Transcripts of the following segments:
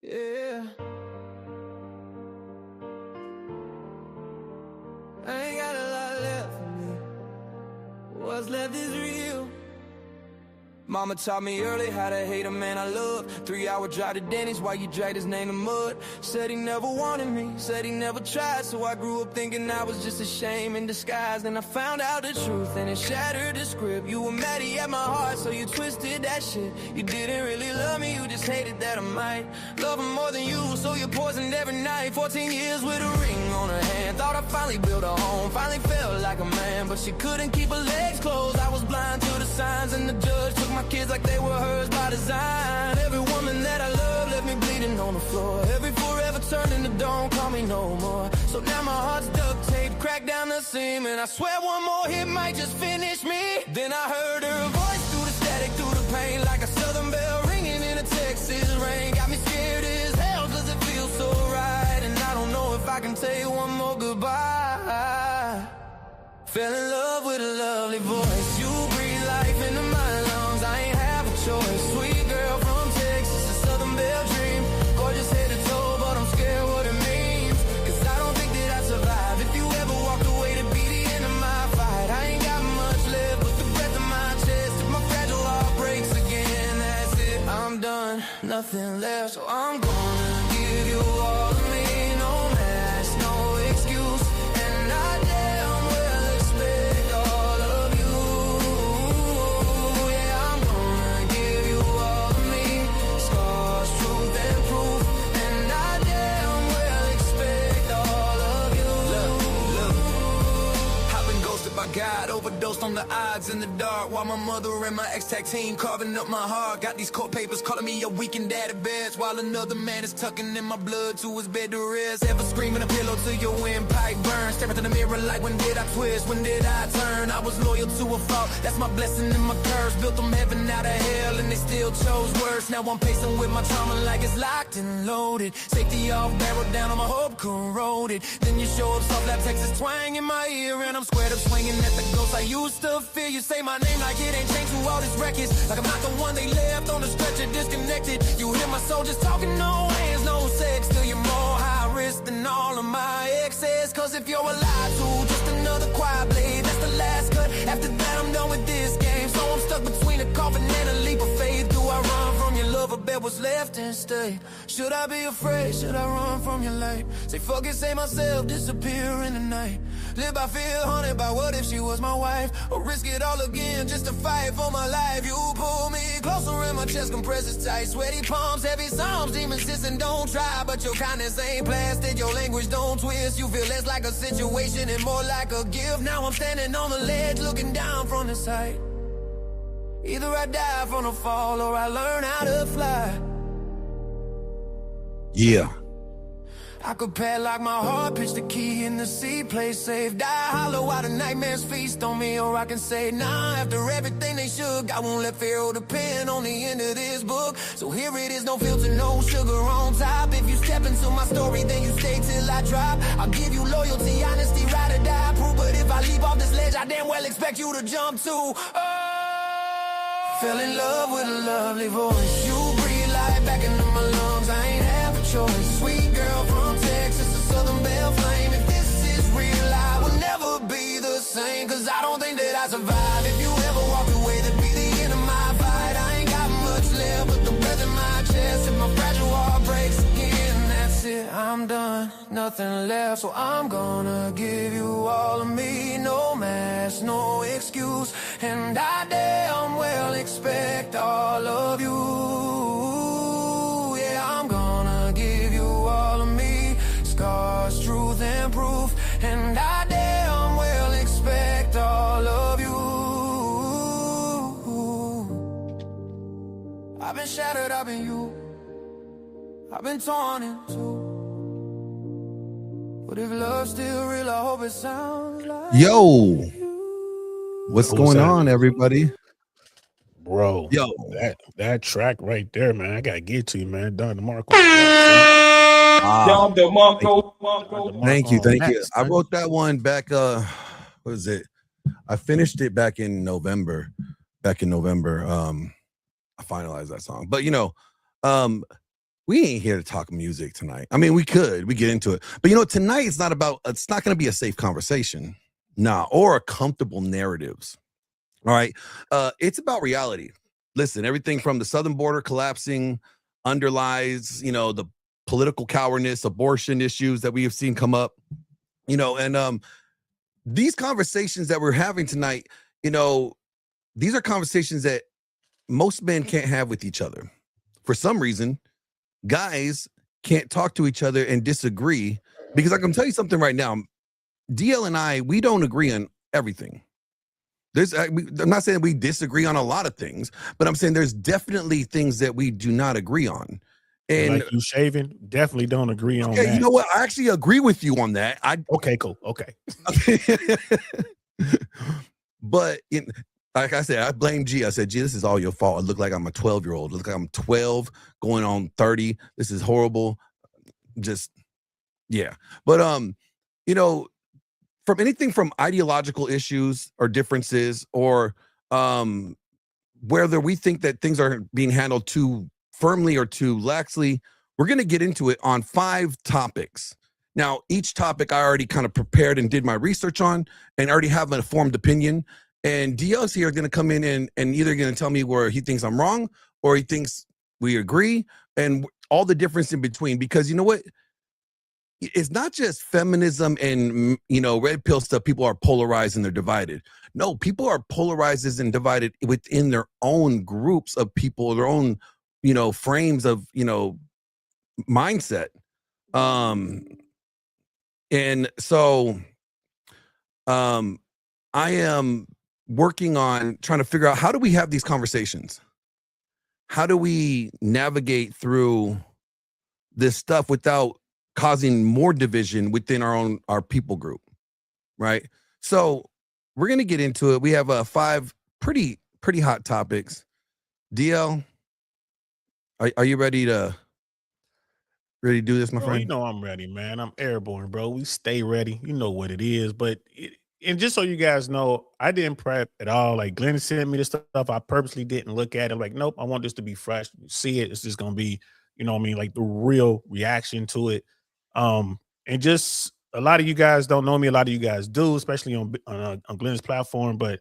Yeah. I ain't got a lot left for me. What's left is real. Mama taught me early how to hate a man I love. 3-hour drive to Denny's while you dragged his name in mud. Said he never wanted me, said he never tried. So I grew up thinking I was just a shame in disguise. Then I found out the truth and it shattered the script. You were mad at my heart, so you twisted that shit. You didn't really love me, you just hated that I might love him more than you, so you poisoned every night. 14 years with a ring on her hand. Thought I finally built a home, finally felt like a man. But she couldn't keep her legs closed. I was blind to the signs, and the judge took my kids like they were hers by design. Every woman that I love left me bleeding on the floor. Every forever turned into don't call me no more. So now my heart's duct tape, cracked down the seam, and I swear one more hit might just finish me. Then I heard her voice through the static, through the pain, like a southern bell ringing in a Texas rain. Got me scared as hell cause it feels so right, and I don't know if I can tell you one more goodbye. Fell in love with a lovely voice. You breathe life into my lungs, I ain't have a choice. Sweet girl from Texas, a southern belle dream. Gorgeous head to toe, but I'm scared what it means. Cause I don't think that I'd survive if you ever walked away to be the end of my fight. I ain't got much left but the breath in my chest. If my fragile heart breaks again, that's it, I'm done, nothing left. So I'm gonna give you all of me. No mask, no excuse, and I damn well expect all of you. Yeah, I'm gonna give you all of me. Scars, truth, and proof, and I damn well expect all of you. Look, I've been ghosted by God, overdosed on the odds in the dark, while my mother and my ex-tag team carving up my heart. Got these court papers calling me a weekend dad at best, while another man is tucking in my blood to his bed to rest. Ever screaming a pillow till your windpipe burns. Staring in the mirror like, when did I twist, when did I turn? I was loyal to a fault, that's my blessing and my curse. Built them heaven out of hell and they still chose worse. Now I'm pacing with my trauma like it's locked and loaded. Safety off, barrel down on my hope corroded. Then you show up, soft lap Texas twang in my ear, and I'm squared up swinging at the ghost I used to fear. You say my name like it ain't changed through all this wreckage, like I'm not the one they left on the stretcher disconnected. You hear my soul just talking, no hands, no sex. Still you're more high risk than all of my exes. Cause if you're alive too, just another quiet blade, that's the last cut. After that I'm done with this game, so I'm stuck between a coffin and a leap of faith. Do I run from your love or bet what's left and stay? Should I be afraid? Should I run from your light? Say fuck it, say myself, disappear in the night. Live by fear, haunted by what if she was my wife? Or risk it all again just to fight for my life? You pull me closer and my chest compresses tight. Sweaty palms, heavy psalms, demons and don't try. But your kindness ain't plastic, your language don't twist. You feel less like a situation and more like a gift. Now I'm standing on the ledge looking down from the side. Either I die from the fall or I learn how to fly. Yeah. I could padlock my heart, pitch the key in the sea, play safe, die hollow out of nightmares feast on me. Or I can say nah, after everything they shook, I won't let fear hold a pen on the end of this book. So here it is, no filter, no sugar on top. If you step into my story, then you stay till I drop. I'll give you loyalty, honesty, ride or die proof. But if I leap off this ledge, I damn well expect you to jump too. Oh, fell in love with a lovely voice. You breathe life back into my lungs, I ain't have a choice. Sweet girl from Texas, a southern belle flame. If this is real, I will never be the same. Cause I don't think that I survive if you ever walked away, that'd be the end of my fight. I ain't got much left but the breath in my chest. If my fragile heart breaks again, that's it, I'm done, nothing left. So I'm gonna give you all of me. No mask, no excuse, and I damn well expect all of you. Yeah, I'm gonna give you all of me. Scars, truth, and proof, and I damn well expect all of you. I've been shattered, I've been you, I've been torn in two. But if love's still real, I hope it sounds like Yo, you. what's going on, everybody? Bro, Yo, that track right there, man, I gotta get to you, man. Don DeMarco. Don DeMarco. Thank you. Next, I man. wrote that one back. What was it? I finished it back in November. I finalized that song, but we ain't here to talk music tonight. I mean, we get into it. But tonight it's not going to be a safe conversation. Nah, or comfortable narratives. All right. It's about reality. Listen, everything from the southern border collapsing underlies, the political cowardice, abortion issues that we have seen come up, and these conversations that we're having tonight, these are conversations that most men can't have with each other. For some reason, guys can't talk to each other and disagree, because I can tell you something right now. DL and I, we don't agree on everything. I'm not saying we disagree on a lot of things, but I'm saying there's definitely things that we do not agree on. And like you shaving, definitely don't agree on that. that. You know what? I actually agree with you on that. Okay, cool. Okay. But like I said, I blame G. I said, G, this is all your fault. I look like I'm a 12-year-old. I look like I'm 12 going on 30. This is horrible. Just, yeah. But, from anything from ideological issues or differences, or whether we think that things are being handled too firmly or too laxly, we're going to get into it on 5 topics. Now, each topic I already kind of prepared and did my research on and already have an informed opinion. And DL's here going to come in and either going to tell me where he thinks I'm wrong or he thinks we agree, and all the difference in between. Because you know what? It's not just feminism and, red pill stuff. People are polarized and they're divided. No, people are polarized and divided within their own groups of people, their own, frames of, mindset. And so I am working on trying to figure out, how do we have these conversations? How do we navigate through this stuff without causing more division within our people group, right? So we're going to get into it. We have 5 pretty hot topics. DL, are you ready to do this, my friend? You know I'm ready, man. I'm airborne, bro. We stay ready. You know what it is. But and just so you guys know, I didn't prep at all. Like Glenn sent me this stuff. I purposely didn't look at it. Like, nope, I want this to be fresh. You see it. It's just going to be, like the real reaction to it. And just a lot of you guys don't know me. A lot of you guys do, especially on Glenn's platform. But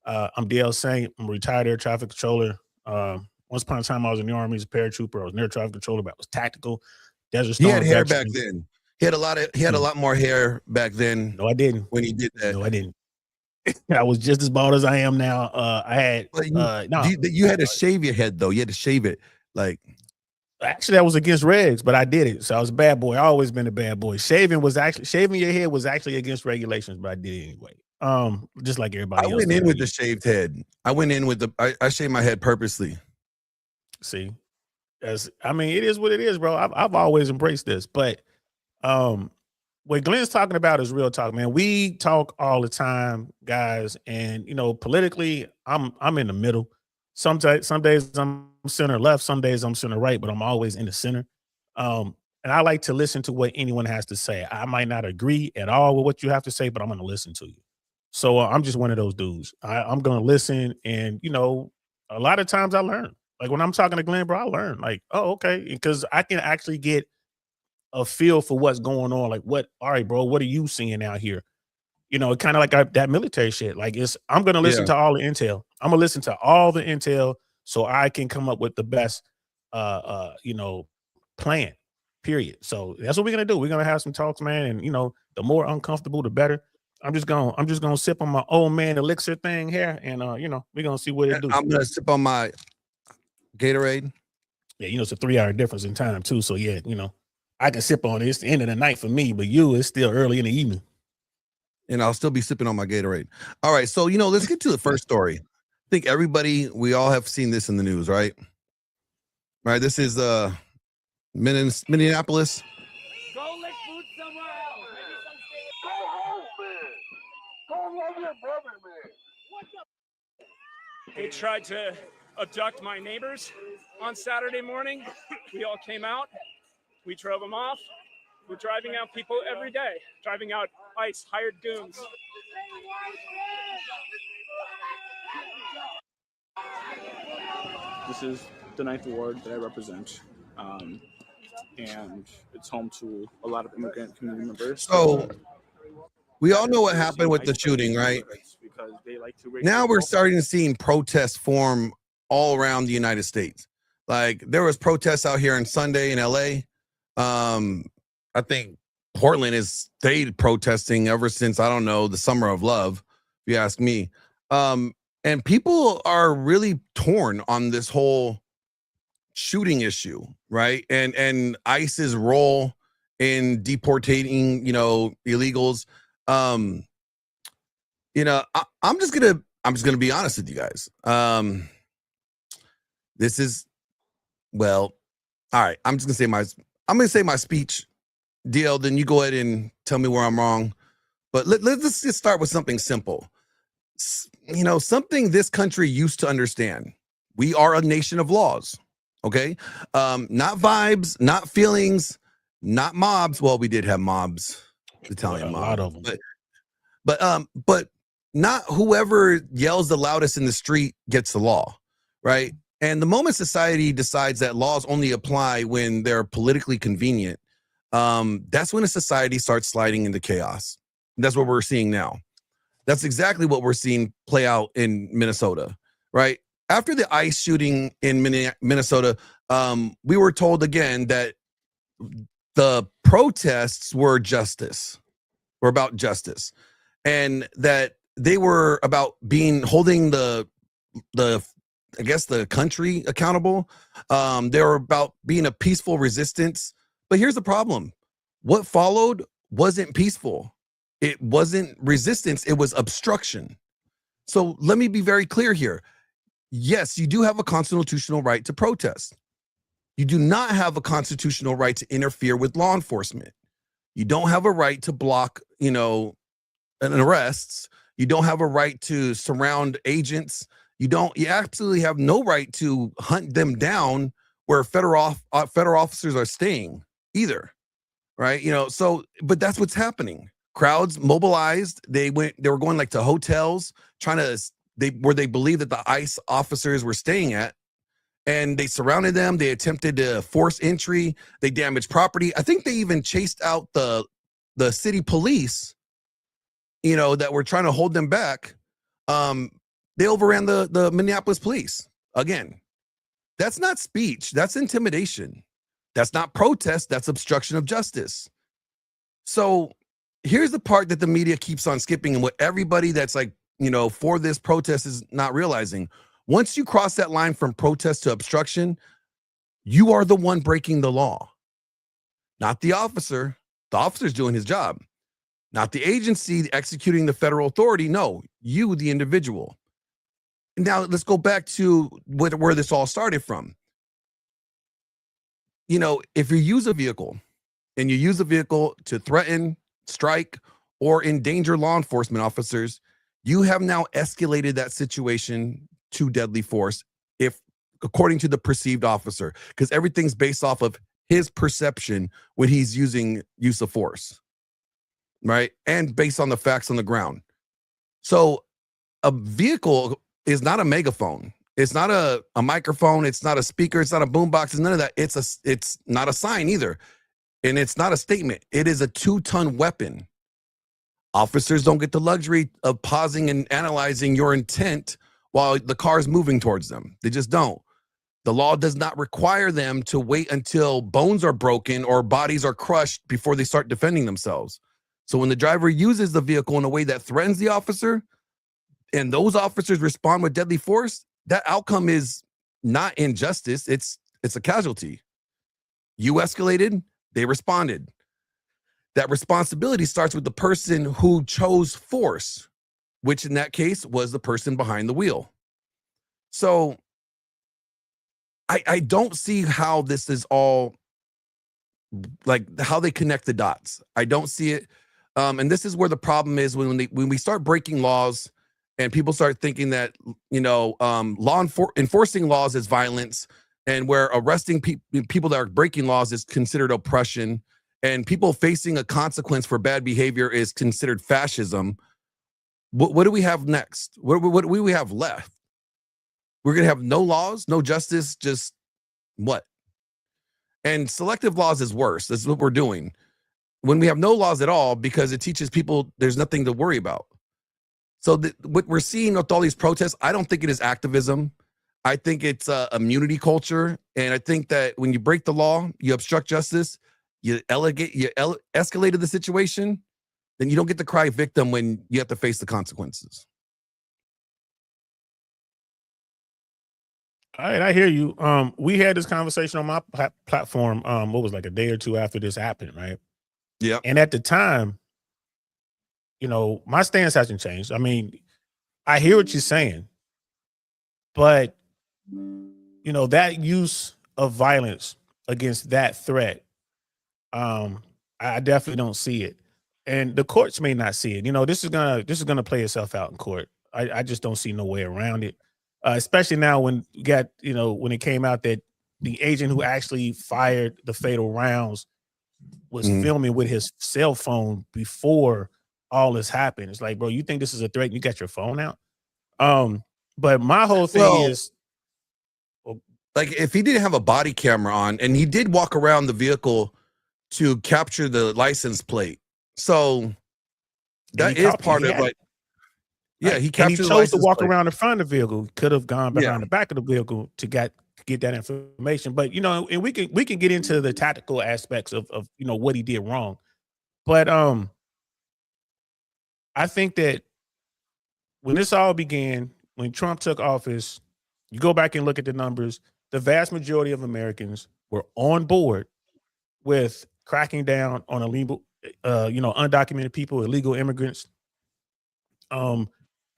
I'm DL Saint. I'm a retired air traffic controller. Once upon a time, I was in the Army as a paratrooper. I was an air traffic controller, but I was tactical. Desert Storm. He had hair back then. He had a lot more hair back then. No, I didn't. When he did that. No, I didn't. I was just as bald as I am now. I had you had to shave your head though. You had to shave it. Like, actually, I was against regs, but I did it. So I was a bad boy. I always been a bad boy. Shaving your head was actually against regulations, but I did it anyway. Just like everybody else. I went in with the shaved head. I went in with I shaved my head purposely. See, it is what it is, bro. I've always embraced this, but what Glenn's talking about is real talk, man. We talk all the time, guys, and politically, I'm in the middle. Some days I'm center left, some days I'm center right, but I'm always in the center. And I like to listen to what anyone has to say. I might not agree at all with what you have to say, but I'm going to listen to you. So I'm just one of those dudes. I'm going to listen, and a lot of times I learn. Like when I'm talking to Glenn, bro, I learn. Like, oh, okay, because I can actually get a feel for what's going on. Like, all right, bro, what are you seeing out here? Kind of like that military shit. Like, I'm going to listen to all the intel. I'm going to listen to all the intel so I can come up with the best, plan, period. So that's what we're going to do. We're going to have some talks, man. And, the more uncomfortable, the better. I'm just going to sip on my old man elixir thing here. And, we're going to see what it do. I'm going to sip on my Gatorade. Yeah, it's a 3-hour difference in time too. So yeah, I can sip on it. It's the end of the night for me, but it's still early in the evening. And I'll still be sipping on my Gatorade. All right, so let's get to the first story. I think we all have seen this in the news, right? All right, this is Minneapolis. Go lick food somewhere else. Go home, man. Go love your brother, man. What the? They tried to abduct my neighbors on Saturday morning. We all came out. We drove them off. We're driving out people every day, driving out ICE hired goons. This is the 9th Ward that I represent. and it's home to a lot of immigrant community members. So we all know what happened with the shooting, right? Because they like to Now we're starting to see protests form all around the United States. Like there was protests out here on Sunday in LA. I think Portland has stayed protesting ever since, I don't know, the summer of love, if you ask me. And people are really torn on this whole shooting issue, right? And ICE's role in deportating, illegals. I'm just gonna be honest with you guys. This is, well, all right. I'm gonna say my speech. DL, then you go ahead and tell me where I'm wrong. But let's just start with something simple. Something this country used to understand. We are a nation of laws. Okay, not vibes, not feelings, not mobs. Well, we did have mobs, Italian mobs, a lot of them. But not whoever yells the loudest in the street gets the law, right? And the moment society decides that laws only apply when they're politically convenient, that's when a society starts sliding into chaos. That's what we're seeing now. That's exactly what we're seeing play out in Minnesota, right? After the ICE shooting in Minnesota, we were told again that the protests were about justice, and that they were about holding the country accountable. They were about being a peaceful resistance. But here's the problem. What followed wasn't peaceful. It wasn't resistance. It was obstruction. So let me be very clear here. Yes, you do have a constitutional right to protest. You do not have a constitutional right to interfere with law enforcement. You don't have a right to block, an arrests. You don't have a right to surround agents. You absolutely have no right to hunt them down where federal officers are staying either. Right. But that's what's happening. Crowds mobilized. They were going like to hotels where they believed that the ICE officers were staying at, and they surrounded them. They attempted to force entry. They damaged property. I think they even chased out the city police, that were trying to hold them back. They overran the Minneapolis police. Again, that's not speech. That's intimidation. That's not protest. That's obstruction of justice. So here's the part that the media keeps on skipping, and what everybody that's like, for this protest is not realizing. Once you cross that line from protest to obstruction, you are the one breaking the law, not the officer. The officer's doing his job, not the agency executing the federal authority. No, you, the individual. Now let's go back to where this all started from. If you use a vehicle to threaten, strike, or endanger law enforcement officers, you have now escalated that situation to deadly force, if according to the perceived officer, because everything's based off of his perception when he's using use of force, right? And based on the facts on the ground. So a vehicle is not a megaphone. It's not a microphone. It's not a speaker. It's not a boombox. It's none of that. It's not a sign either. And it's not a statement. It is a 2-ton weapon. Officers don't get the luxury of pausing and analyzing your intent while the car is moving towards them. They just don't. The law does not require them to wait until bones are broken or bodies are crushed before they start defending themselves. So when the driver uses the vehicle in a way that threatens the officer, and those officers respond with deadly force, that outcome is not injustice. It's a casualty. You escalated, they responded. That responsibility starts with the person who chose force, which in that case was the person behind the wheel. So I don't see how this is all, like, how they connect the dots. I don't see it. And this is where the problem is when we start breaking laws and people start thinking that, enforcing laws is violence, and where arresting people that are breaking laws is considered oppression, and people facing a consequence for bad behavior is considered fascism. What do we have next? What do we have left? We're going to have no laws, no justice, just what? And selective laws is worse. This is what we're doing when we have no laws at all, because it teaches people there's nothing to worry about. So what we're seeing with all these protests, I don't think it is activism. I think it's immunity culture. And I think that when you break the law, you obstruct justice, you escalated the situation, then you don't get to cry victim when you have to face the consequences. All right, I hear you. We had this conversation on my platform. What was like a day or two after this happened, right? Yeah. And at the time, you know, my stance hasn't changed. I mean, I hear what you're saying, but you know, that use of violence against that threat, I definitely don't see it, and the courts may not see it. You know, this is gonna play itself out in court. I just don't see no way around it. Especially now when you got, you know, when it came out that the agent who actually fired the fatal rounds was filming with his cell phone before all this happened. It's like, bro, you think this is a threat? You got your phone out. But my whole thing is, like, if he didn't have a body camera on, and he did walk around the vehicle to capture the license plate, so that is part of like. Yeah, he chose to walk around the front of the vehicle. Could have gone behind the back of the vehicle to get that information. But you know, and we can get into the tactical aspects of you know what he did wrong. But I think that when this all began, when Trump took office, you go back and look at the numbers, the vast majority of Americans were on board with cracking down on illegal, you know, undocumented people, illegal immigrants.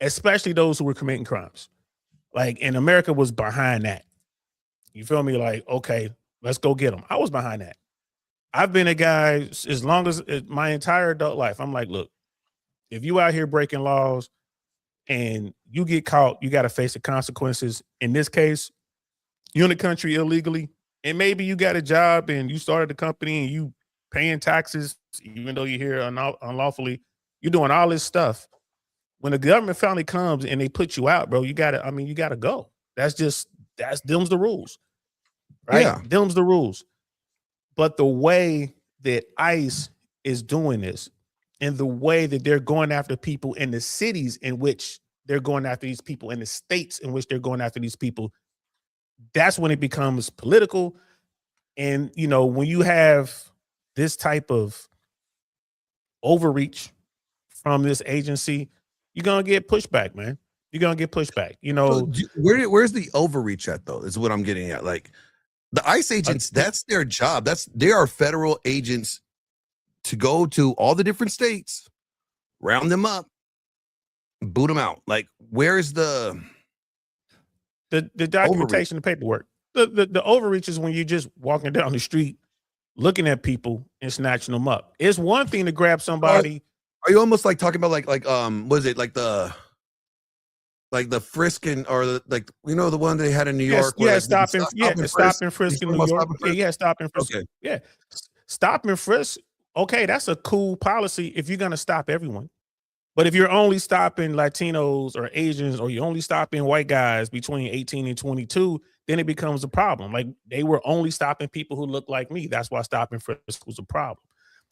Especially those who were committing crimes. Like, and America was behind that. You feel me? Like, okay, let's go get them. I was behind that. I've been a guy as long as my entire adult life. I'm like, look, if you out here breaking laws and you get caught, you got to face the consequences. In this case, you're in the country illegally, and maybe you got a job and you started a company and you paying taxes, even though you're here unlawfully. You're doing all this stuff. When the government finally comes and they put you out, bro, you gotta go. That's them's the rules, right? Yeah. Them's the rules. But the way that ICE is doing this, and the way that they're going after people in the cities in which they're going after these people, in the states in which they're going after these people, that's when it becomes political. And you know, when you have this type of overreach from this agency, you're gonna get pushback, man. You're gonna get pushback. You know, so where's the overreach at, though? Is what I'm getting at. Like, the ICE agents, that's their job. They are federal agents to go to all the different states, round them up, boot them out. Like, where's the documentation, the paperwork? The overreach is when you're just walking down the street, looking at people and snatching them up. It's one thing to grab somebody. Are you almost like talking about like was it like the frisking, or like, you know, the one they had in New York? Yeah, like, stop and frisk in New York. Yeah, stop and frisk. Okay. Yeah, stop and frisk. Okay, that's a cool policy if you're gonna stop everyone. But if you're only stopping Latinos or Asians, or you're only stopping white guys between 18 and 22, then it becomes a problem. Like, they were only stopping people who look like me. That's why stop and frisk was a problem.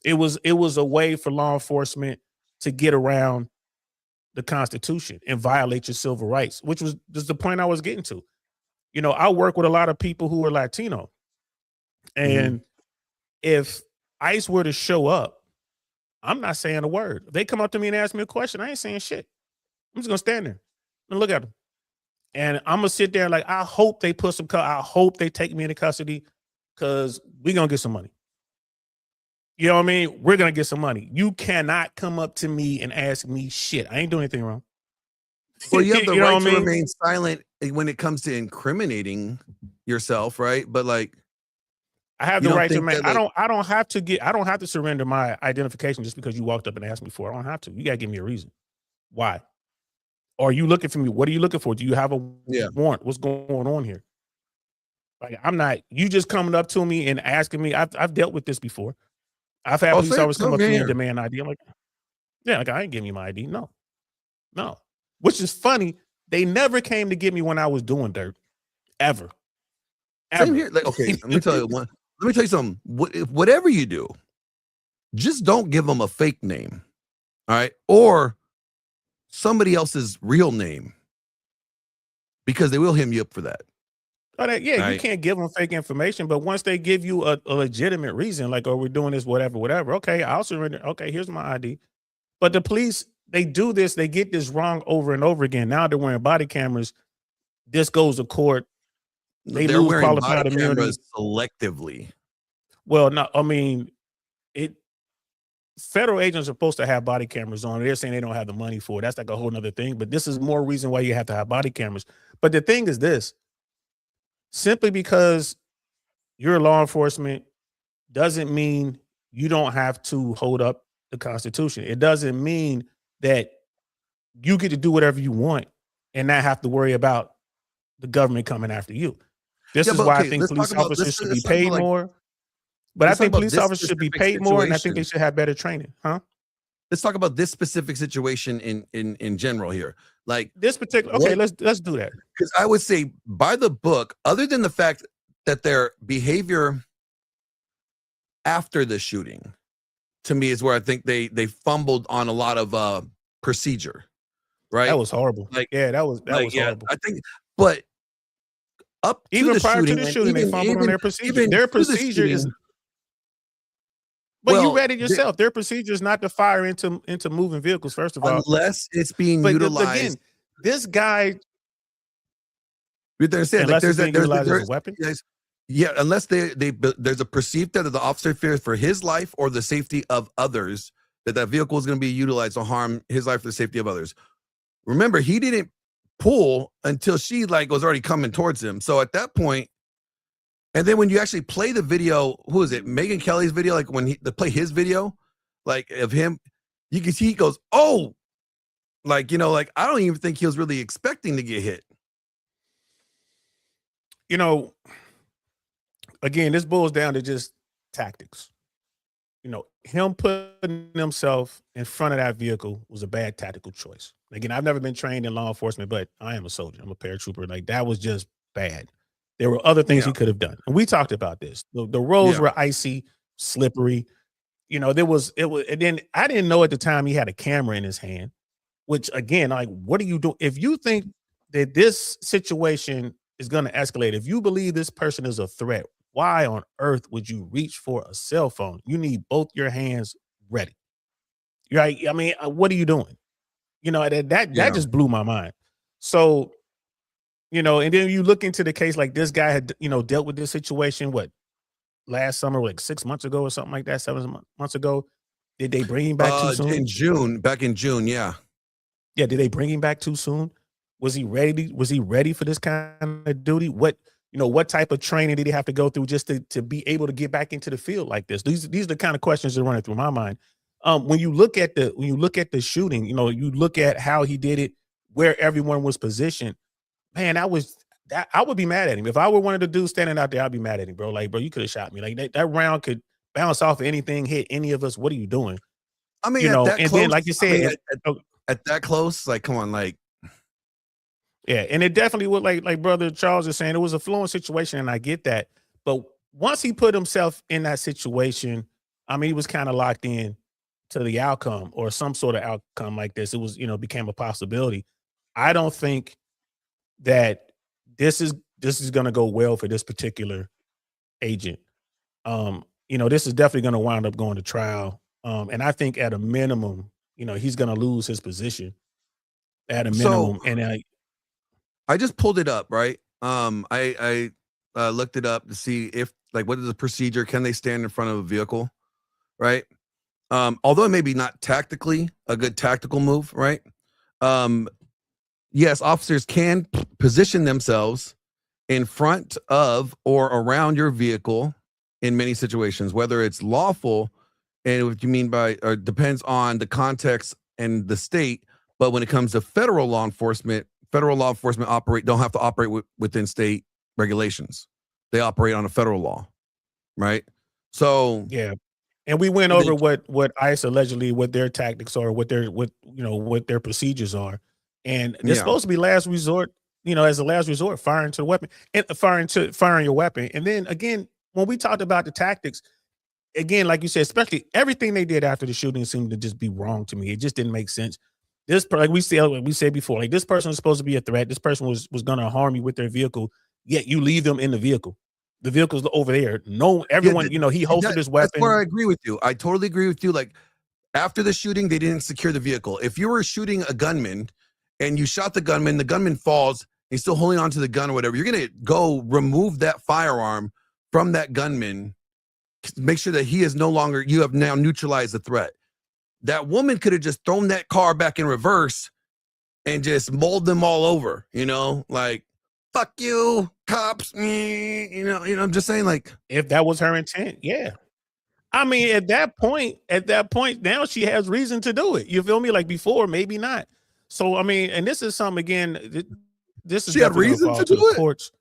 It was a way for law enforcement to get around the Constitution and violate your civil rights, which was just the point I was getting to. You know, I work with a lot of people who are Latino, and if ICE were to show up, I'm not saying a word. If they come up to me and ask me a question, I ain't saying shit. I'm just gonna stand there and look at them, and I'm gonna sit there like, I hope they put some. I hope they take me into custody, because we're gonna get some money. You know what I mean? We're going to get some money. You cannot come up to me and ask me shit. I ain't doing anything wrong. Well, you have the right to remain silent when it comes to incriminating yourself, right? But like, I have the right to remain. I don't have to surrender my identification just because you walked up and asked me for it. I don't have to. You got to give me a reason. Why? Or are you looking for me? What are you looking for? Do you have a warrant? What's going on here? Like, I'm not, you just coming up to me and asking me. I've dealt with this before. I've had police officers come up to me and demand ID. I'm like, yeah, like, I ain't giving you my ID. No. Which is funny. They never came to get me when I was doing dirt. Ever. Same here. Like, okay, let me tell you let me tell you something. Whatever you do, just don't give them a fake name. All right. Or somebody else's real name, because they will hit you up for that. Yeah, Right. you can't give them fake information, but once they give you a legitimate reason, like, oh, we're doing this, whatever. Okay, I'll surrender. Okay, here's my ID. But the police, they do this, they get this wrong over and over again. Now they're wearing body cameras. This goes to court. They They're lose wearing qualified body immunity. cameras selectively. Well, no, I mean, federal agents are supposed to have body cameras on. They're saying they don't have the money for it. That's like a whole nother thing. But this is more reason why you have to have body cameras. But the thing is this: simply because you're law enforcement doesn't mean you don't have to hold up the Constitution. It doesn't mean that you get to do whatever you want and not have to worry about the government coming after you. This Yeah, is but why I okay, think let's police talk about- officers let's- should be let's talk about, paid like- more. But I let's talk think about police this officers should be specific paid more, and I think situation. they should have better training. Huh? Let's talk about this specific situation in general here. Like, This particular, okay, What- let's do that. because I would say by the book, other than the fact that their behavior after the shooting, to me, is where I think they fumbled on a lot of procedure. Right. That was horrible. Like- yeah, that was Like, yeah, horrible. I think, but up to Even the prior shooting, to the and shooting, they even- fumbled on even- their procedure. even Their to the procedure is, shooting- but Well, you read it the- yourself. Their procedure is not to fire into moving vehicles. First of all, unless it's being but utilized. again, this guy, You understand? Like, unless there's it's being utilized as a there's weapon. yes, yeah, unless there's a perceived threat that the officer fears for his life or the safety of others, that vehicle is going to be utilized to harm his life or the safety of others. Remember, he didn't pull until she was already coming towards him. So at that point, and then when you actually play the video, who is it? Megyn Kelly's video, like when they play his video, like of him, you can see he goes, oh, I don't even think he was really expecting to get hit. Again, this boils down to just tactics. Him putting himself in front of that vehicle was a bad tactical choice. Again, I've never been trained in law enforcement, but I am a soldier. I'm a paratrooper. Like, that was just bad. There were other things he could have done. And we talked about this. The roads were icy, slippery. And then I didn't know at the time he had a camera in his hand, which, again, like, what do you do? If you think that this situation is going to escalate, if you believe this person is a threat, why on earth would you reach for a cell phone? You need both your hands ready. Right? I mean, what are you doing? That just blew my mind. So, and then you look into the case, like, this guy had, dealt with this situation, last summer, like 6 months ago or something like that, 7 months ago. Did they bring him back too soon? Back in June, yeah. Yeah, did they bring him back too soon? Was he ready? Was he ready for this kind of duty? What type of training did he have to go through just to be able to get back into the field like this? These are the kind of questions that are running through my mind. When you look at the shooting, you look at how he did it, where everyone was positioned. Man, I would be mad at him. If I were one of the dudes standing out there, I'd be mad at him, bro. Like, bro, you could have shot me. Like, that round could bounce off of anything, hit any of us. What are you doing? I mean, then, like you said, at that close, like, come on, like. Yeah, and it definitely would, like Brother Charles is saying, it was a fluent situation, and I get that. But once he put himself in that situation, I mean, he was kind of locked in to the outcome or some sort of outcome like this. It was, became a possibility. I don't think that this is going to go well for this particular agent. This is definitely going to wind up going to trial. And I think at a minimum, he's going to lose his position at a minimum. And I just pulled it up, right? I looked it up to see if, like, what is the procedure? Can they stand in front of a vehicle, right? Although it may be not tactically a good tactical move, right? Yes, officers can position themselves in front of or around your vehicle in many situations, whether it's lawful, and what you mean by, or depends on the context and the state. But when it comes to federal law enforcement don't have to operate within state regulations. They operate on a federal law, right? So yeah, and we went over what ICE allegedly, what their tactics are, what their procedures are, and they're supposed to be last resort. As a last resort, firing to the weapon and firing your weapon, and then again, when we talked about the tactics, again, like you said, especially everything they did after the shooting seemed to just be wrong to me. It just didn't make sense. Like we said before, like this person was supposed to be a threat. This person was going to harm you with their vehicle. Yet you leave them in the vehicle. The vehicle's over there. No, everyone, he holstered his weapon. That's where I agree with you. I totally agree with you. Like after the shooting, they didn't secure the vehicle. If you were shooting a gunman and you shot the gunman falls, he's still holding onto the gun or whatever, you're gonna go remove that firearm from that gunman. Make sure that he is no longer, you have now neutralized the threat. That woman could have just thrown that car back in reverse and just mauled them all over, like, fuck you, cops, I'm just saying, like, if that was her intent, yeah. I mean, at that point, now she has reason to do it. You feel me? Like before, maybe not. So, I mean, and this is something, again, this is she had reason to do the it. Courts.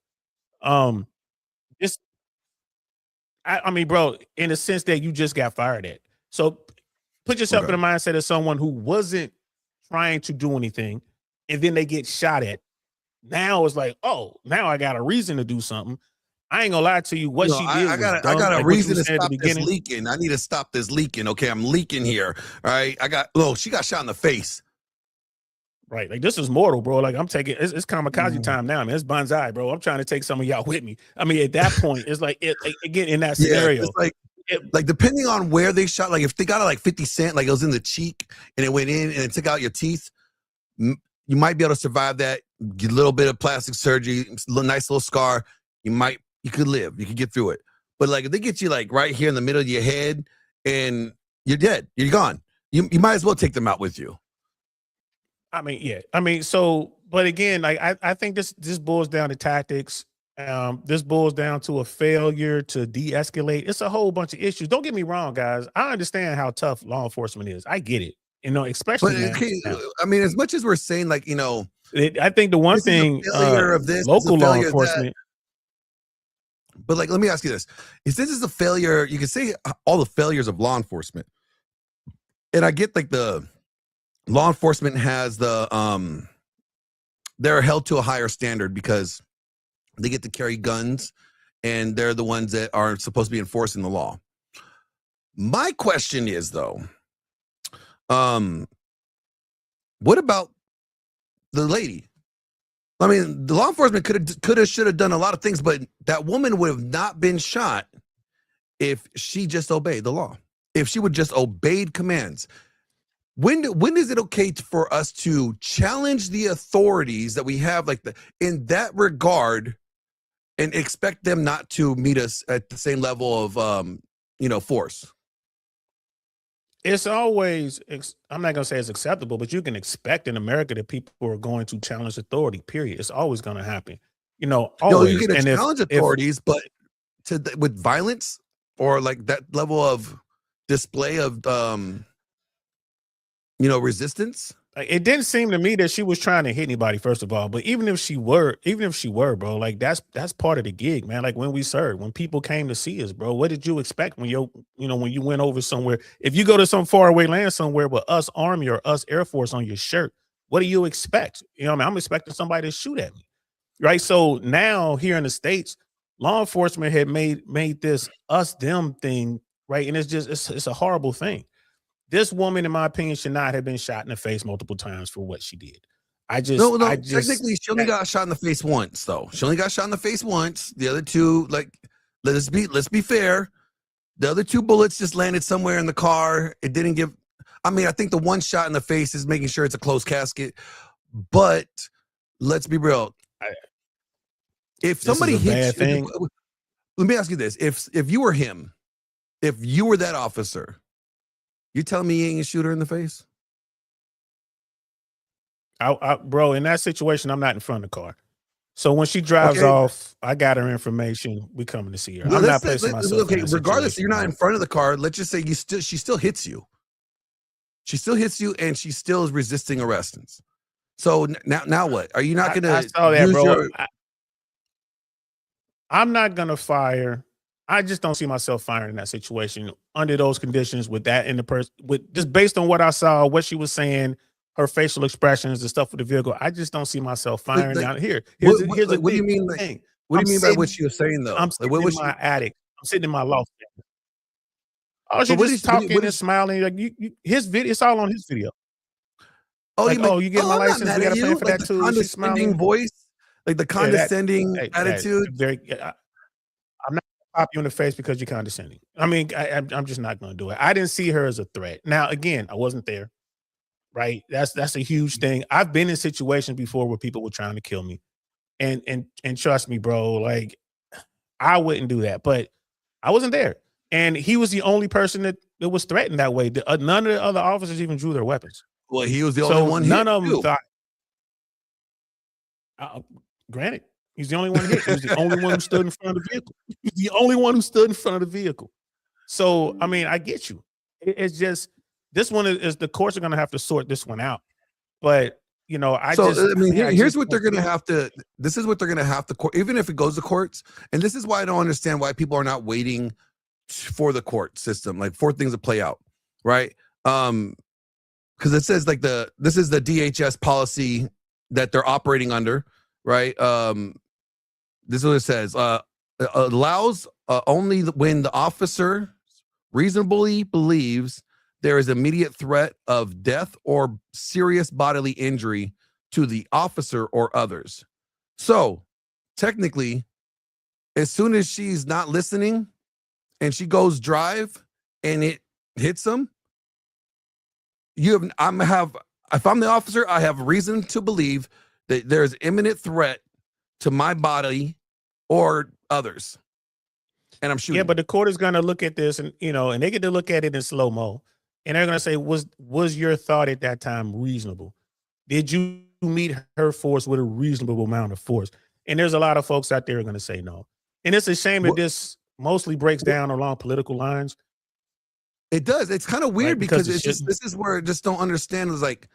I mean, bro, in the sense that you just got fired at. So put yourself in the mindset of someone who wasn't trying to do anything, and then they get shot at. Now it's like, oh, now I got a reason to do something. I ain't gonna lie to you. What she did, I got a reason to stop this leaking. I need to stop this leaking. Okay, I'm leaking here. All right, she got shot in the face. Right, like this is mortal, bro. Like I'm taking it's kamikaze time now, man. It's bonsai, bro. I'm trying to take some of y'all with me. I mean, at that point, it's like again in that scenario, it's like depending on where they shot. Like if they got it like 50 Cent, like it was in the cheek and it went in and it took out your teeth, you might be able to survive that. Get a little bit of plastic surgery, nice little scar. You could live. You could get through it. But like if they get you like right here in the middle of your head and you're dead, you're gone. You might as well take them out with you. I mean, yeah. I mean, so, but again, like I think this boils down to tactics. This boils down to a failure to de-escalate. It's a whole bunch of issues. Don't get me wrong, guys. I understand how tough law enforcement is. I get it. Especially. But, I mean, as much as we're saying, like, I think the one thing, local law enforcement. But like, let me ask you this: this is a failure? You can say all the failures of law enforcement, and I get like the law enforcement has they're held to a higher standard because they get to carry guns, and they're the ones that are supposed to be enforcing the law. My question is though, what about the lady? I mean, the law enforcement should have done a lot of things, but that woman would have not been shot if she just obeyed the law. If she would just obeyed commands. When is it okay for us to challenge the authorities that we have, like in that regard, and expect them not to meet us at the same level of force? It's always, I'm not going to say it's acceptable, but you can expect in America that people are going to challenge authority, period. It's always going to happen. Always. No, you can challenge authorities, but with violence or like that level of display of, resistance. It didn't seem to me that she was trying to hit anybody, first of all. But even if she were, bro, like that's part of the gig, man. Like when we served, when people came to see us, bro, what did you expect when when you went over somewhere? If you go to some faraway land somewhere with us Army or us Air Force on your shirt, what do you expect? I'm expecting somebody to shoot at me, right? So now here in the States, law enforcement had made this us them thing, right? And it's a horrible thing. This woman, in my opinion, should not have been shot in the face multiple times for what she did. Technically, she only got shot in the face once, though. She only got shot in the face once. The other two, like, let's be fair. The other two bullets just landed somewhere in the car. It didn't give. I mean, I think the one shot in the face is making sure it's a closed casket. But let's be real. If somebody hits you, let me ask you this: if you were him, if you were that officer. You telling me you ain't gonna shoot her in the face? Bro, in that situation, I'm not in front of the car. So when she drives off, I got her information. We coming to see her. I'm not placing myself. Okay, regardless, you're not in front of the car. Let's just say she still hits you. She still hits you, and she still is resisting arrest. So now what? Are you not gonna? I saw that, bro. I'm not gonna fire. I just don't see myself firing in that situation under those conditions with that in the person, with just based on what I saw, what she was saying, her facial expressions, the stuff with the vehicle. I just don't see myself firing down here. Here's what do you mean? What do you mean by what she was saying though? I'm sitting in my attic. I'm sitting in my loft. Oh, But she's what just is what, talking what and is? smiling. Like his video, it's all on his video. Oh, Like, you make? oh, you get my Oh, I'm not license. mad We at got to pay you. for Like that the too. She's condescending smiling. voice, like the Yeah, that condescending attitude. very. I'm not gonna pop you in the face because you're condescending. I mean, I'm just not going to do it. I didn't see her as a threat. Now, again, I wasn't there. Right? That's a huge thing. I've been in situations before where people were trying to kill me, and trust me, bro. Like, I wouldn't do that, but I wasn't there, and he was the only person that was threatened that way. None of the other officers even drew their weapons. Well, he was the only So one none hit of them too. thought. Granted, he's the only one hit. He was the only one who stood in front of the vehicle. He's the only one who stood in front of the vehicle. So, I mean, I get you. It's just this one is the courts are going to have to sort this one out. But here's what they're going to have to. This is what they're going to have to court, even if it goes to courts. And this is why I don't understand why people are not waiting for the court system, like for things to play out, right? Because it says like this is the DHS policy that they're operating under, right? This is what it says. Allows only when the officer reasonably believes there is immediate threat of death or serious bodily injury to the officer or others. So technically, as soon as she's not listening and she goes drive and it hits them, if I'm the officer, I have reason to believe that there's imminent threat to my body or others. And I'm shooting. Yeah, but the court is going to look at this and they get to look at it in slow-mo. And they're going to say, was your thought at that time reasonable? Did you meet her force with a reasonable amount of force? And there's a lot of folks out there who are going to say no. And it's a shame that this mostly breaks down along political lines. It does. It's kind of weird, right, because it's just, this is where I just don't understand. Is like,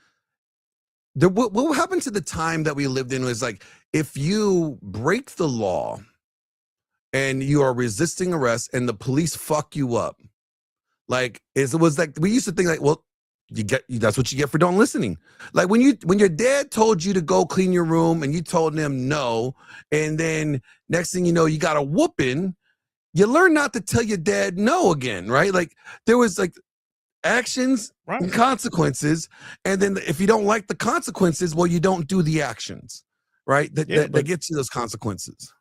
what happened to the time that we lived in was like, if you break the law and you are resisting arrest and the police fuck you up, like it was like we used to think like, well, that's what you get for don't listening. Like when your dad told you to go clean your room and you told him no, and then next thing you know, you got a whooping. You learn not to tell your dad no again, right? Like there was like actions and consequences, and then if you don't like the consequences, well, you don't do the actions, right? That gets you those consequences.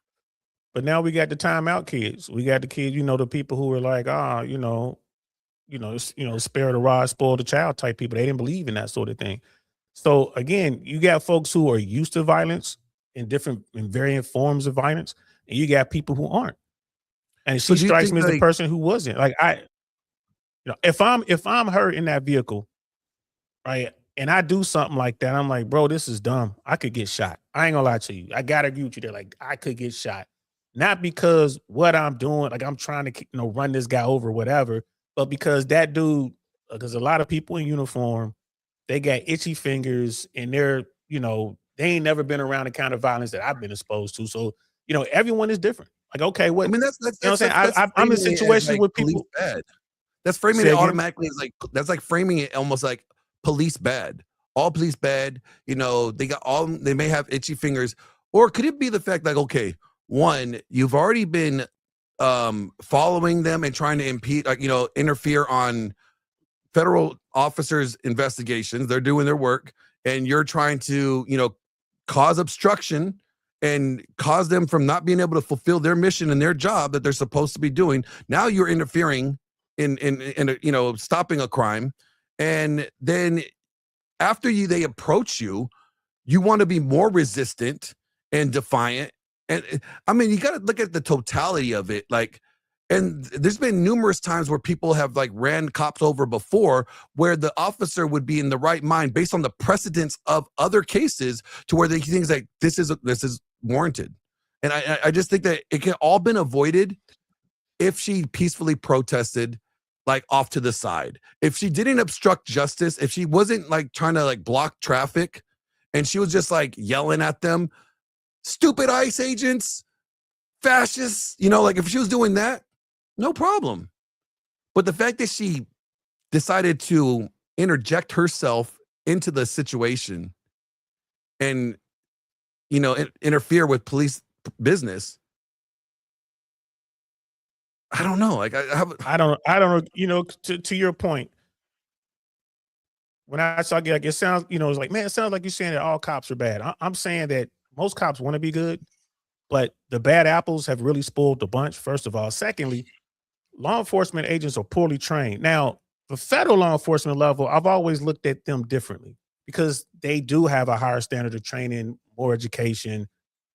But now we got the timeout kids. We got the kids, the people who were like, spare the rod, spoil the child type people. They didn't believe in that sort of thing. So again, you got folks who are used to violence in varying forms of violence, and you got people who aren't. And she strikes me as the person who wasn't. Like if I'm her in that vehicle, right, and I do something like that, I'm like, bro, this is dumb. I could get shot. I ain't gonna lie to you. I gotta agree with you there. Like I could get shot, not because what I'm doing, like I'm trying to run this guy over, or whatever, but because that dude. Because a lot of people in uniform, they got itchy fingers, and they're they ain't never been around the kind of violence that I've been exposed to. So everyone is different. Like, okay, what? I mean, that's what I'm saying. I'm in situations with people. Bad. That's framing it automatically as like, that's like framing it almost like police bad. All police bad. They may have itchy fingers. Or could it be the fact like, okay, one, you've already been following them and trying to impede, like, interfere on federal officers' investigations. They're doing their work, and you're trying to, cause obstruction and cause them from not being able to fulfill their mission and their job that they're supposed to be doing. Now you're interfering in stopping a crime. And then after they approach you, you want to be more resistant and defiant. And I mean, you got to look at the totality of it. Like, and there's been numerous times where people have like ran cops over before, where the officer would be in the right mind based on the precedence of other cases, to where they think like this is warranted. And I just think that it can all been avoided if she peacefully protested, like off to the side. If she didn't obstruct justice, if she wasn't like trying to like block traffic, and she was just like yelling at them, stupid ICE agents, fascists, like if she was doing that, no problem. But the fact that she decided to interject herself into the situation and, interfere with police business, I don't know. Like I have. I don't know. You know, to your point, when I saw like it sounds, you know, it's like, man, it sounds like you're saying that all cops are bad. I'm saying that most cops want to be good, but the bad apples have really spoiled the bunch. First of all, secondly, law enforcement agents are poorly trained. Now, the federal law enforcement level, I've always looked at them differently because they do have a higher standard of training, more education,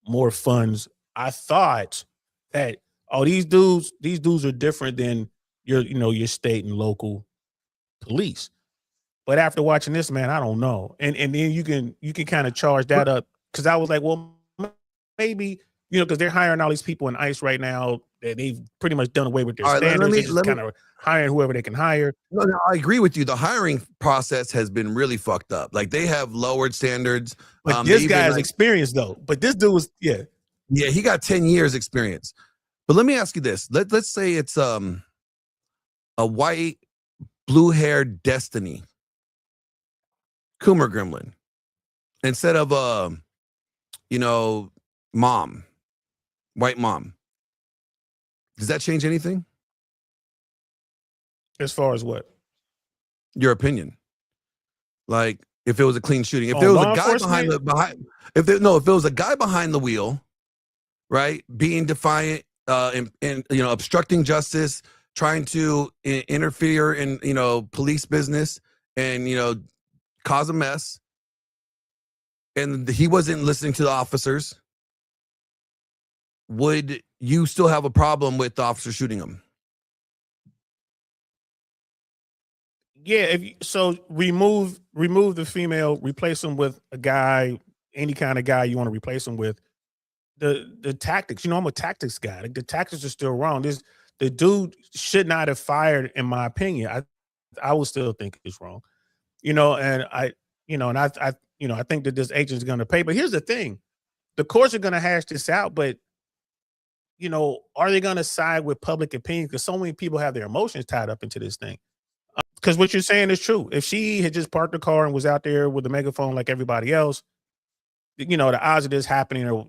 more funds. I thought that these dudes are different than your state and local police. But after watching this, man, I don't know. And then you can kind of charge that up because I was like, well, maybe, because they're hiring all these people in ICE right now. They've pretty much done away with their standards. They're just kind of hiring whoever they can hire. No, I agree with you. The hiring process has been really fucked up. Like they have lowered standards. But this guy is experienced though. But this dude was, yeah, he got 10 years experience. But let me ask you this. Let's say it's a white, blue-haired Destiny Coomer Gremlin instead of mom, white mom. Does that change anything? As far as what? Your opinion. Like if it was a clean shooting, if there was a guy if it was a guy behind the wheel, right, being defiant, and obstructing justice, trying to interfere in police business, and cause a mess, and he wasn't listening to the officers, would you still have a problem with the officer shooting him? Yeah, remove the female, replace him with a guy, any kind of guy you want to replace him with. The tactics, I'm a tactics guy. Like, the tactics are still wrong. The dude should not have fired, in my opinion. I would still think it's wrong. I think that this agent is going to pay. But here's the thing: the courts are going to hash this out. But are they going to side with public opinion? Because so many people have their emotions tied up into this thing. Because what you're saying is true. If she had just parked the car and was out there with a megaphone like everybody else, the odds of this happening are,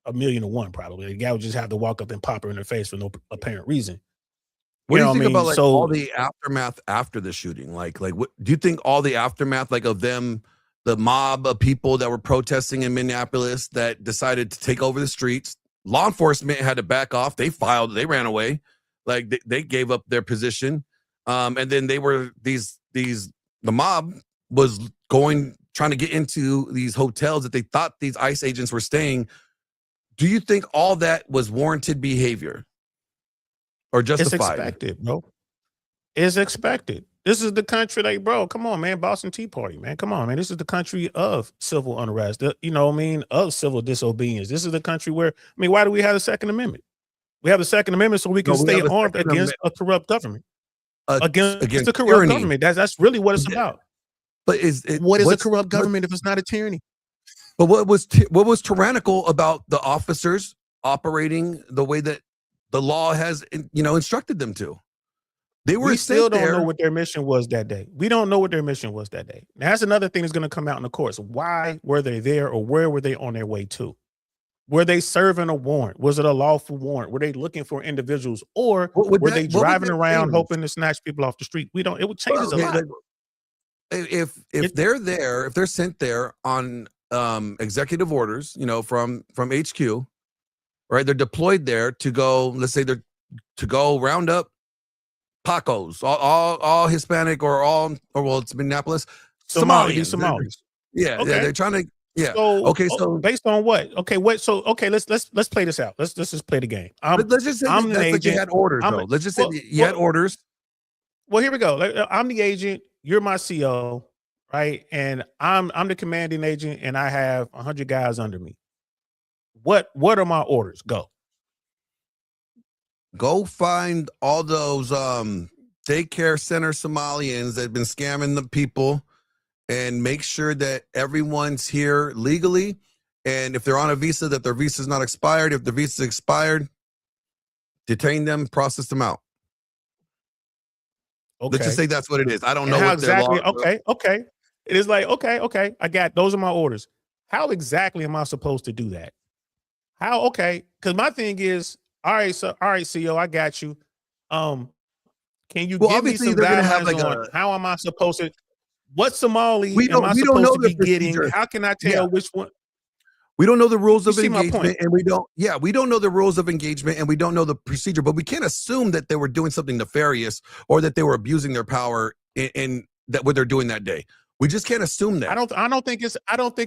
1,000,000 to 1 probably. The guy would just have to walk up and pop her in the face for no apparent reason. What do you think about all the aftermath after the shooting? Like what do you think all the aftermath of them, the mob of people that were protesting in Minneapolis that decided to take over the streets? Law enforcement had to back off. They ran away. Like they gave up their position. And then the mob was trying to get into these hotels that they thought these ICE agents were staying. Do you think all that was warranted behavior or justified? It's expected, bro. It's expected. This is the country, like, bro, come on, man. Boston Tea Party, man. Come on, man. This is the country of civil unrest, of civil disobedience. This is the country where, why do we have the Second Amendment? We have the Second Amendment so we can stay armed against a corrupt government. Against the corrupt tyranny. Government. That's really what it's about. But what is a corrupt government if it's not a tyranny? But what was tyrannical about the officers operating the way that the law has instructed them to? We still don't know what their mission was that day. We don't know what their mission was that day. Now, that's another thing that's going to come out in the courts. Why were they there, or where were they on their way to? Were they serving a warrant? Was it a lawful warrant? Were they looking for individuals, or were they driving around hoping to snatch people off the street? We don't. It changes a lot. If they're there, if they're sent there on executive orders, from HQ, right? They're deployed there to go. Let's say they're to go round up Pacos, all Hispanic or it's Minneapolis, Somalians. Yeah, okay. They're trying to. Yeah. So based on what? Let's play this out. Let's just play the game. Let's just say you had orders. Let's just say you had orders. Well, here we go. I'm the agent. You're my CO, right? And I'm the commanding agent, and I have 100 guys under me. What are my orders? Go find all those daycare center Somalians that have been scamming the people, and make sure that everyone's here legally. And if they're on a visa, that their visa is not expired. If the visa is expired, detain them, process them out. Okay. Let's just say that's what it is. I don't know how what exactly. Okay. It is like, okay. I got those are my orders. How exactly am I supposed to do that? How? Okay. Because my thing is, All right, so all right, CEO, I got you. Can you Well, give me obviously some they're gonna have guidelines like on how am I supposed to? What Somali we am I don't supposed know to the be getting? procedure. How can I Yeah. tell which one? We don't know the rules You of see my point? engagement, and we don't know the rules of engagement, and we don't know the procedure. But we can't assume that they were doing something nefarious or that they were abusing their power in that what they're doing that day. We just can't assume that. I don't think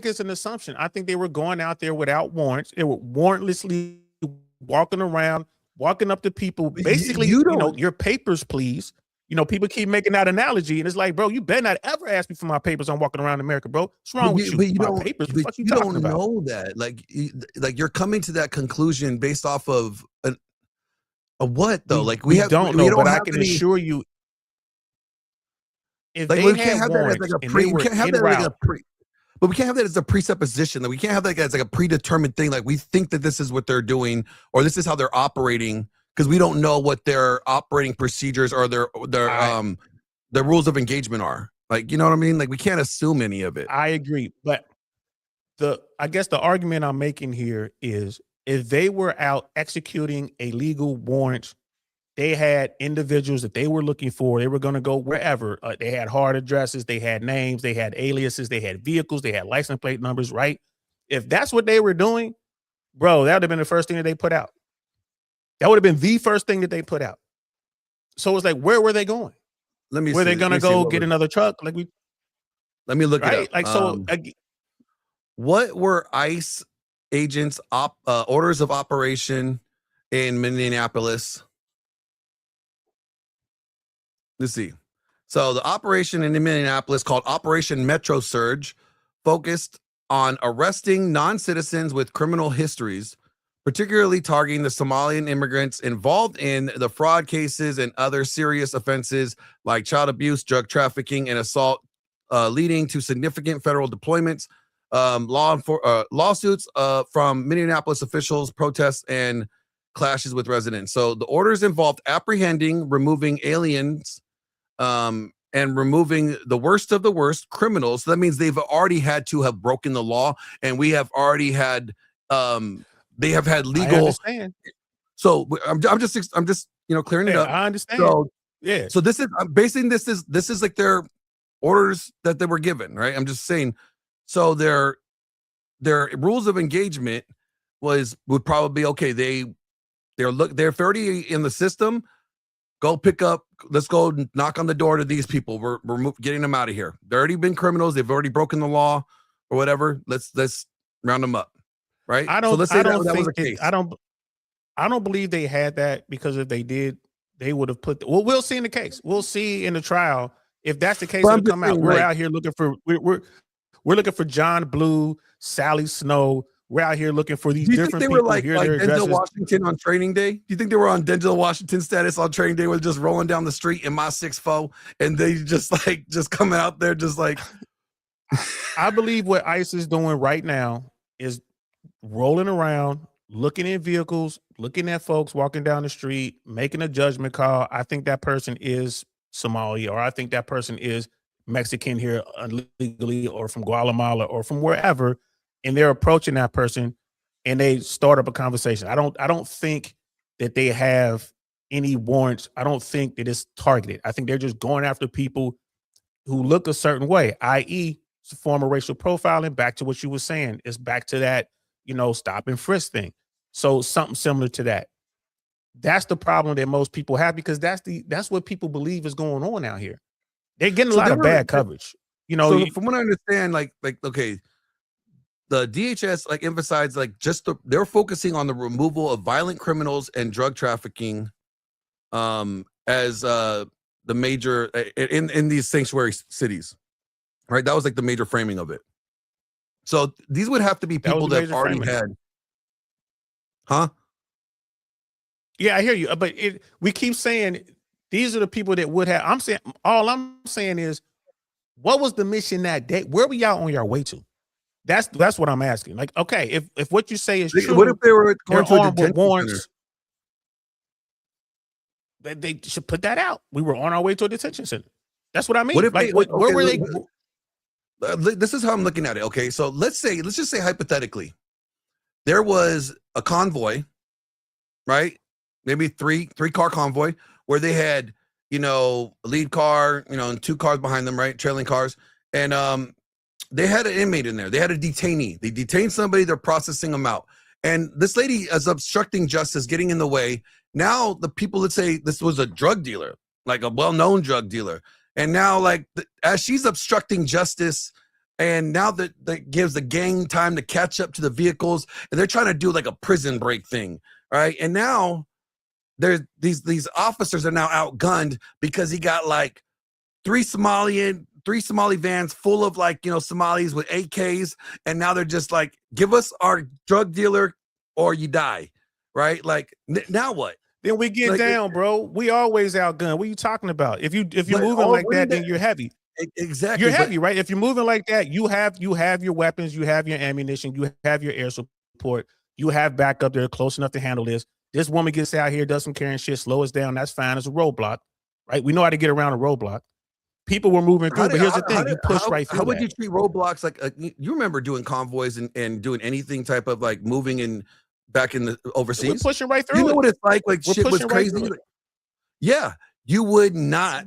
it's an assumption. I think they were going out there without warrants. They were warrantlessly walking around, walking up to people, basically, You you don't- know, your papers, please. You know, people keep making that analogy, and it's like, bro, you better not ever ask me for my papers. I'm walking around America, bro. What's wrong with you? But you My don't. papers? What But the fuck you you talking don't about? know that. Like you're coming to that conclusion based off of a what though? Like we don't know, but I have can any- assure you, if like they we had can't have that as warrants like a and pre. they We were can't have en that like a route, pre. But we can't have that as a presupposition. That we can't have that as like a predetermined thing. Like we think that this is what they're doing, or this is how they're operating, because we don't know what their operating procedures or their rules of engagement are. Like, you know what I mean? Like we can't assume any of it. I agree, but I guess the argument I'm making here is if they were out executing a legal warrant, they had individuals that they were looking for. They were going to go wherever. They had hard addresses, they had names, they had aliases, they had vehicles, they had license plate numbers, right? If that's what they were doing, bro, that would have been the first thing that they put out. That would have been the first thing that they put out. So it's like, where were they going? Let me. Were see. they going to Let me see go what get was- another truck? Like we, Let me look it right? up. Like so. What were ICE agents' orders of operation in Minneapolis? Let's see. So the operation in Minneapolis called Operation Metro Surge focused on arresting non-citizens with criminal histories, particularly targeting the Somalian immigrants involved in the fraud cases and other serious offenses like child abuse, drug trafficking, and assault, leading to significant federal deployments, lawsuits from Minneapolis officials, protests, and clashes with residents. So the orders involved apprehending, removing aliens, and removing the worst of the worst criminals. So that means they've already had to have broken the law, and we have already had they have had I legal. understand. So I'm just clearing it Yeah, up. I understand. So Yeah. so this is I'm basing this is like their orders that they were given, right? I'm just saying. So their rules of engagement would probably be okay. They're 30 in the system. Go pick up. Let's go knock on the door to these people. We're getting them out of here. They've already been criminals. They've already broken the law or whatever. Let's round them up, right? I don't. So let's say I don't that was think the that, case. I don't believe they had that, because if they did, they would have put. Well, we'll see in the case. We'll see in the trial if that's the case. But I'm It'll just come out. saying, We're like- out here looking for. We're looking for John Blue, Sally Snow. We're out here looking for these Do you think different they people. were like Here are their Denzel addresses. Washington on training day? Do you think they were on Denzel Washington status on training day, with just rolling down the street in my 6'4", and they just coming out there just like I believe what ICE is doing right now is rolling around, looking at vehicles, looking at folks walking down the street, making a judgment call. I think that person is Somali, or I think that person is Mexican here illegally, or from Guatemala, or from wherever, and they're approaching that person and they start up a conversation. I don't think that they have any warrants. I don't think that it's targeted. I think they're just going after people who look a certain way, i.e., it's a form of racial profiling. Back to what you were saying, it's back to that, stop and frisk thing. So something similar to that. That's the problem that most people have, because that's what people believe is going on out here. They're getting a lot of bad coverage. So from what I understand, like okay, the DHS emphasized they're focusing on the removal of violent criminals and drug trafficking, as the major in these sanctuary cities, right? That was the major framing of it. So these would have to be people that already had, huh? Yeah, I hear you, but we keep saying these are the people that would have. All I'm saying is, what was the mission that day? Where were y'all on your way to? That's what I'm asking. Okay, if what you say is true, what if they were going to a armed with detention warrants? They should put that out. We were on our way to a detention center. That's what I mean. What if where were they? This is how I'm looking at it. Okay, so let's just say hypothetically, there was a convoy, right? maybe three car convoy where they had, you know, a lead car, you know, and 2 cars behind them, right? Trailing cars. And they had an inmate in there. They had a detainee. They detained somebody. They're processing them out. And this lady is obstructing justice, getting in the way. Now the people that say this was a drug dealer, like a well-known drug dealer. And now, like, as she's obstructing justice, and now that gives the gang time to catch up to the vehicles, and they're trying to do like a prison break thing, right? And now there's these officers are now outgunned because he got like 3 Somali vans full of, like, you know, Somalis with AKs, and now they're just like, give us our drug dealer or you die, right? Like, now what? Then we get Like, down, bro. We always outgunned. What are you talking about? If you're moving like that, then you're heavy. Exactly. You're heavy, right? If you're moving like that, you have your weapons, you have your ammunition, you have your air support, you have backup there close enough to handle this. This woman gets out here, does some carrying shit, slow us down. That's fine. It's a roadblock, right? We know how to get around a roadblock. People were moving through, but here's the thing: you push right through. How would you treat roadblocks? Like, you remember doing convoys and doing anything type of like moving in back in the overseas? We're pushing right through. You know what it's like? Like, We're shit was pushing crazy. right Yeah, you would not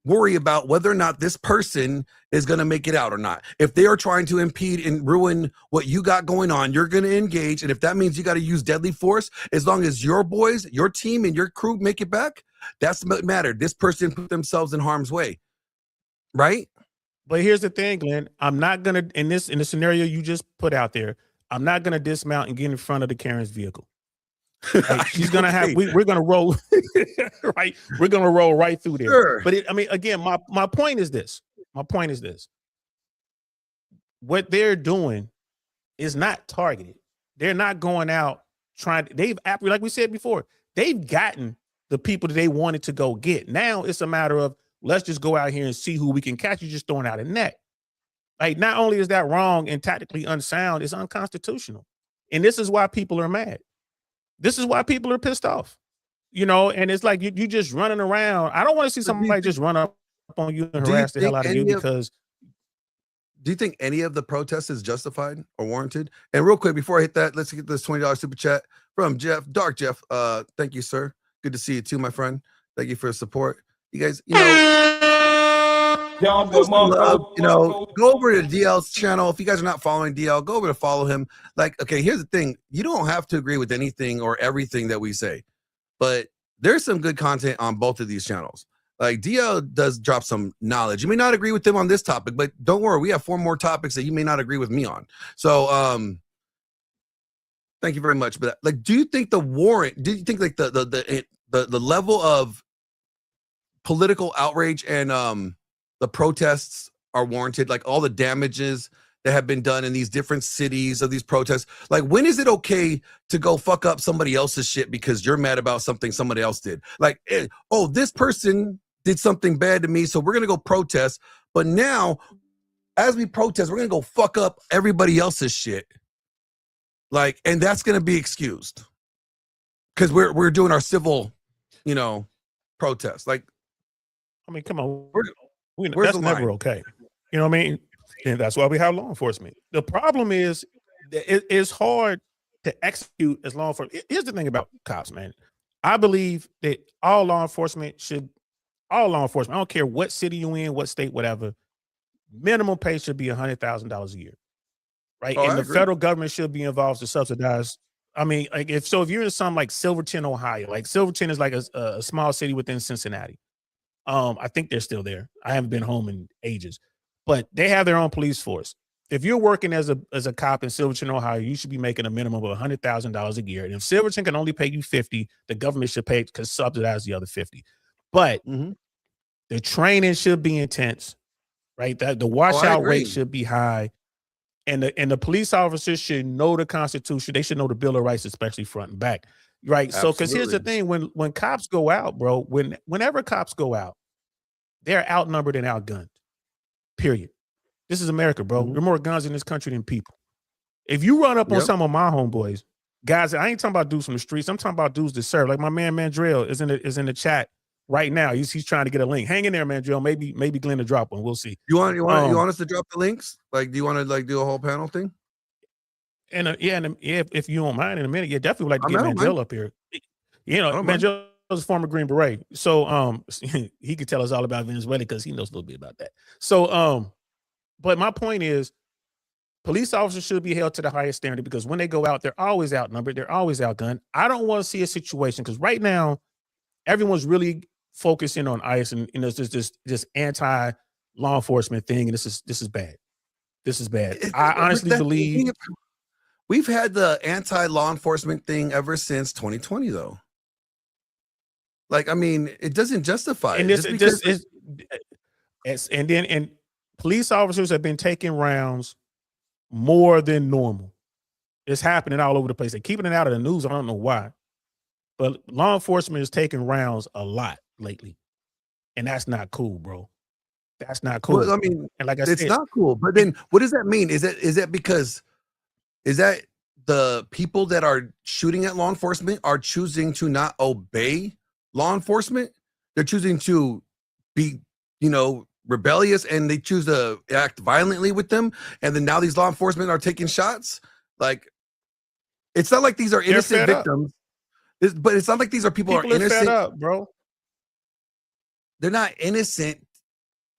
worry about whether or not this person is going to make it out or not. If they are trying to impede and ruin what you got going on, you're going to engage. And if that means you got to use deadly force, as long as your boys, your team, and your crew make it back, that's what mattered. This person put themselves in harm's way, right? But here's the thing, Glenn. I'm not gonna in the scenario you just put out there. I'm not gonna dismount and get in front of the Karen's vehicle. Like, she's gonna have. We're gonna roll, right? We're gonna roll right through there. Sure. But I mean, again, my point is this. My point is this. What they're doing is not targeted. They're not going out trying. Like we said before, they've gotten the people that they wanted to go get. Now it's a matter of, let's just go out here and see who we can catch. You just throwing out a net. Like, not only is that wrong and tactically unsound, it's unconstitutional. And this is why people are mad. This is why people are pissed off. You know, and it's like you just running around. I don't want to see somebody just run up on you and harass the hell out of you because. Do you think any of the protests is justified or warranted? And real quick, before I hit that, let's get this $20 super chat from Jeff, Dark Jeff. Thank you, sir. Good to see you too, my friend. Thank you for the support. You guys, you know, go over to DL's channel. If you guys are not following DL, go over to follow him. Like, okay, here's the thing. You don't have to agree with anything or everything that we say, but there's some good content on both of these channels. Like, DL does drop some knowledge. You may not agree with them on this topic, but don't worry. We have 4 more topics that you may not agree with me on. So, thank you very much. But like, do you think like the level of political outrage and the protests are warranted? Like, all the damages that have been done in these different cities of these protests, like, when is it okay to go fuck up somebody else's shit because you're mad about something somebody else did? Like, oh, this person did something bad to me, so we're gonna go protest. But now, as we protest, we're gonna go fuck up everybody else's shit. Like, and that's gonna be excused because we're doing our civil, you know, protest. Like, I mean, come on, where's that's the never line? okay. You know what I mean? And that's why we have law enforcement. The problem is it's hard to execute as law enforcement. Here's the thing about cops, man. I believe that all law enforcement, I don't care what city you in, what state, whatever, minimum pay should be $100,000 a year, right? Oh, and I the agree. federal government should be involved to subsidize. I mean, like, if you're in something like Silverton, Ohio, like Silverton is like a small city within Cincinnati. I think they're still there. I haven't been home in ages. But they have their own police force. If you're working as a cop in Silverton, Ohio, you should be making a minimum of $100,000 a year. And if Silverton can only pay you $50,000, the government should pay because subsidize the other $50,000. But the training should be intense, right? The washout rate should be high, and the police officers should know the Constitution. They should know the Bill of Rights, especially front and back, right? So, because here's the thing: when cops go out, bro, whenever cops go out, they're outnumbered and outgunned. Period. This is America, bro. There are more guns in this country than people. If you run up on some of my homeboys, guys, I ain't talking about dudes from the streets. I'm talking about dudes that serve. Like my man Mandrell is in the chat right now. He's trying to get a link. Hang in there, Mandrell. Maybe Glenn to drop one. We'll see. You want us to drop the links? Like, do you want to like do a whole panel thing? And if you don't mind, in a minute, definitely would like to get Mandrell up here. You know, don't man, mind. Joe was a former Green Beret. So he could tell us all about Venezuela because he knows a little bit about that. So but my point is police officers should be held to the highest standard because when they go out, they're always outnumbered, they're always outgunned. I don't want to see a situation because right now everyone's really focusing on ICE and it's just this anti law enforcement thing, and this is bad. This is bad. I honestly believe we've had the anti-law enforcement thing ever since 2020, though. Like, I mean, it doesn't justify and it. And police officers have been taking rounds more than normal. It's happening all over the place. They're keeping it out of the news. I don't know why, but law enforcement is taking rounds a lot lately, and that's not cool, bro. That's not cool. Well, I mean, and like I it's said, not cool. But then, what does that mean? Is that because the people that are shooting at law enforcement are choosing to not obey law enforcement? They're choosing to be, rebellious, and they choose to act violently with them. And then now these law enforcement are taking shots. Like, it's not like these are innocent victims. But it's not like these are people are innocent, fed up, bro. They're not innocent.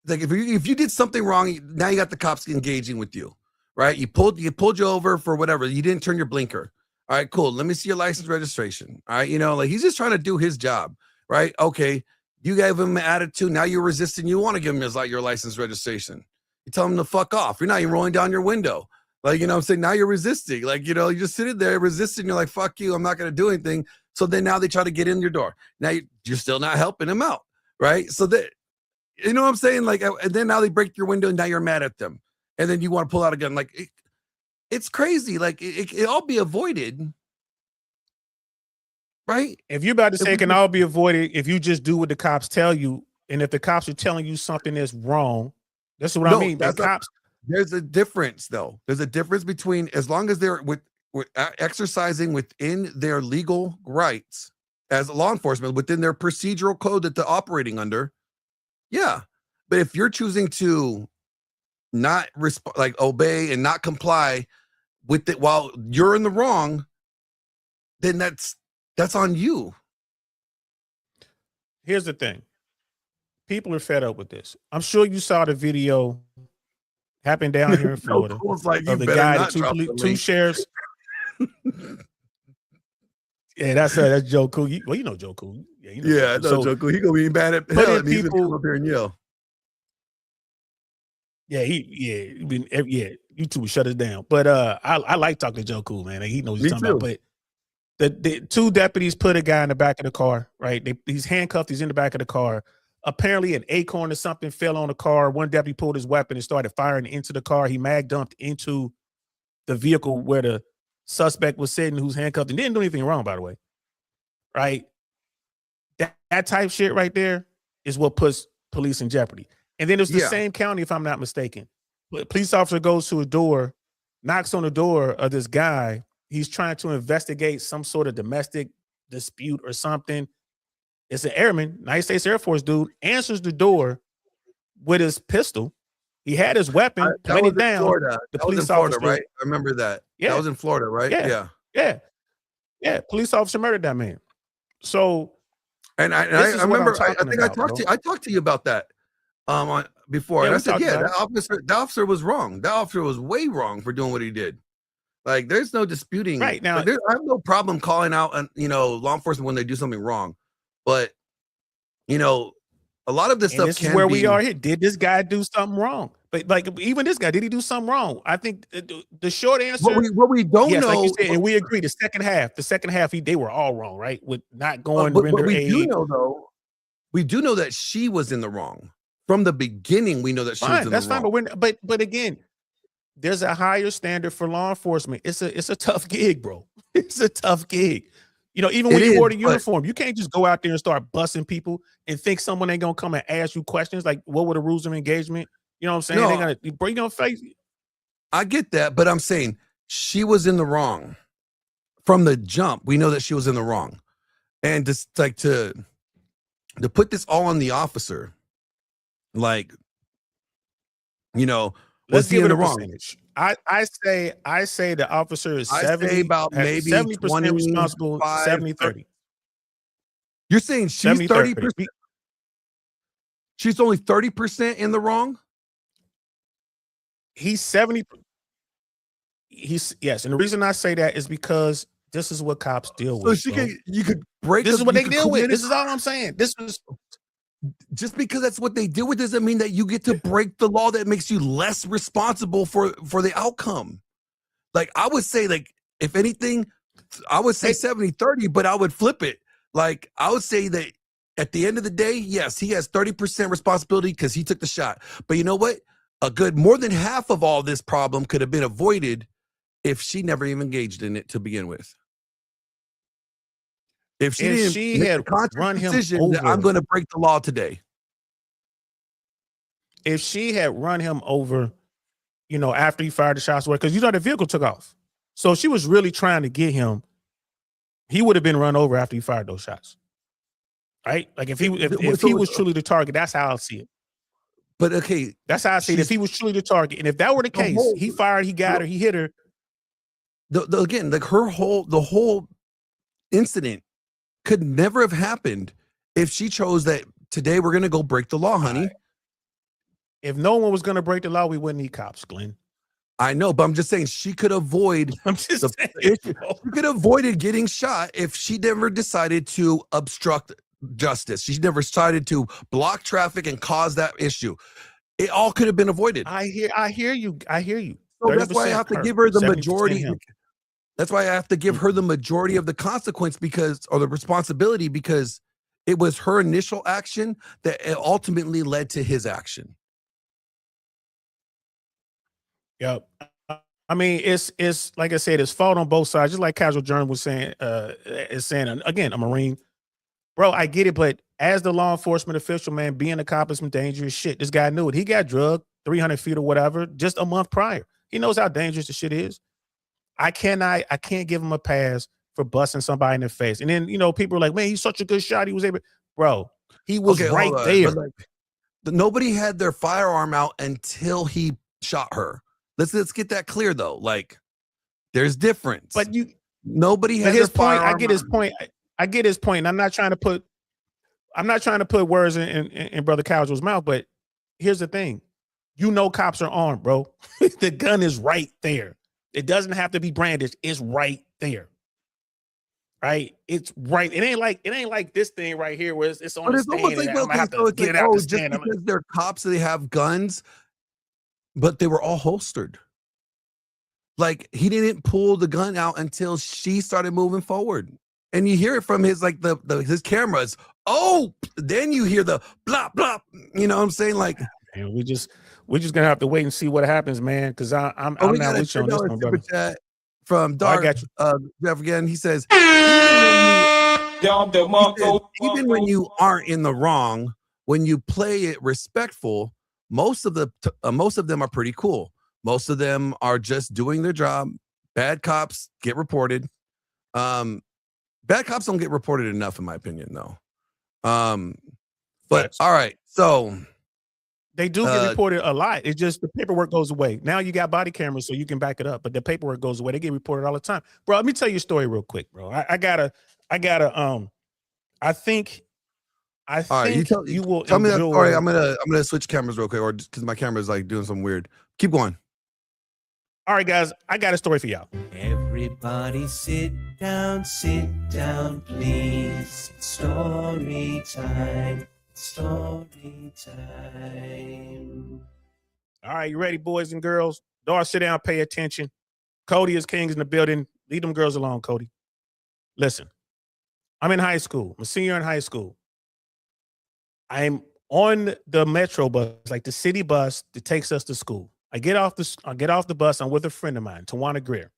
Like if you did something wrong, now you got the cops engaging with you, right? You pulled you over for whatever. You didn't turn your blinker. All right, cool. Let me see your license registration. All right, like he's just trying to do his job, right? Okay, you gave him an attitude. Now you're resisting. You want to give him your license registration. You tell him to fuck off. You're not even rolling down your window. Like, I'm saying now you're resisting. Like, you just sitting there resisting. You're like, fuck you. I'm not going to do anything. So then now they try to get in your door. Now you're still not helping him out, right? So that, you know what I'm saying? Like, and then now they break your window and now you're mad at them. And then you want to pull out a gun. Like, it's crazy. Like, it all be avoided, right? If you're about to say it can all be avoided if you just do what the cops tell you, and if the cops are telling you something that's wrong, that's what I mean. There's a difference, though. There's a difference between, as long as they're with exercising within their legal rights as law enforcement, within their procedural code that they're operating under. Yeah. But if you're choosing to not obey and not comply with it while you're in the wrong, then that's on you. Here's the thing. People are fed up with this. I'm sure you saw the video happen down here in Florida of the guy, two sheriffs. Yeah, that's Joe Cool. You know Joe Cool. Yeah, I know Joe Cool. He gonna be mad at hell at me. He's gonna come up here and yell. Yeah, YouTube shut us down. But I like talking to Joe Cool, man. He knows what he's talking about. But the two deputies put a guy in the back of the car, right? He's handcuffed. He's in the back of the car. Apparently, an acorn or something fell on the car. One deputy pulled his weapon and started firing into the car. He mag dumped into the vehicle where the suspect was sitting, who's handcuffed and didn't do anything wrong, by the way. Right? That type shit right there is what puts police in jeopardy. And then it's the same county, if I'm not mistaken. But police officer goes to a door, knocks on the door of this guy. He's trying to investigate some sort of domestic dispute or something. It's an airman, United States Air Force dude, answers the door with his pistol. He had his weapon pointed down. The police officer, right? I remember that. Yeah. That was in Florida, right? Yeah. Police officer murdered that man. So, and I remember. I think I talked to you about that before, and I said, that officer was wrong. That officer was way wrong for doing what he did. Like, there's no disputing. Right now, I have no problem calling out, law enforcement when they do something wrong. But, a lot of this stuff this is where we are here. Did this guy do something wrong? But like, even this guy, did he do something wrong? I think the short answer. What we don't know, like you said, and we agree. The second half, they were all wrong, right? With not going but render we aid. We do know that she was in the wrong from the beginning. We know that she was in the wrong. But again, there's a higher standard for law enforcement. It's a tough gig, bro. It's a tough gig. Even when you wore the uniform, you can't just go out there and start busting people and think someone ain't gonna come and ask you questions like, what were the rules of engagement? You know what I'm saying? They're gonna bring your face. I get that, but I'm saying she was in the wrong from the jump. We know that she was in the wrong, and just like to put this all on the officer, like, let's give it a percentage. I say the officer is 70 about maybe 70% responsible, 70-30. You're saying she's 70-30. 30%. She's only 30% in the wrong. He's 70. Yes, and the reason I say that is because this is what cops deal So with. Bro. you could break. This is what you they could deal with. commit This is all I'm saying. This was just because that's what they deal with doesn't mean that you get to break the law that makes you less responsible for the outcome. Like I would say, like if anything, I would say 70-30, but I would flip it. Like I would say that at the end of the day, yes, he has 30% responsibility because he took the shot. But you know what? More than half of all this problem could have been avoided if she never even engaged in it to begin with. If she had run him over, that I'm going to break the law today. If she had run him over, you know, after he fired the shots, because you know the vehicle took off. So she was really trying to get him. He would have been run over after he fired those shots, right? Like if he was truly the target, that's how I see it. But okay, that's how I see it. If he was truly the target, and if that were the case, he fired, he got her, he hit her. Again, like the whole incident could never have happened if she chose that today we're going to go break the law, honey. If no one was going to break the law, we wouldn't need cops, Glenn. I know, but I'm just saying she could avoid. She could have avoided getting shot if she never decided to obstruct justice. She never decided to block traffic and cause that issue. It all could have been avoided. I hear you. So that's why I have to give her the majority. That's why I have to give her the majority of the consequence or the responsibility, because it was her initial action that ultimately led to his action. Yep. I mean, it's like I said, it's fault on both sides. Just like Casual Journal was saying, again, a Marine. Bro, I get it, but as the law enforcement official, man, being a cop is some dangerous shit. This guy knew it. He got drugged 300 feet or whatever just a month prior. He knows how dangerous the shit is. I can't give him a pass for busting somebody in the face. And then, you know, people are like, man, he's such a good shot. He was able, bro, he was right there. Nobody had their firearm out until he shot her. Let's get that clear though. Like there's difference. But nobody had his their point. firearm I get his point. I get his point. And I'm not trying to put words in Brother Casual's mouth, but here's the thing. You know cops are armed, bro. The gun is right there. It doesn't have to be brandished. It's right there. Right? It's right. It ain't like this thing right here where it's on the stand. Just because they're cops, they have guns, but they were all holstered. Like he didn't pull the gun out until she started moving forward. And you hear it from his his cameras. Oh, then you hear the blah blah. You know what I'm saying? Like, man, we're just gonna have to wait and see what happens, man. Because I'm not with you on this one, brother. From Dark, I got you. Again, he says, Even when you aren't in the wrong, when you play it respectful, most of them are pretty cool. Most of them are just doing their job. Bad cops get reported. Bad cops don't get reported enough, in my opinion, though. But all right, so they do get reported a lot. It's just the paperwork goes away. Now you got body cameras, so you can back it up. But the paperwork goes away. They get reported all the time, bro. Let me tell you a story real quick, bro. I think you will tell me that story. I'm gonna switch cameras real quick, or just because my camera is like doing something weird. Keep going. All right, guys, I got a story for y'all. Everybody sit down, please. It's story time. Story time. All right, you ready, boys and girls? Dora, sit down, pay attention. Cody is Kings in the building. Leave them girls alone, Cody. Listen, I'm in high school. I'm a senior in high school. I'm on the metro bus, like the city bus that takes us to school. I get off the bus. I'm with a friend of mine, Tawana Greer.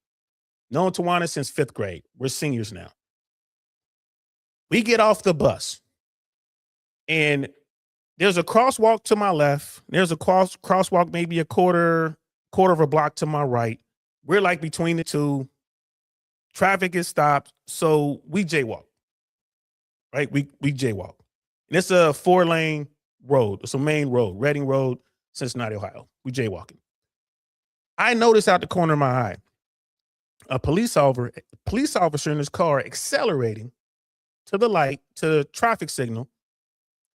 Known Tawana since 5th grade. We're seniors now. We get off the bus, and there's a crosswalk to my left. There's a crosswalk maybe a quarter of a block to my right. We're like between the two. Traffic is stopped, so we jaywalk. Right? We jaywalk. And it's a 4-lane road. It's a main road, Reading Road, Cincinnati, Ohio. We jaywalking. I notice out the corner of my eye a police officer in his car accelerating to the light, to the traffic signal,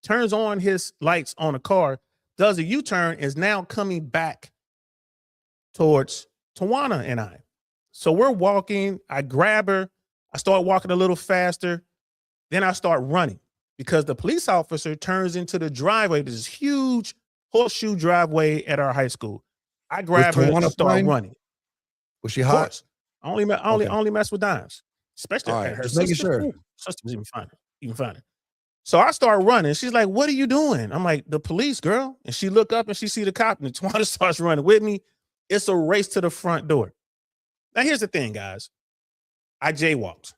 turns on his lights on a car, does a U-turn, is now coming back towards Tawana and I. So we're walking. I grab her. I start walking a little faster. Then I start running because the police officer turns into the driveway. There's this huge horseshoe driveway at our high school. I grab her and start running. Was she hot? I only mess with dimes, especially All right, her just sister. making sure. Ooh, sister was even finer. So I start running. She's like, "What are you doing?" I'm like, "The police, girl." And she look up and she see the cop, and Tawana starts running with me. It's a race to the front door. Now here's the thing, guys. I jaywalked.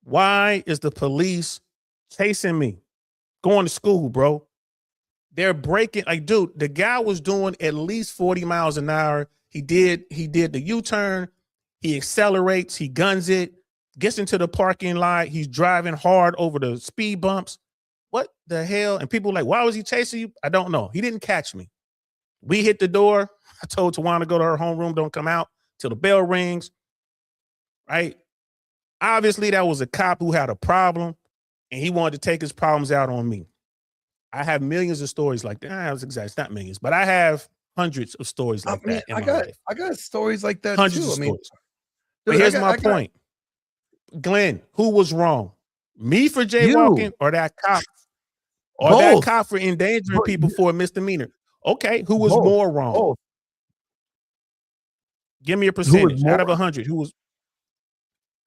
Why is the police chasing me? Going to school, bro. They're breaking. Like, dude, the guy was doing at least 40 miles an hour. He did the U-turn. He accelerates. He guns it. Gets into the parking lot. He's driving hard over the speed bumps. What the hell? And people are like, why was he chasing you? I don't know. He didn't catch me. We hit the door. I told Tawana to go to her homeroom. Don't come out till the bell rings. Right? Obviously, that was a cop who had a problem, and he wanted to take his problems out on me. I have millions of stories like that. I was exact. It's not millions, but I have hundreds of stories like that in my life. I got stories like that Hundreds too. of I mean, stories. But here's my point. Glenn, who was wrong? Me for jaywalking or that cop? Or Both. that cop for endangering people for a misdemeanor? Okay, who was more wrong? Both. Give me a percentage out of 100. Who was?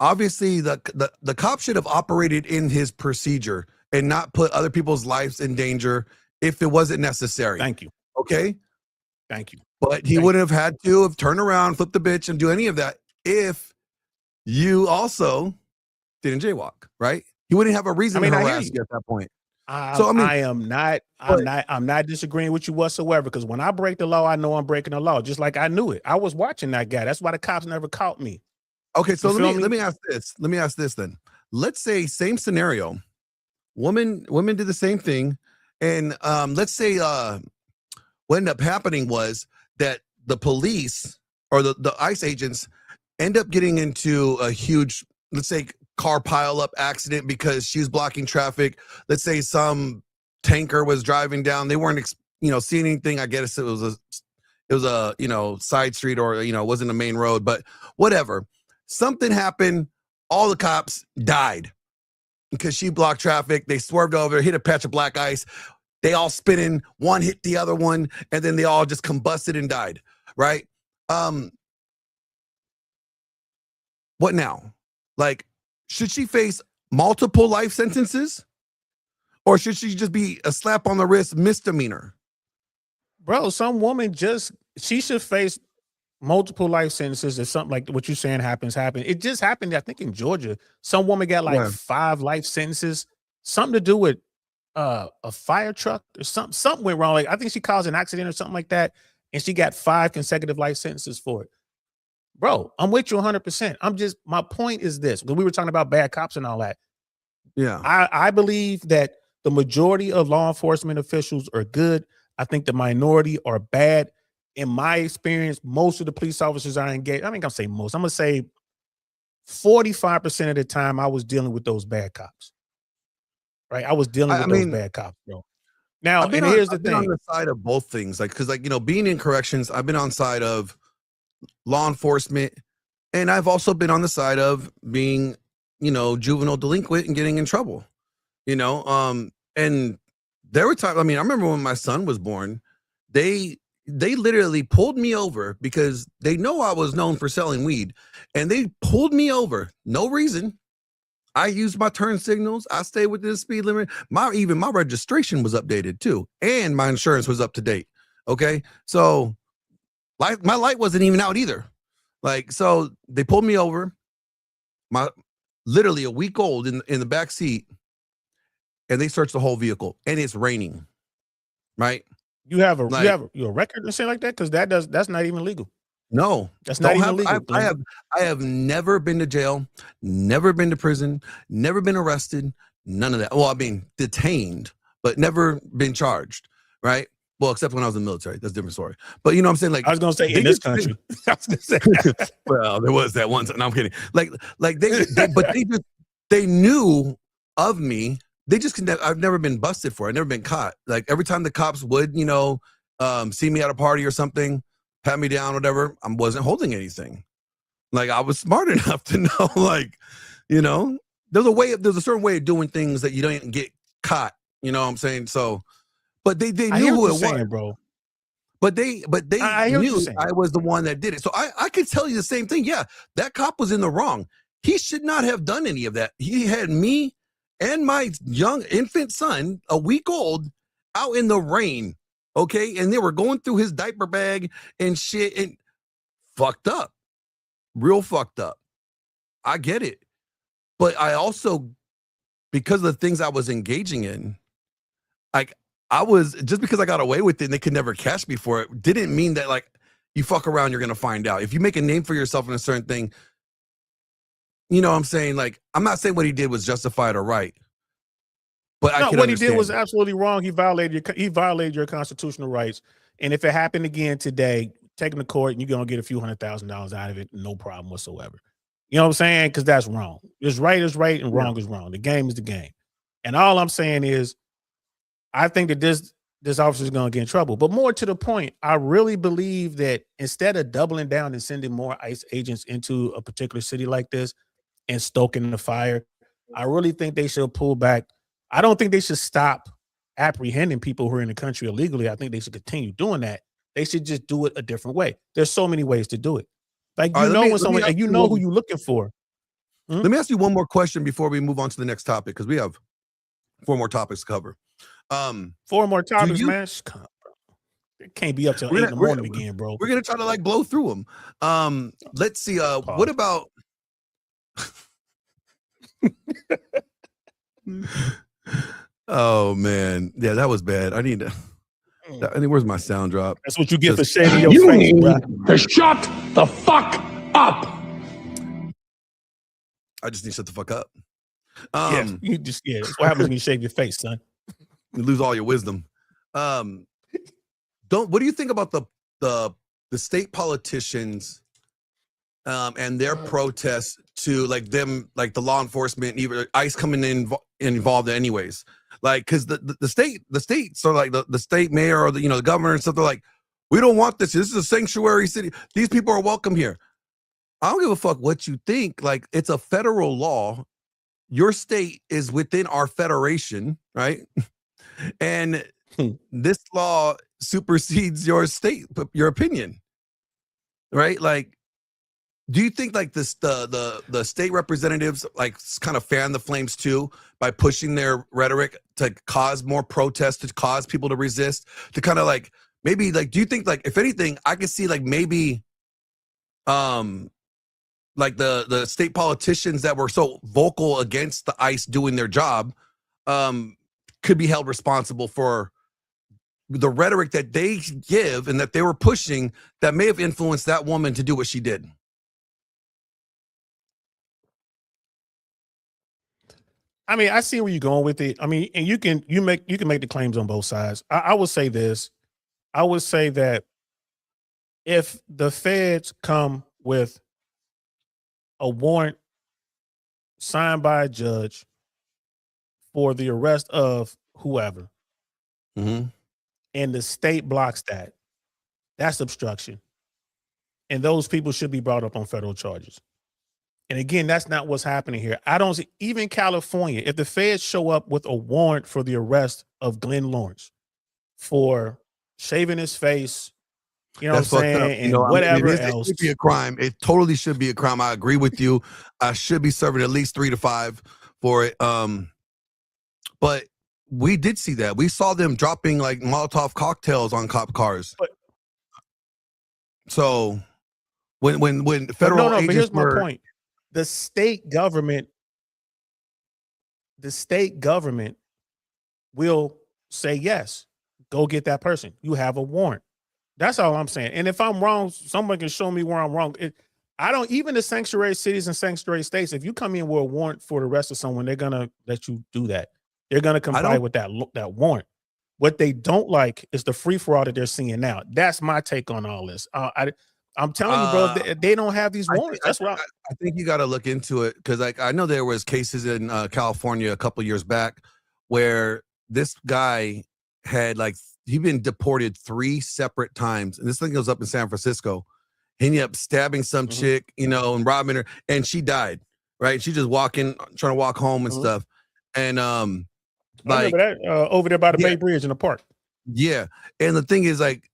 Obviously, the cop should have operated in his procedure and not put other people's lives in danger if it wasn't necessary. Thank you. Okay? Thank you. But he wouldn't have had to have turned around, flip the bitch, and do any of that if you also didn't jaywalk, right? He wouldn't have a reason to harass you at that point. I'm not disagreeing with you whatsoever, because when I break the law, I know I'm breaking the law, just like I knew it. I was watching that guy. That's why the cops never caught me. Okay, so let me ask this. Let me ask this then. Let's say same scenario. Women did the same thing, and let's say what ended up happening was that the police or the ICE agents end up getting into a huge, let's say, car pileup accident because she was blocking traffic. Let's say some tanker was driving down. They weren't seeing anything. I guess it was a side street, or it wasn't a main road, but whatever. Something happened. All the cops died because she blocked traffic. They swerved over, hit a patch of black ice. They all spinning. One hit the other one, and then they all just combusted and died. Right? What now? Like, should she face multiple life sentences, or should she just be a slap on the wrist misdemeanor? Bro, some woman she should face multiple life sentences if something like what you're saying happens. It just happened, I think, in Georgia. Some woman got 5 life sentences, something to do with a fire truck or something went wrong. Like, I think she caused an accident or something like that, and she got 5 consecutive life sentences for it. Bro, I'm with you 100%. My point is this, because we were talking about bad cops and all that. Yeah. I believe that the majority of law enforcement officials are good. I think the minority are bad. In my experience, most of the police officers are engaged. I mean, I'm saying most. I'm going to say 45% of the time I was dealing with those bad cops. Right? I was dealing with those bad cops, bro. Now, here's the thing. I've been on the side of both things. Like, because being in corrections, I've been on side of law enforcement, and I've also been on the side of being, juvenile delinquent and getting in trouble. And there were times, I remember when my son was born, they literally pulled me over because they know I was known for selling weed, and they pulled me over, no reason. I used my turn signals. I stayed within the speed limit. My registration was updated too, and my insurance was up to date. Okay, so my light wasn't even out either. Like, so they pulled me over, literally a week old in the back seat, and they searched the whole vehicle, and it's raining. Right? You have a record or something like that? Because that's not even legal. No, that's not even legal. I have never been to jail, never been to prison, never been arrested, none of that. Well, detained, but never been charged. Right? Well, except when I was in the military. That's a different story. But you know what I'm saying? Like, I was gonna say in this country. I was gonna say well, there was that one time. No, I'm kidding. Like they just they knew of me. They just I've never been busted for it. I've never been caught. Like every time the cops would, see me at a party or something, pat me down, whatever, I wasn't holding anything. Like I was smart enough to know, like, there's a certain way of doing things that you don't get caught. You know what I'm saying? So, but they knew who it was, bro. But they knew I was the one that did it. So I could tell you the same thing. Yeah, that cop was in the wrong. He should not have done any of that. He had me and my young infant son, a week old, out in the rain. Okay. And they were going through his diaper bag and shit and fucked up. Real fucked up. I get it. But I also, because of the things I was engaging in, like I was, just because I got away with it and they could never catch me for it, didn't mean that like you fuck around, you're going to find out. If you make a name for yourself in a certain thing, you know what I'm saying? Like, I'm not saying what he did was justified or right. But I can what he did was absolutely wrong. He violated your constitutional rights. And if it happened again today, take him to court and you're going to get a few $100,000 out of it. No problem whatsoever. You know what I'm saying? Because that's wrong. It's right and wrong is wrong. The game is the game. And all I'm saying is, I think that this officer is going to get in trouble. But more to the point, I really believe that instead of doubling down and sending more ICE agents into a particular city like this and stoking the fire, I really think they should pull back. I don't think they should stop apprehending people who are in the country illegally. I think they should continue doing that. They should just do it a different way. There's so many ways to do it. Like, you know, when someone, and you know who you're looking for. Let me ask you one more question before we move on to the next topic, because we have 4 more topics to cover. 4 more topics, man. It can't be up till 8 in the morning again, bro. We're gonna try to like blow through them. Let's see. What about? Oh man, yeah, that was bad. I need to. Where's my sound drop? That's what you get for shaving your face, bro. To shut the fuck up. I just need to shut the fuck up. That's what happens when you shave your face, son. You lose all your wisdom. What do you think about the state politicians and their protests to like them, like the law enforcement, even ICE coming in involved anyways? Like, because the state, so like the state mayor or the governor and stuff, they're like, we don't want this. This is a sanctuary city. These people are welcome here. I don't give a fuck what you think. Like, it's a federal law. Your state is within our federation, right? And this law supersedes your state, your opinion, right? Like, do you think like this the state representatives like kind of fan the flames too by pushing their rhetoric to cause more protests, to cause people to resist, to kind of like maybe like, do you think like, if anything, I could see like maybe like the state politicians that were so vocal against the ICE doing their job could be held responsible for the rhetoric that they give and that they were pushing that may have influenced that woman to do what she did? I mean, I see where you're going with it. I mean, and you can make the claims on both sides. I would say this. I would say that if the feds come with a warrant signed by a judge for the arrest of whoever, and the state blocks that, that's obstruction. And those people should be brought up on federal charges. And again, that's not what's happening here. I don't see, even California, if the feds show up with a warrant for the arrest of Glenn Lawrence for shaving his face, you know what I'm saying, and whatever else. It should be a crime. It totally should be a crime. I agree with you. I should be serving at least 3 to 5 for it. But we did see that. We saw them dropping like Molotov cocktails on cop cars. So when federal agents but here's my point. The state government will say, yes, go get that person. You have a warrant. That's all I'm saying. And if I'm wrong, someone can show me where I'm wrong. Even the sanctuary cities and sanctuary states, if you come in with a warrant for the arrest of someone, they're going to let you do that. They're going to comply with that warrant. What they don't like is the free for all that they're seeing now. That's my take on all this. I I'm telling you, bro, they don't have these I warrants. That's why. I think you got to look into it because like I know there was cases in California a couple years back where this guy had like he'd been deported 3 separate times, and this thing goes up in San Francisco. He ended up stabbing some chick, you know, and robbing her, and she died. Right? She just trying to walk home and stuff, and like that over there by the Bay Bridge in the park. Yeah, and the thing is like.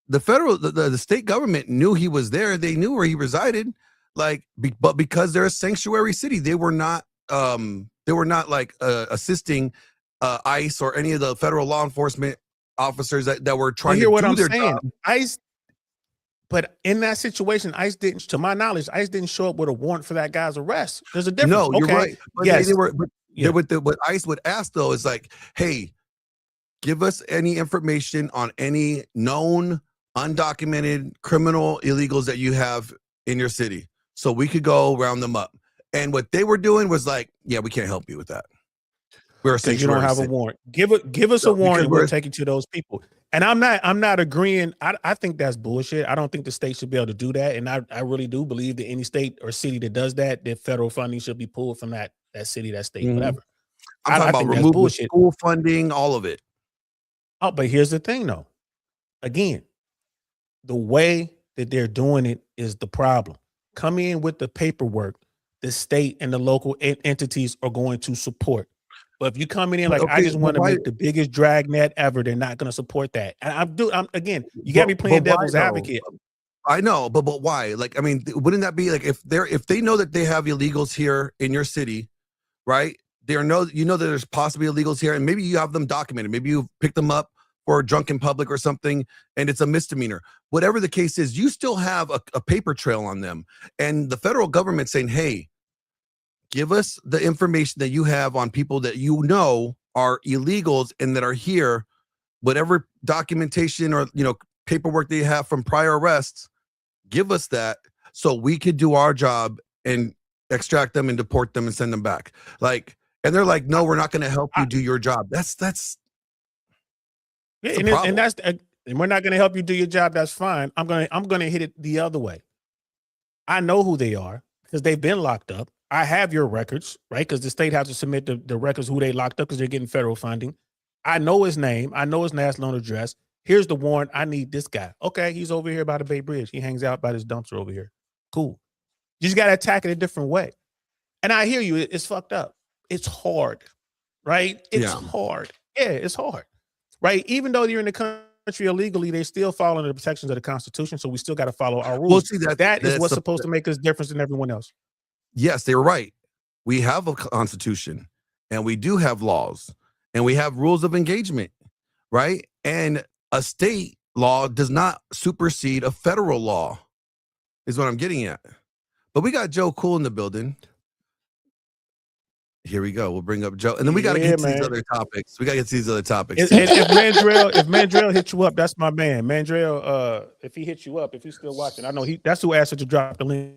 The state government knew he was there. They knew where he resided, like, but because they're a sanctuary city, they were not like assisting ICE or any of the federal law enforcement officers that were trying to do their job. ICE, but in that situation, ICE didn't, to my knowledge, ICE didn't show up with a warrant for that guy's arrest. There's a difference. No, you're right. But yes, what ICE would ask though is like, hey, give us any information on any known undocumented criminal illegals that you have in your city so we could go round them up. And what they were doing was like, yeah, we can't help you with that. We're a you don't have a warrant. Give us a warrant. We'll take you to those people. And I'm not agreeing. I think that's bullshit. I don't think the state should be able to do that. And I really do believe that any state or city that does that federal funding should be pulled from that city, that state, whatever. I'm talking about removing school funding, all of it. Oh, but here's the thing though. Again, the way that they're doing it is the problem. Come in with the paperwork, the state and the local entities are going to support. But if you come in like, I just want to make the biggest dragnet ever, they're not going to support that. And I'm again, you got to be playing devil's advocate. I know, but why? Like, I mean, wouldn't that be like if they know that they have illegals here in your city, right? You know that there's possibly illegals here, and maybe you have them documented. Maybe you pick them up or drunk in public or something, and it's a misdemeanor. Whatever the case is, you still have a paper trail on them. And the federal government saying, hey, give us the information that you have on people that you know are illegals and that are here, whatever documentation or, you know, paperwork they have from prior arrests, give us that so we could do our job and extract them and deport them and send them back. Like, and they're like, no, we're not going to help you do your job. That's and we're not going to help you do your job. That's fine. I'm going to hit it the other way. I know who they are because they've been locked up. I have your records, right? Because the state has to submit the records who they locked up because they're getting federal funding. I know his name. I know his national address. Here's the warrant. I need this guy. Okay, he's over here by the Bay Bridge. He hangs out by this dumpster over here. Cool. You just got to attack it a different way. And I hear you. It's fucked up. It's hard, right? It's hard. Yeah, it's hard. Right? Even though you're in the country illegally, they still fall under the protections of the Constitution. So we still got to follow our rules. Well, see, that is what's supposed to make us different than everyone else. Yes, they were right. We have a constitution and we do have laws and we have rules of engagement, right? And a state law does not supersede a federal law, is what I'm getting at. But we got Joe Cool in the building. Here we go. We'll bring up Joe, and then we got to get to these other topics. If Mandrell hit you up, that's my man. Mandrell, if he hits you up, if he's still watching, I know that's who asked her to drop the link.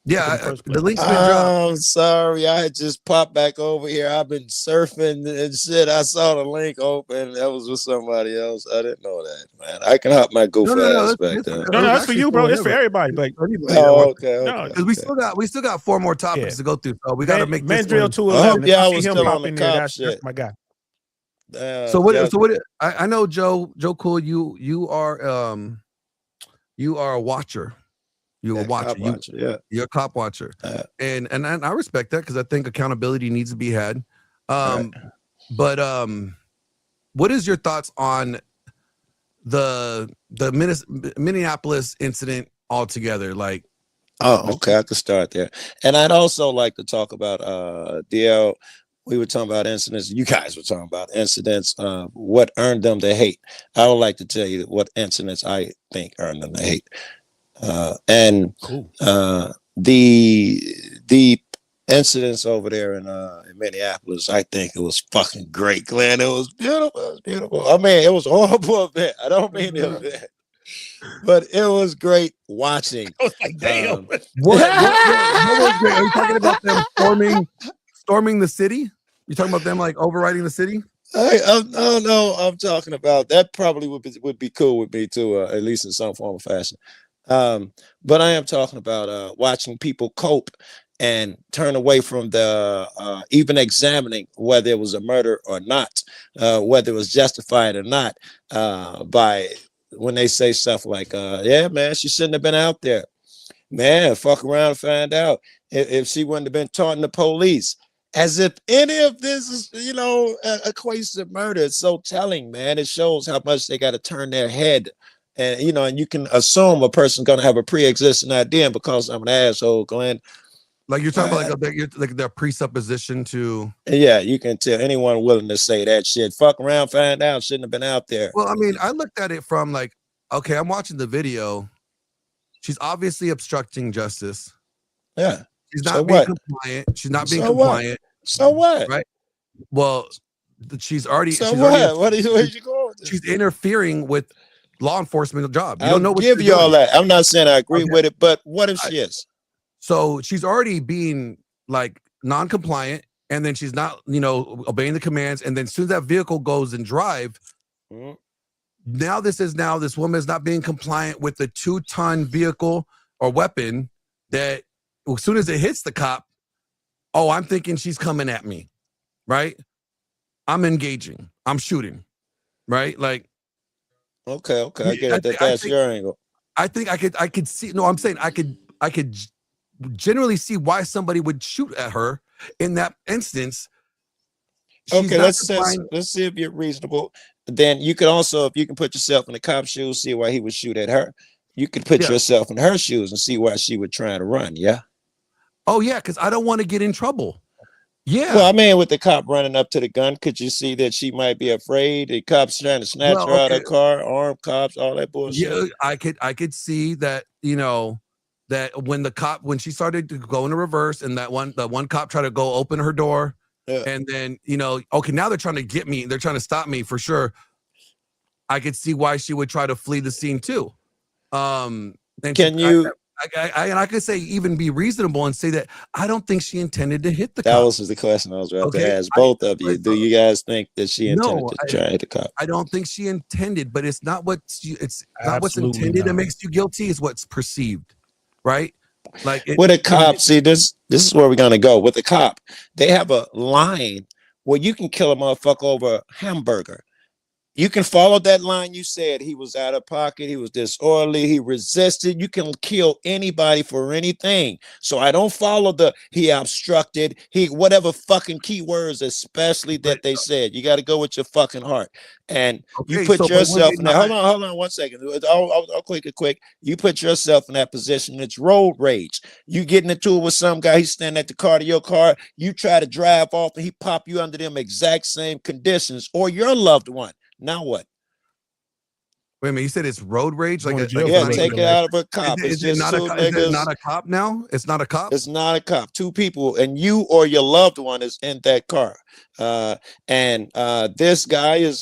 Yeah, the link's been dropped. I'm sorry, I had just popped back over here. I've been surfing and shit. I saw the link open. That was with somebody else. I didn't know that, man. I can hop my goof ass back there. No, that's for you, bro. It's for everybody. Like, okay. Because we still got 4 more topics to go through. So we got to make this Mandrell 211. I was still on the cop shit. That's my guy. So what? I know Joe Cool. You are a watcher. You're a watcher. You're a cop watcher, and I respect that because I think accountability needs to be had. But what is your thoughts on the Minneapolis incident altogether? Like, okay, I could start there, and I'd also like to talk about DL. We were talking about incidents. You guys were talking about incidents. What earned them the hate? I would like to tell you what incidents I think earned them the hate. The incidents over there in Minneapolis, I think it was fucking great, Glenn. It was beautiful. It was beautiful. I mean, it was horrible event. I don't mean it was bad, but it was great watching. I was like, damn. What was great? Are you talking about them storming the city? You talking about them like overriding the city? No, I'm talking about that. Probably would be cool with me too, at least in some form or fashion. But I am talking about watching people cope and turn away from the even examining whether it was a murder or not, whether it was justified or not, by when they say stuff like, yeah, man, she shouldn't have been out there. Man, fuck around and find out if she wouldn't have been taunting the police. As if any of this is, equates to murder. It's so telling, man. It shows how much they got to turn their head. And, and you can assume a person's going to have a pre-existing idea. And because I'm an asshole, Glenn. Like you're talking about like their presupposition to. Yeah, you can tell anyone willing to say that shit. Fuck around, find out. Shouldn't have been out there. Well, I mean, I looked at it from like, okay, I'm watching the video. She's obviously obstructing justice. Yeah. She's not being compliant. She's not being compliant. So what? Right. Well, she's already. So she's what? Already, Where you going with this? She's interfering with law enforcement job. You I'll don't know what give you all that. I'm not saying I agree Okay. with it, but what if she is? So she's already being like non-compliant, and then she's not, obeying the commands. And then as soon as that vehicle goes and drive, now this woman is not being compliant with the 2-ton vehicle or weapon that as soon as it hits the cop, oh, I'm thinking she's coming at me, right? I'm engaging. I'm shooting, right? Like, okay, I get it. That's your angle. I think I could see. No, I'm saying I could generally see why somebody would shoot at her in that instance. Okay, let's see if you're reasonable. Then you could also, if you can put yourself in the cop's shoes, see why he would shoot at her. You could put yourself in her shoes and see why she would try to run. Yeah. Oh yeah, because I don't want to get in trouble. Yeah. Well, I mean, with the cop running up to the gun, could you see that she might be afraid? The cops trying to snatch her out of the car, armed cops, all that bullshit. Yeah, I could see that. That when she started to go into reverse, and the one cop tried to go open her door, and then okay, now they're trying to get me. They're trying to stop me for sure. I could see why she would try to flee the scene too. And I could say even be reasonable and say that I don't think she intended to hit the cop. That was the question I was about to ask both of you. Do you guys think that she intended to try to hit the cop? I don't think she intended, but it's not what's intended that makes you guilty. It's what's perceived, right? Like with a cop, see this is where we're gonna go. With a cop, they have a line where you can kill a motherfucker over a hamburger. You can follow that line. You said he was out of pocket. He was disorderly. He resisted. You can kill anybody for anything. So I don't follow he obstructed. Whatever fucking keywords, especially that they said. You got to go with your fucking heart. And you put yourself in that. Hold on 1 second. I'll quick. You put yourself in that position. It's road rage. You getting into it with some guy. He's standing at the car to your car. You try to drive off and he pop you under them exact same conditions, or your loved one. Now what? Wait a minute, you said it's road rage? Take it out of a cop. Is it not a cop now? It's not a cop? It's not a cop. 2 people, and you or your loved one is in that car. And this guy is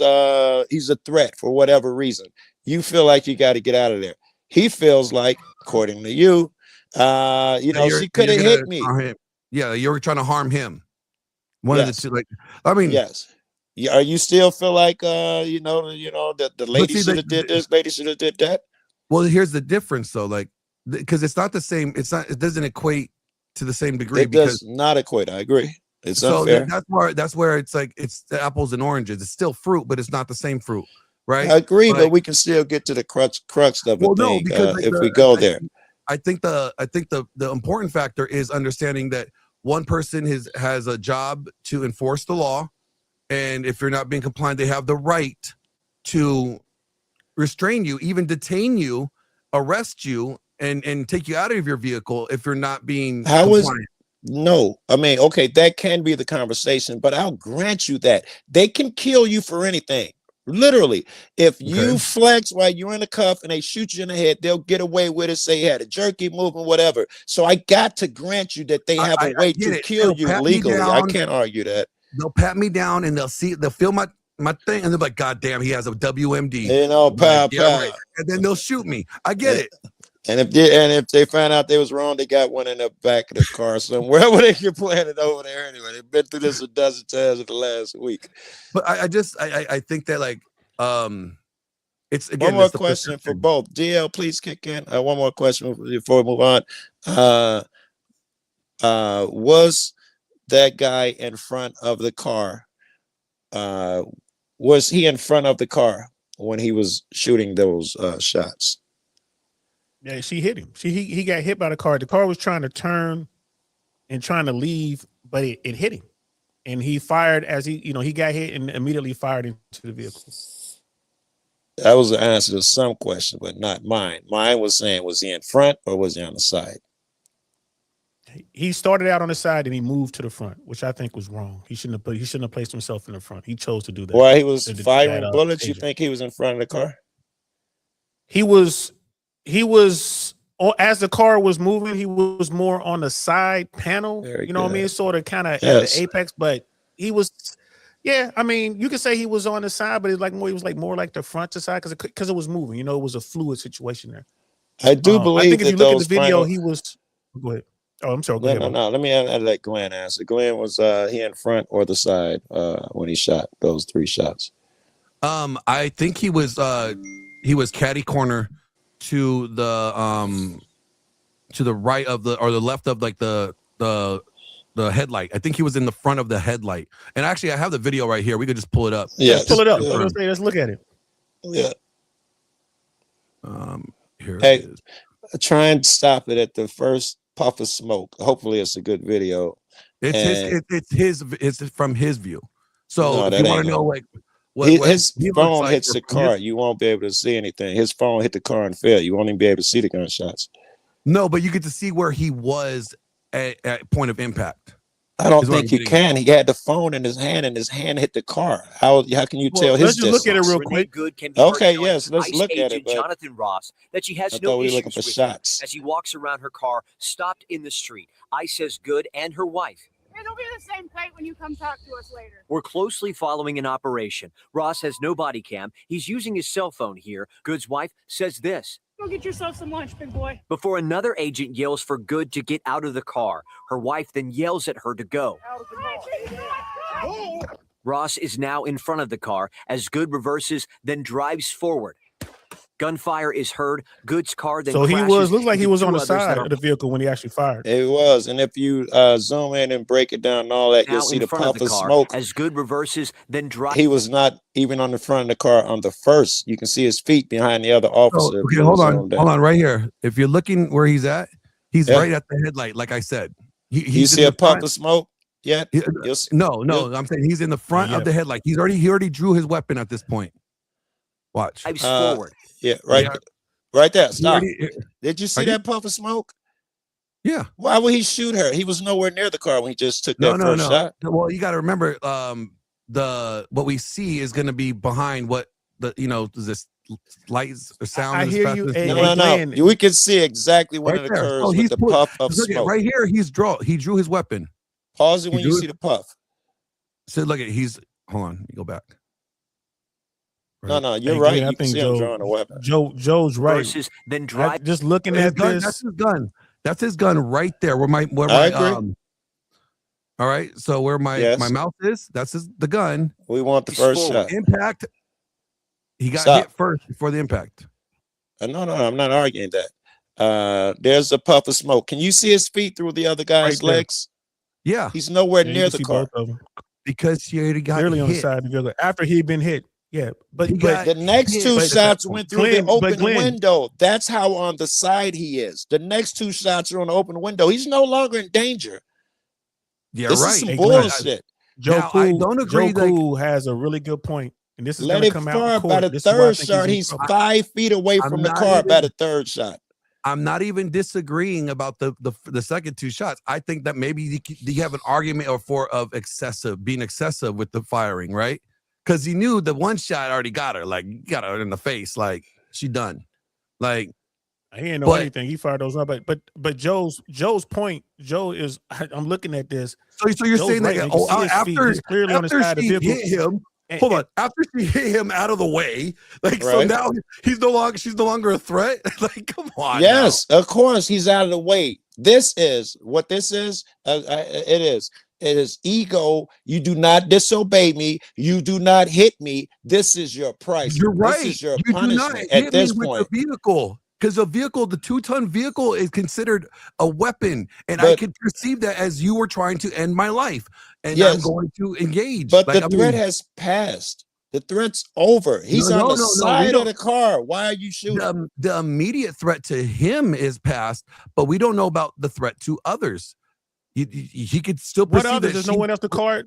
he's a threat for whatever reason. You feel like you got to get out of there. He feels like, according to you, she could have hit me. Yeah, you were trying to harm him. One of the two, yes. Are you still feel like the lady should have did this, lady should have did that? Well, here's the difference though, like because it's not the same. It doesn't equate to the same degree. It does not equate. I agree. It's unfair. That's where it's like it's the apples and oranges. It's still fruit, but it's not the same fruit, right? I agree, but we can still get to the crux of it if we go there. I think the important factor is understanding that one person has a job to enforce the law. And if you're not being compliant, they have the right to restrain you, even detain you, arrest you, and take you out of your vehicle if you're not being compliant. No, I mean, okay, that can be the conversation, but I'll grant you that they can kill you for anything. Literally, if you flex while you're in the cuff and they shoot you in the head, they'll get away with it. Say you had a jerky movement, whatever. So I got to grant you that they have a way to kill you legally. I can't argue that. They'll pat me down and they'll feel my thing, and they're like, God damn, he has a WMD. Pow. Right. And then they'll shoot me. I get it. And if they find out they was wrong, they got one in the back of the car somewhere. Wherever they can plan it over there anyway. They've been through this a dozen times in the last week. But I think that It's again One more it's the question for perception. both. DL, please kick in. One more question before we move on. Was that guy in front of the car? Was he in front of the car when he was shooting those shots? Yeah, she hit him. He got hit by the car. The car was trying to turn and trying to leave, but it hit him. And he fired as he got hit and immediately fired into the vehicle. That was the answer to some question, but not mine. Mine was saying, was he in front or was he on the side? He started out on the side and he moved to the front, which I think was wrong. He shouldn't have placed himself in the front. He chose to do that. While he was firing that, bullets, you agent. think he was in front of the car? He was as the car was moving, he was more on the side panel. Very you know what I good. mean? Sort of kind of Yes. at the apex, but he was. Yeah, I mean, you could say he was on the side, but he was more like the front to side because it was moving. It was a fluid situation there. I do believe I think if that you look at those the video, final. he was. Go ahead. Oh, I'm sorry. Go ahead. No. Let me let Glenn answer. Glenn, was he in front or the side when he shot those 3 shots? I think he was caddy corner to the right of the left of like the headlight. I think he was in the front of the headlight. And actually, I have the video right here. We could just pull it up. Yeah, Pull it up. Yeah. Let's look at it. Yeah. Here Hey, it is. try and stop it at the first puff of smoke. Hopefully, it's a good video. It's from his view. So No, if that you want ain't to know no- like His he looks phone like hits the from his- car. You won't be able to see anything. His phone hit the car and fell. You won't even be able to see the gunshots. No, but you get to see where he was at point of impact. I don't Is what think I'm you getting can. He had the phone in his hand, and his hand hit the car. How can you tell his let's just look at it distance? real Renee quick. Good can be Okay, heard telling yes, let's ICE look at it, agent but Jonathan Ross that she has I no thought we were issues looking for with him shots. as he walks around her car, stopped in the street. ICE says Good and her wife It'll be the same plate when you come talk to us later. were closely following an operation. Ross has no body cam. He's using his cell phone here. Good's wife says this Go get yourself some lunch, big boy. before another agent yells for Good to get out of the car. Her wife then yells at her to go. Out of the car. Ross is now in front of the car as Good reverses, then drives forward. Gunfire is heard. Good's car then So he crashes looks like he into was 2 on the others that side are of the vehicle when he actually fired. It was, and if you zoom in and break it down and all that, now you'll see in the front of puff the of car smoke. as Good reverses, then drives. He was not even on the front of the car on the first. You can see his feet behind the other Oh, officer. okay, hold on, right here. If you're looking where he's at, he's Yeah. right at the headlight. Like I said, You he's see in a the puff front. of smoke yet? No, I'm saying he's in the front Yeah. of the headlight. He already drew his weapon at this point. Watch. drives Uh, forward. Yeah, right, Yeah. right there. He Stop. already- Did you see Are you- that puff of smoke? yeah. Why would he shoot her? He was nowhere near the car when he just took No, that no, first no. shot. Well, you got to remember, what we see is going to be behind what this lights or sound. I is hear fast you, as- and- No, no, Glenn- no. We can see exactly when Right it there. occurs Oh, with he's the put- puff of Look at smoke. right here. He drew his weapon. Pause it He when you drew see it. the puff. So look at hold on. You go back. No, no, you're Hey, right. Glenn, I You can think see him drawing a weapon. Joe's right. Versus then drive. Just looking His at gun, this. that's his gun. That's his gun right there. Where my I agree. all right. So where my Yes. mouth is, that's the gun. We want the He's first forward. shot. Impact. He got Stop. hit first before the impact. No, I'm not arguing that. There's a puff of smoke. Can you see his feet through the other guy's Right there. legs? Yeah, He's nowhere Yeah, you near can the see car. both of them. because she already got Clearly on the hit. side of the vehicle after he'd been hit. Yeah, but He got- The next Yeah, two but- shots went through Glenn, the open but Glenn- window. That's how on the side he is. The next two shots are on the open window. He's no longer in danger. Yeah, This right. is some Hey, Glenn, bullshit. Joe Now, I Cool, don't agree Joe that- Cool has a really good point, and this is Let going to it come out in fire court. by the This is why I third think shot. in He's trouble. 5 feet away I'm from the not car by even- the third shot. I'm not even disagreeing about the second two shots. I think that maybe you have an argument being excessive with the firing, right? Because he knew the one shot already got her, like got her in the face, like she done. Like He didn't know But- anything. He fired those up, but Joe's point. Joe is. I'm looking at this. so you're Joe's saying right. that You can see his feet. after He's clearly on the side after of she the vehicle. hit him, And- hold and- on, after she hit him out of the way, like so Right. now she's no longer a threat. Like come on, Yes, of course, he's out of the way. This is what this is. It is. It is ego. You do not disobey me. You do not hit me. This is your price. You're right. This is your You do not punishment hit at this me with point. the vehicle. Because the vehicle, the 2-ton vehicle, is considered a weapon, and I But- could perceive that as you were trying to end my life, and I'm Yes. going to engage. But Like, the I threat mean, has passed. The threat's over. He's on the we side of don't. the car. Why are you shooting? The immediate threat to him is past, but we don't know about the threat to others. He could still What perceive others? that There's no one else to car.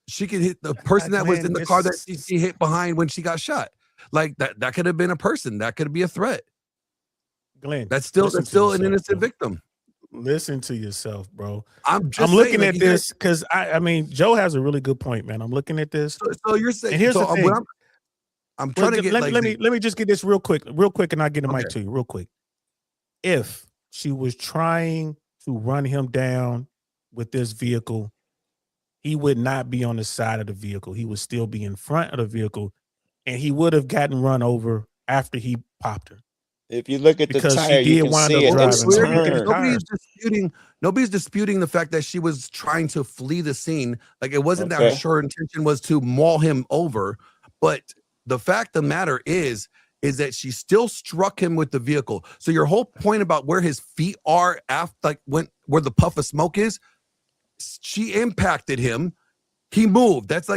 she could hit the person that was Glenn, in the this car that is- she hit behind when she got shot. Like that could have been a person. That could be a threat. Glenn, That's still listen to an yourself, innocent bro. victim. Listen to yourself, bro. I'm just I'm looking saying, at like, this because I mean, Joe has a really good point, man. I'm looking at this. So you're saying, And here's the so thing. what I'm trying to get. let me just get this real quick, and I'll get the mic Okay. to you real quick. If she was trying to run him down with this vehicle, he would not be on the side of the vehicle. He would still be in front of the vehicle, and he would have gotten run over after he popped her. If you look at the Because she tire, you did can wind see up it. It driving. was So look at the turned. tire. Nobody's disputing the fact that she was trying to flee the scene. Like, it wasn't that Okay. her intention was to maul him over, but the fact of the matter is that she still struck him with the vehicle. So your whole point about where his feet are after, like, where the puff of smoke is, she impacted him. He moved. That's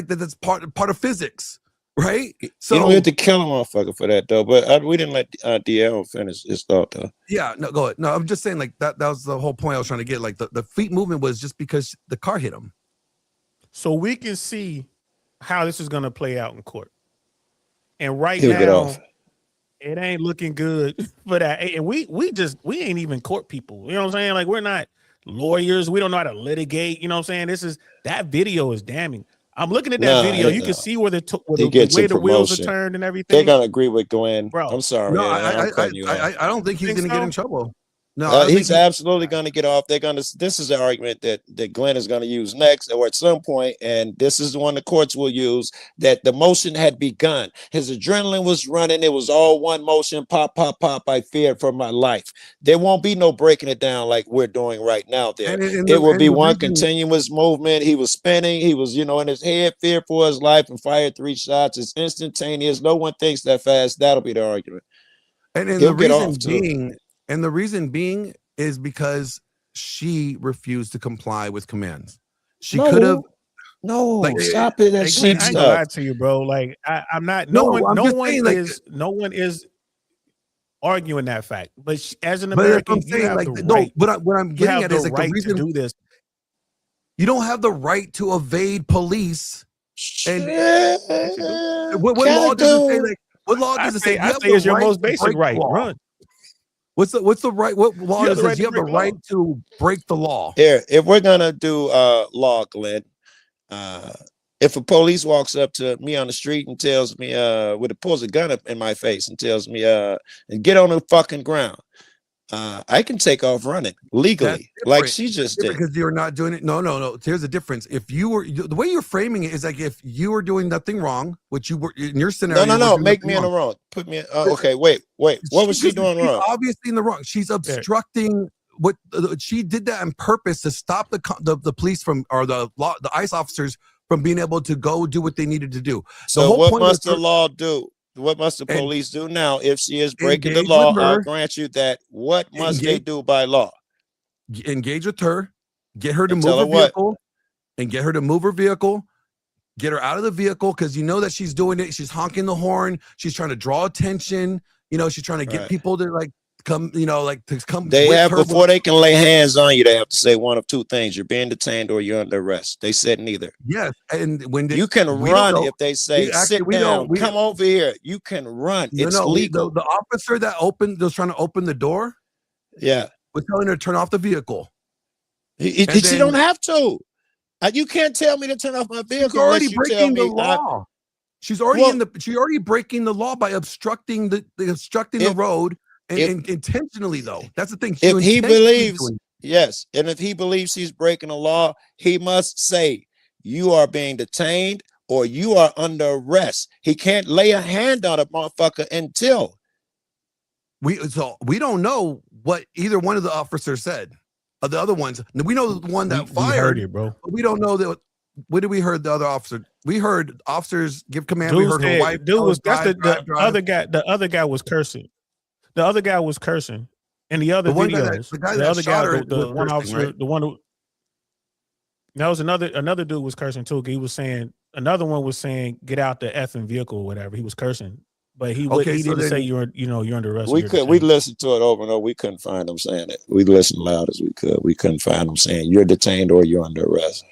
part of physics, right? So you don't have to kill a motherfucker for that, though. But we didn't let DL finish his thought, though. yeah, no, go ahead. No, I'm just saying, like, that was the whole point I was trying to get. Like, the feet movement was just because the car hit him. So we can see how this is going to play out in court. And right He'll get now, off. it ain't looking good for that. And we ain't even court people. You know what I'm saying? Like, we're not lawyers. We don't know how to litigate. You know what I'm saying? That video is damning. I'm looking at that Nah, video. You nah. can see where the He gets way some the wheels are promotion. turned and They're everything. gonna agree with Glenn. Bro. I'm sorry. No, I'm cutting you off. I don't think he's Think going to get so? in trouble. No, I don't He's think absolutely going to get off. This is the argument that Glenn is going to use next or at some point, and this is the one the courts will use, that the motion had begun. His adrenaline was running. It was all one motion, pop, pop, pop. I feared for my life. There won't be no breaking it down like we're doing right now there. And It will and be the one reason- continuous movement. He was spinning. He was, in his head, feared for his life and fired 3 shots. It's instantaneous. No one thinks that fast. That'll be the argument. And He'll the get reason off, too. being is because she refused to comply with commands. She No. could have. No, Like, stop it. Hey, That Glenn, sheep I ain't gonna lie stuff. to you, bro. Like, I'm not. No, No I'm one. just saying, like, No one is arguing that fact. But as an But that's what American, I'm you saying, have like, the no. right. What I'm You getting have at the is, like, the right to reason do this. you don't have the right to evade police. And what law does it say? Like, what law does it say? You I have say the it's your right most to basic break the right. law. Run. What's the right? What law You does have the right says you to have the break law. right to break the law? Here, if we're gonna do law, Glenn, if a police walks up to me on the street and tells me, pulls a gun up in my face and tells me, get on the fucking ground, I can take off running legally, like different. she just did. Because you're not doing it. No. Here's the difference. If you were the way you're framing it is like if you were doing nothing wrong, which you were in your scenario. No. you were doing Make nothing me in the wrong. wrong. Put me in. Okay, wait. What was she doing She's wrong? obviously in the wrong. She's obstructing. What she did that on purpose to stop the police from, or the ICE officers from being able to go do what they needed to do. So what must the law do? What must the police do now if she is breaking the engage law? with I'll her. grant you that. What must they Engage- do by law? Engage with her, get her to And move tell her her what? vehicle, and get her to move her vehicle. Get her out of the vehicle because you know that she's doing it. She's honking the horn. She's trying to draw attention. She's trying to get Right. people to like come. To come. They with have, her. before they can lay hands on you, they have to say one of two things: you're being detained or you're under arrest. They said neither. Yes, and when You can we don't run know- if they say we actually- sit we don't- down, we- come over here. You can run. It's No, legal. The officer that was trying to open the door Yeah, was telling her to turn off the vehicle. she then- don't have to. You can't tell me to turn off my vehicle. She's already unless you tell breaking the me I- law. She's already she's already breaking the law by obstructing the road and intentionally though. That's the thing. She if he intentionally believes, doing- yes, and if he believes he's breaking the law, he must say you are being detained or you are under arrest. He can't lay a hand on a motherfucker until we don't know what either one of the officers said. The other ones, we know the one that We fired. heard it, bro. But we don't know that. What did we heard the other officer? We heard officers give command. Dude we heard her said- wife. dude was that's drive. the other guy. The other guy was cursing. The other guy was cursing. In the other The one guy videos, that- the guy the that other shot guy, her the was one cursing, officer, right? the one who that was another dude was cursing too. He was saying another one was saying get out the effing vehicle or whatever. He was cursing, but he Okay, he so didn't then- say you're under arrest. or We you're could we detained. listened to it over and over. We couldn't find them saying it. We listened loud as we could. We couldn't find them saying you're detained or you're under arrest.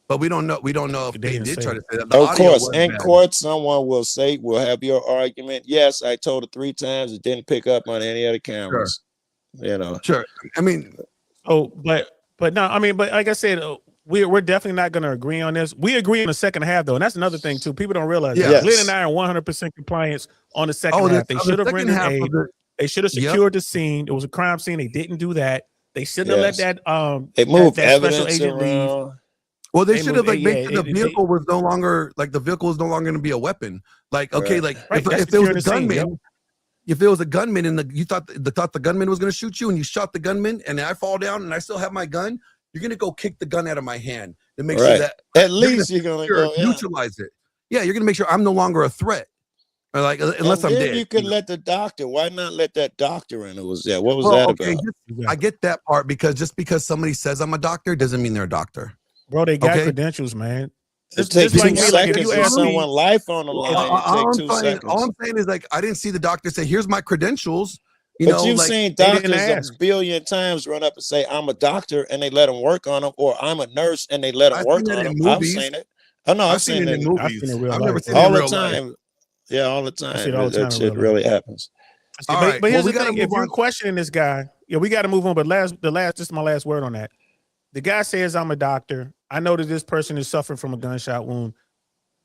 But we don't know. We don't know if They they didn't did say try it. to say that. The Of audio course, was in bad. court, someone will say, "We'll have your argument." Yes, I told it 3 times. It didn't pick up on any of the cameras. You know, Sure. I mean, Oh, but no, I mean, but like I said, we're definitely not going to agree on this. We agree on the second half though, and that's another thing too. People don't realize. Yeah. that. Yes. Glenn and I are 100% compliance on the second oh, half. They the should have second rendered half aid. of the, They should have Yep. secured the scene. It was a crime scene. They didn't do that. They shouldn't Yes. have let that they moved that special evidence agent leave. around. well, they They should have moved- like yeah, made sure the they- vehicle was no longer like the vehicle was no longer going to be a weapon. Like, okay, Right. like Right, that's if there was a securing the scene, gunman, if there was a gunman and you thought the gunman was going to shoot you and you shot the gunman and I fall down and I still have my gun, you're going to go kick the gun out of my hand to make sure Right. that At you're gonna least you're gonna sure, go. Yeah. neutralize it. Yeah, you're going to make sure I'm no longer a threat. Or like unless And I'm then dead. you could let the doctor. Why not let that doctor in? Who was there? What was Well, that okay, about? I get that part because just because somebody says I'm a doctor doesn't mean they're a doctor. Bro, they got Okay. credentials, man. It Just takes like 2 me, like if seconds you for ask me, someone's life on the line. all, It I'm take 2 saying, seconds. all I'm saying is like I didn't see the doctor say, "Here's my credentials." You But know, you've like, seen they didn't doctors a ask. billion times run up and say, "I'm a doctor," and they let them work on them, or "I'm a nurse," and they let them I've work seen that on in them. I've movies. seen it. Oh no, I've seen it in I've movies. seen it in real I've never life. seen it all in the real life. time. Yeah, all the time. see it all the That time in shit real really happens. All But, right, but here's well, we the gotta thing: if move you're on. questioning this guy, yeah, we got to move on. But this is my last word on that. The guy says, "I'm a doctor. I know that this person is suffering from a gunshot wound.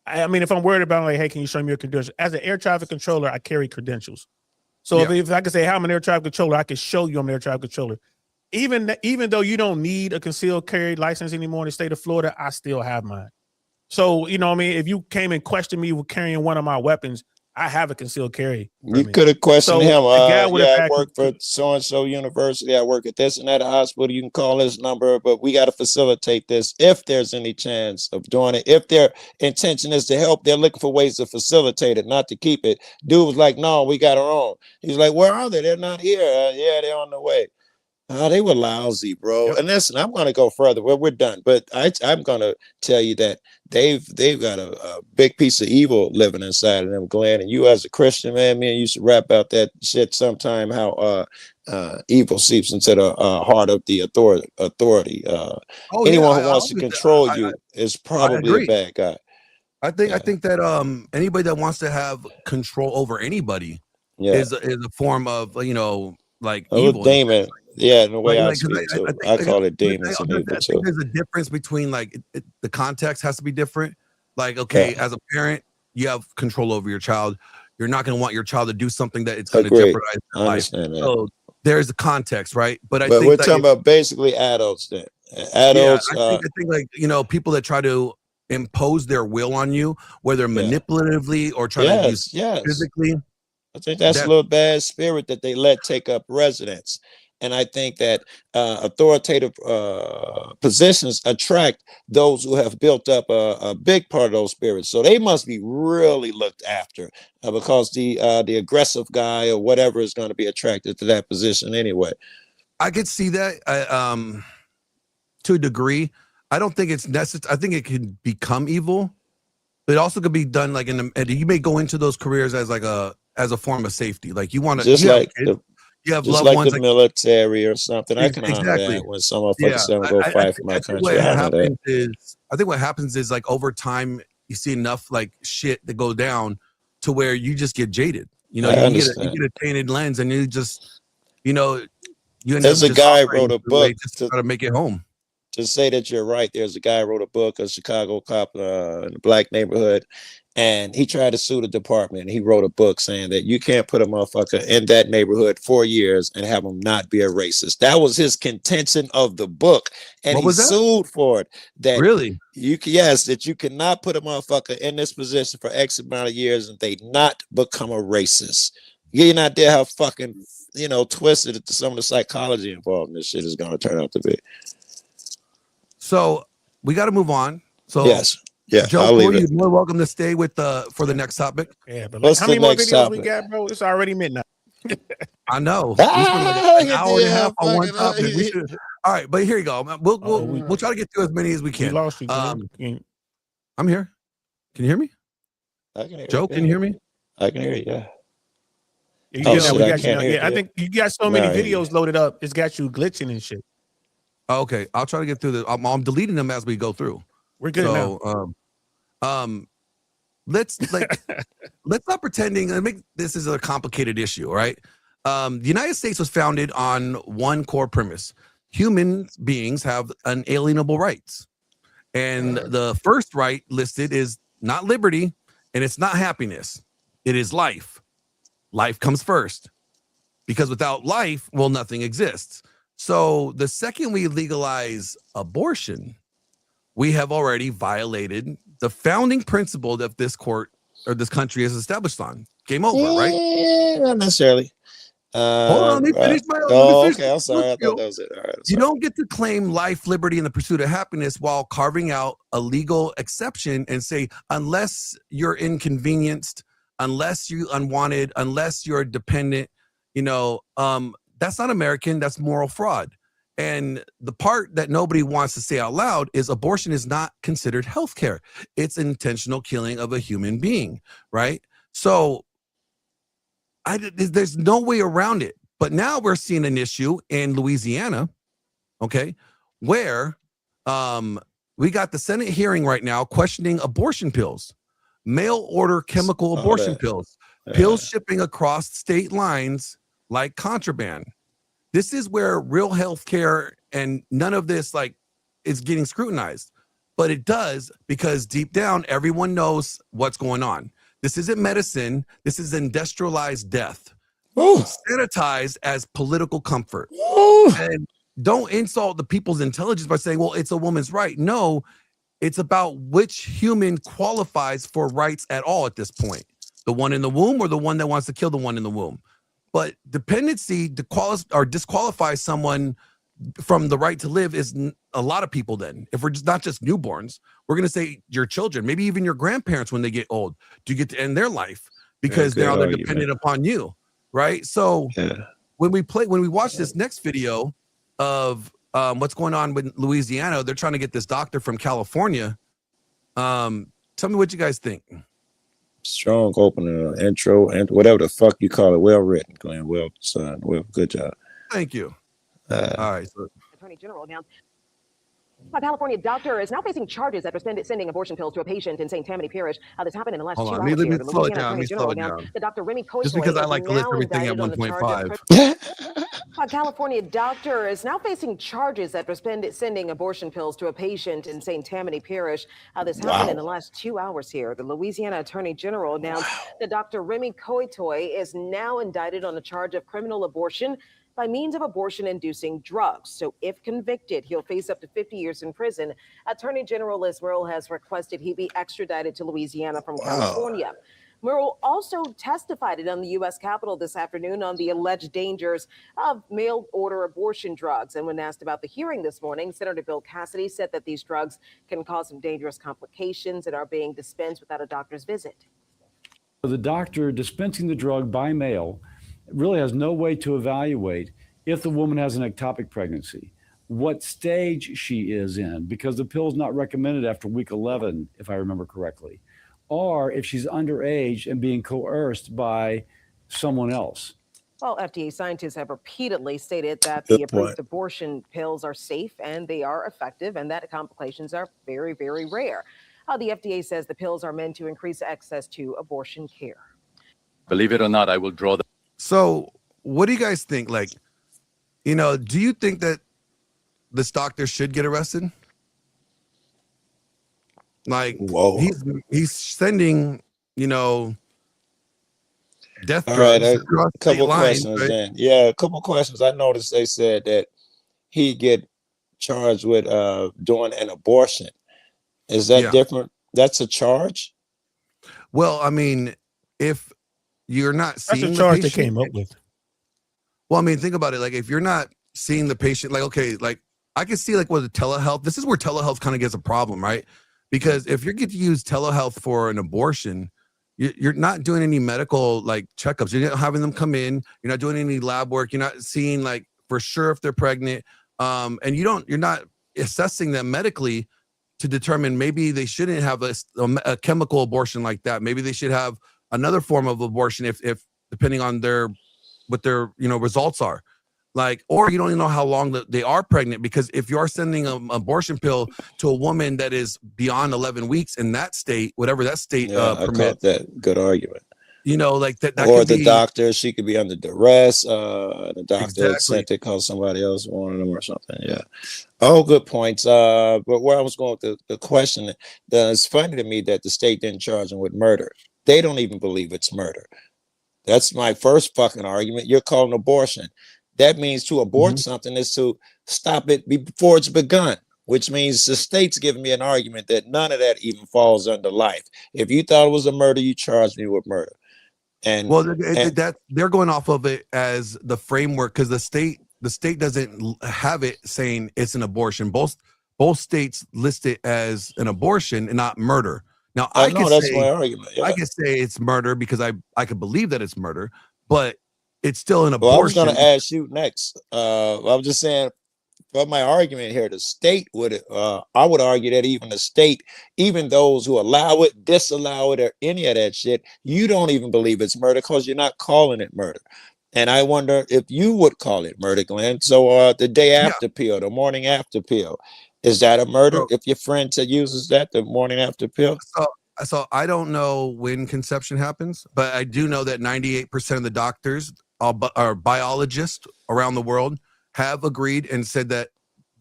I mean, if I'm worried about, like, hey, can you show me your credentials? As an air traffic controller, I carry credentials. So Yeah. if I can say, hey, I'm an air traffic controller, I can show you I'm an air traffic controller. Even though you don't need a concealed carry license anymore in the state of Florida, I still have mine. So, you know what I mean? If you came and questioned me with carrying one of my weapons, I have a concealed carry. You permit. could have questioned So, him. the guy with Yeah, a I back- work for so and so university. I work at this and that hospital. You can call this number, but we got to facilitate this if there's any chance of doing it. If their intention is to help, they're looking for ways to facilitate it, not to keep it. Dude was like, "No, we got our own." He's like, "Where are they? They're not here." Yeah, they're on the way. They were lousy, bro. And listen, I'm going to go further. We're done, but I'm going to tell you that they've got a big piece of evil living inside of them, Glenn. And you, as a Christian man, me and you should rap about that shit sometime. How evil seeps into the heart of the authority. Oh, Anyone yeah, who wants to control you is probably a agree. bad guy. I think that anybody that wants to have control over anybody Yeah, is a form of like a evil. demon. Yeah, in the way I Like, 'cause speak too. think, I call like, it demons and I evil think too. there's a difference between like the context has to be different. Like, okay, as a parent, you have control over your child. You're not going to want your child to do something that it's going to Agreed. jeopardize I their life. understand that. So there's a context, right? But I But think we're that talking about basically adults then. Adults. I think like people that try to impose their will on you, whether manipulatively or try to use yes. physically. I think that's a little bad spirit that they let take up residence. And I think that authoritative positions attract those who have built up a big part of those spirits. So they must be really looked after because the aggressive guy or whatever is going to be attracted to that position anyway. I could see that to a degree. I don't think it's necessary. I think it can become evil, but it also could be done like and you may go into those careers as like as a form of safety. Like you want to Just like you have just loved like ones the military or something. I can honor exactly. that when some motherfuckers say I'm gonna go fight for my country. I think what happens is like over time you see enough like shit that go down to where you just get jaded. You know, you get a tainted lens and you just you end There's up a just guy operating wrote a the way book just to try to make it home. To say that you're right. There's a guy who wrote a book, a Chicago cop in a black neighborhood, and he tried to sue the department. He wrote a book saying that you can't put a motherfucker in that neighborhood 4 years and have him not be a racist. That was his contention of the book, and he sued for it. That really that you cannot put a motherfucker in this position for X amount of years and they not become a racist. You get an idea how fucking twisted some of the psychology involved in this shit is going to turn out to be. So we got to move on. So Yes. Yeah, Joe, I'll leave you're it. more welcome to stay with for the next topic. Yeah, but What's how the many more next videos we topic? got, bro? It's already midnight. I know. We spent like an hour and a half on one fucking- topic. We should. All right, but here you go. We'll try to get through as many as we We can. lost you, Glenn. I'm here. Can you hear me? I can hear Joe, you. can you hear me? I can hear you. Yeah. You Oh, get shit, we I got you can't now. hear Yeah, I you. think you got so many Nah, I hear you. videos loaded up. It's got you glitching and shit. Oh, okay, I'll try to get through the. I'm deleting them as we go through. We're good now. So, let's not pretending. I make this is a complicated issue, all right? The United States was founded on one core premise: human beings have unalienable rights, and the first right listed is not liberty, and it's not happiness. It is life. Life comes first, because without life, well, nothing exists. So the second we legalize abortion, we have already violated the founding principle that this court or this country is established on. Game over, right? Not necessarily. Hold on, let me finish my. Oh, let me finish okay. I'm my sorry. I spiel. thought that was it. All right. You don't get to claim life, liberty, and the pursuit of happiness while carving out a legal exception and say, unless you're inconvenienced, unless you unwanted, unless you're dependent, that's not American. That's moral fraud. And the part that nobody wants to say out loud is abortion is not considered healthcare. It's intentional killing of a human being, right? So there's no way around it. But now we're seeing an issue in Louisiana, okay, where we got the Senate hearing right now questioning abortion pills, mail order chemical abortion pills, pills shipping across state lines like contraband. This is where real healthcare and none of this is getting scrutinized, but it does because deep down, everyone knows what's going on. This isn't medicine. This is industrialized death. Sanitized as political comfort. And don't insult the people's intelligence by saying, well, it's a woman's right. No, it's about which human qualifies for rights at all at this point. The one in the womb or the one that wants to kill the one in the womb. But dependency disqualifies someone from the right to live is a lot of people. Then if we're not just newborns, we're going to say your children, maybe even your grandparents when they get old, do you get to end their life because now they're dependent upon you, right? So when we watch this next video of what's going on with Louisiana, they're trying to get this doctor from California. Tell me what you guys think. Strong opener, intro, and whatever the fuck you call it. Well written, Glenn. Well done. Well, good job. Thank you. All right. So Attorney General announced a California doctor is now facing charges after sending abortion pills to a patient in St. Tammany Parish. This happened in the last 2 hours. Let me here. The slow it Louisiana down. Attorney General announced that Dr. Remy Coitoy Just because I like to list is now everything at indicted on the charge of 1.5. A California doctor is now facing charges after sending abortion pills to a patient in St. Tammany Parish. This happened in the last 2 hours here. The Louisiana Attorney General announced that Dr. Remy Coitoy is now indicted on a charge of criminal abortion by means of abortion-inducing drugs. So if convicted, he'll face up to 50 years in prison. Attorney General Liz Murrill has requested he be extradited to Louisiana from California. Murrill also testified on the U.S. Capitol this afternoon on the alleged dangers of mail-order abortion drugs. And when asked about the hearing this morning, Senator Bill Cassidy said that these drugs can cause some dangerous complications and are being dispensed without a doctor's visit. The doctor dispensing the drug by mail really has no way to evaluate if the woman has an ectopic pregnancy, what stage she is in, because the pill is not recommended after week 11, if I remember correctly, or if she's underage and being coerced by someone else. Well, FDA scientists have repeatedly stated that the approved abortion pills are safe and they are effective and that complications are very, very rare. The FDA says the pills are meant to increase access to abortion care. Believe it or not, I will draw the. So what do you guys think? Do you think that this doctor should get arrested? He's sending, death All drugs. right, across a couple state lines, questions right? then. Yeah, a couple questions. I noticed they said that he get charged with doing an abortion. Is that different? That's a charge? Well, I mean, if you're not That's seeing the the charge they patient. came up with. Well, I mean, think about it. Like, if you're not seeing the patient, like, okay, like I can see like with the telehealth, this is where telehealth kind of gets a problem, right? Because if you get to use telehealth for an abortion, you're not doing any medical like checkups. You're not having them come in. You're not doing any lab work. You're not seeing like for sure if they're pregnant. And you're not assessing them medically to determine maybe they shouldn't have a chemical abortion like that. Maybe they should have another form of abortion if depending on what their results are. Like, or you don't even know how long they are pregnant, because if you are sending an abortion pill to a woman that is beyond 11 weeks in that state, whatever that state I caught permits, that. Good argument. Like that Or could the be, doctor, she could be under duress. The doctor Exactly. had sent it because somebody else wanted them or something. Yeah. Oh, good points. But where I was going with the question, it's funny to me that the state didn't charge them with murder. They don't even believe it's murder. That's my first fucking argument. You're calling abortion. That means to abort something is to stop it before it's begun, which means the state's giving me an argument that none of that even falls under life. If you thought it was a murder, you charged me with murder. And well, that they're going off of it as the framework, because the state doesn't have it saying it's an abortion. Both states list it as an abortion and not murder. Now I know that's my argument. Yeah. I can say it's murder because I could believe that it's murder, but it's still an Well, I was abortion. going to ask you next. I was just saying, for my argument here, the state would, I would argue that even the state, even those who allow it, disallow it, or any of that shit, you don't even believe it's murder because you're not calling it murder. And I wonder if you would call it murder, Glenn. So the day after pill, the morning after pill, is that a murder? If your friend uses that, the morning after pill? So I don't know when conception happens, but I do know that 98% of the doctors are biologists around the world have agreed and said that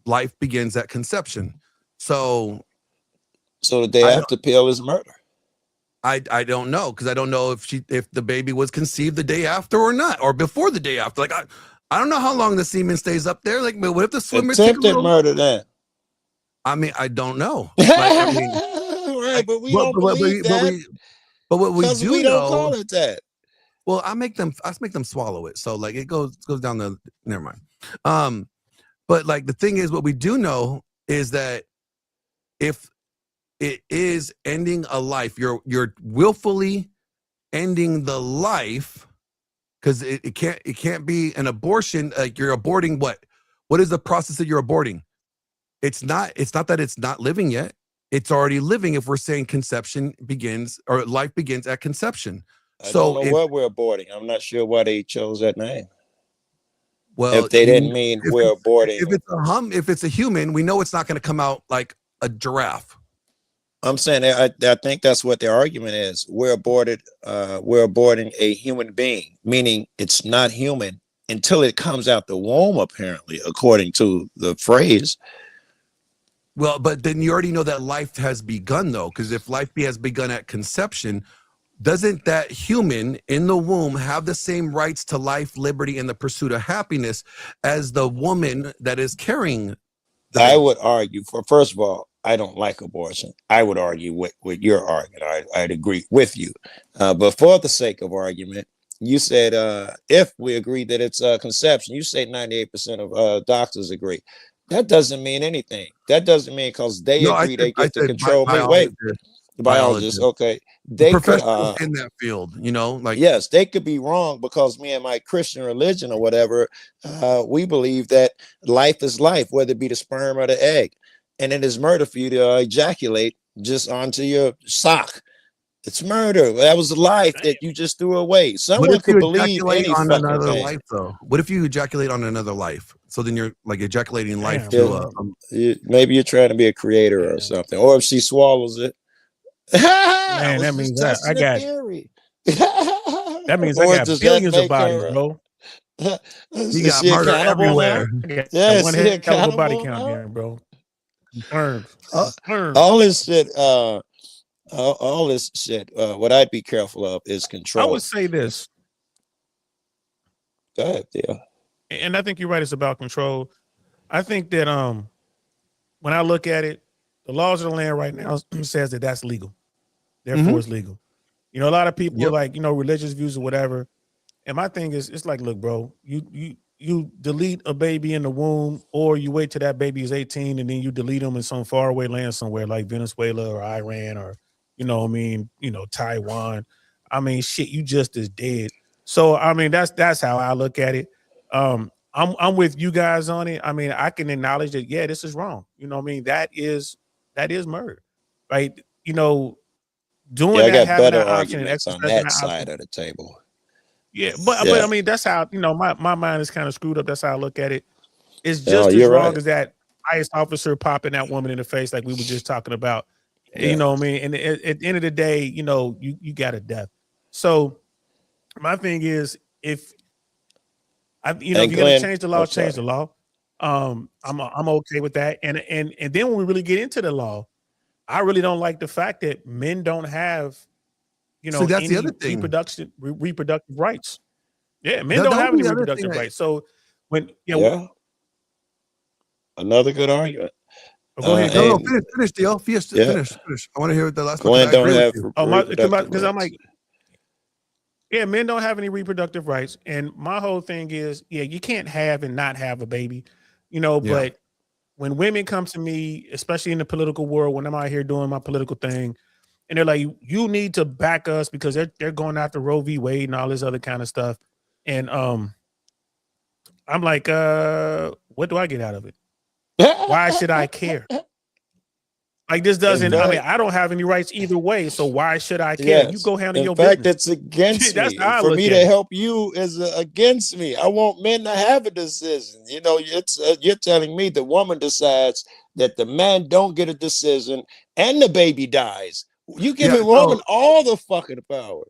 life begins at conception. So the day after pill is murder. I don't know, because I don't know if the baby was conceived the day after or not, or before the day after. Like I don't know how long the semen stays up there. Like, what if the swimmer attempted murder then? I mean, I don't know. Like, I mean, right, but we don't believe that. But what we do we don't know, call it that. Well, I make them swallow it. So like it goes down the, never mind. But like the thing is, what we do know is that if it is ending a life, you're willfully ending the life, because it can't be an abortion. Like, you're aborting what is the process that you're aborting? It's not that it's not living yet. It's already living if we're saying conception begins, or life begins at conception. I don't know what we're aborting. I'm not sure why they chose that name. Well, if they didn't mean we're aborting. If it's a human, we know it's not going to come out like a giraffe. I'm saying I think that's what their argument is. We're aborting a human being, meaning it's not human until it comes out the womb, apparently, according to the phrase. Well, but then you already know that life has begun, though, because if life has begun at conception, doesn't that human in the womb have the same rights to life, liberty, and the pursuit of happiness as the woman that is carrying? I would argue first of all, I don't like abortion. I would argue with your argument. I'd agree with you. But for the sake of argument, you said if we agree that it's conception, you say 98% of doctors agree. That doesn't mean anything. That doesn't mean because they agree they get to control. Wait. Biologists, okay. They could in that field, like yes, they could be wrong, because me and my Christian religion or whatever, we believe that life is life, whether it be the sperm or the egg, and it is murder for you to ejaculate just onto your sock. It's murder. That was a life that you just threw away. Someone could believe any on fucking another thing. life, though. What if you ejaculate on another life? So then you're like ejaculating life maybe you're trying to be a creator or something, or if she swallows it. Man, that means I got that means I got billions of bodies, bro. You got murder everywhere. Yeah, one head of a body count there, bro. All this shit, what I'd be careful of is control. I would say this. Go ahead, yeah. And I think you're right, it's about control. I think that when I look at it, the laws of the land right now says that that's legal. Therefore, it's legal. You know, a lot of people Yep. like, you know, religious views or whatever. And my thing is, it's like, look, bro, you delete a baby in the womb, or you wait till that baby is 18 and then you delete them in some faraway land somewhere like Venezuela or Iran or, you know what I mean, you know, Taiwan. I mean, shit, you just as dead. So I mean, that's how I look at it. I'm with you guys on it. I mean, I can acknowledge that, yeah, this is wrong. You know what I mean? That is murder, right? You know, doing Yeah, I that, got having better that option, and arguments on exercising that that option. side of the table. Yeah, but Yeah. I mean, that's how, you know, my mind is kind of screwed up. That's how I look at it. It's No, just as you're wrong right. as that ICE officer popping that woman in the face, like we were just talking about. Yeah. You know what I mean? And at the end of the day, you know, you got a death. So my thing is, if And you're gonna Glenn, change the law, I'm change the sorry. law. I'm okay with that. And then when we really get into the law, I really don't like the fact that men don't have, you know, See, that's the any other thing. reproductive rights. Yeah, men That don't would have be any the other thing. reproductive rights. So when Yeah. Another good argument. go ahead, No, And finish, Deal. Finish. yeah, Finish. I want to hear the last part. 'Cause Glenn I don't agree with have you. reproductive because I'm rights. like, yeah, men don't have any reproductive rights. And my whole thing is, yeah, you can't have and not have a baby, you know, Yeah. but when women come to me, especially in the political world, when I'm out here doing my political thing, and they're like, you need to back us because they're going after Roe v. Wade and all this other kind of stuff. And I'm like, what do I get out of it? Why should I care? Like, this doesn't, I mean, I don't have any rights either way, so why should I care? You Yes. go handle In your fact, business. it's against That's me. how I For look me at to it. help you is against me. I want men to have a decision. You know, it's you're telling me the woman decides that the man don't get a decision and the baby dies. You Yeah, giving woman all the fucking power.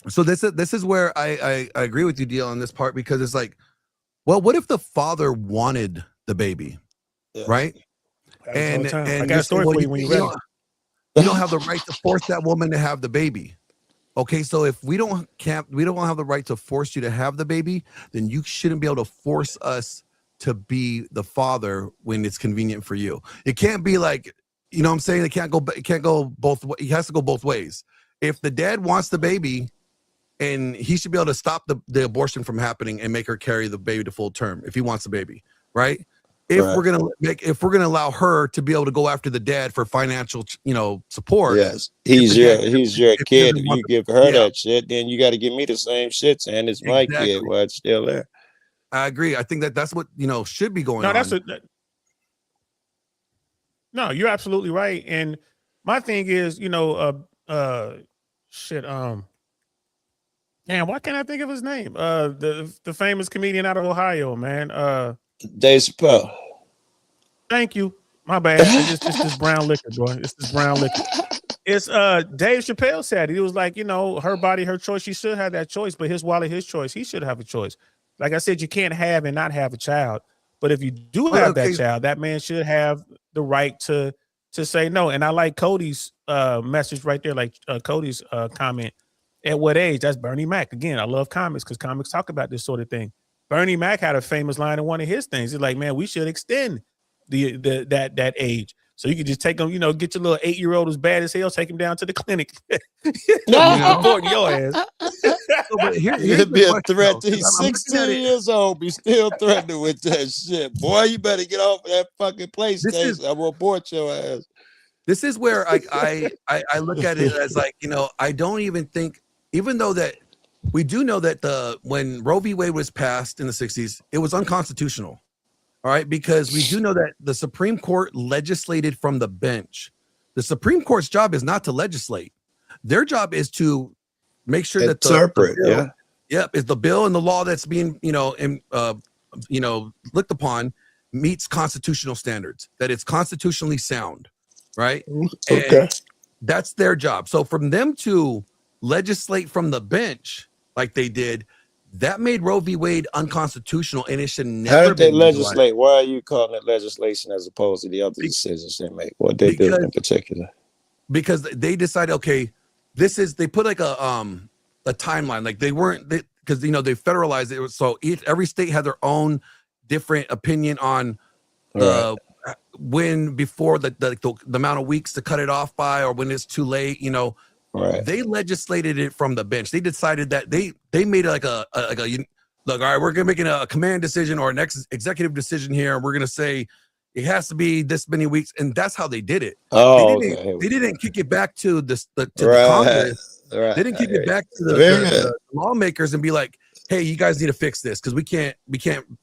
So this is where I agree with you, Deal, on this part, because it's like, well, what if the father wanted the baby, Yeah. right? Happens all the time. I And got you're a story saying, well, for you when you're ready. you don't have the right to force that woman to have the baby. Okay, so if we don't have the right to force you to have the baby, then you shouldn't be able to force us to be the father when it's convenient for you. It can't be like, you know what I'm saying? It can't go both ways. It has to go both ways. If the dad wants the baby, and he should be able to stop the abortion from happening and make her carry the baby to full term if he wants the baby, right? If Right. we're gonna allow her to be able to go after the dad for financial, you know, support. Yes, if he's the your dad- he's your if he kid. doesn't If want you the- give her yeah, that shit, then you got to give me the same shit, saying it's my kid Exactly. while it's still there. I agree. I think that's what, you know, should be going No, on. No, you're absolutely right. And my thing is, you know, shit, damn, why can't I think of his name? The famous comedian out of Ohio, man. Dave Chappelle. Thank you. My bad. It's this brown liquor, bro. It's this brown liquor. It's Dave Chappelle said it. He was like, you know, her body, her choice. She should have that choice, but his wallet, his choice. He should have a choice. Like I said, you can't have and not have a child. But if you do Well, have okay. that child, that man should have the right to say no. And I like Cody's message right there, like Cody's comment. At what age? That's Bernie Mac. Again, I love comics because comics talk about this sort of thing. Bernie Mac had a famous line in one of his things. He's like, man, we should extend that age. So you can just take them, you know, get your little 8-year-old who's bad as hell, take him down to the clinic. Aborting your ass. So, but here's It'd the be a question, threat though, to 'cause he's I'm looking at 16 it- years old, be still threatening with that shit. Boy, you better get off that fucking This PlayStation. is- I will abort your ass. This is where I look at it as like, you know, I don't even think, even though that we do know that when Roe v. Wade was passed in the 60s, it was unconstitutional. All right, because we do know that the Supreme Court legislated from the bench. The Supreme Court's job is not to legislate. Their job is to make sure that Interpret, the bill, yeah. Yep, is the bill and the law that's being, looked upon meets constitutional standards, that it's constitutionally sound, right? Okay. And that's their job. So from them to legislate from the bench like they did, that made Roe v. Wade unconstitutional, and it should never How did they be legalized. legislate? Why are you calling it legislation as opposed to the other decisions they make? What they do in particular? Because they decided, okay, they put like a timeline, like they because you know they federalized it, so every state had their own different opinion on when before the amount of weeks to cut it off by, or when it's too late, you know. Right. They legislated it from the bench. They decided that they made it like a look, all right, we're gonna make a command decision or an executive decision here. We're gonna say it has to be this many weeks, and that's how they did it. Oh, they didn't kick it back to the Right. Congress. Right. They didn't kick it back to Very the lawmakers and be like, hey, you guys need to fix this because we can't,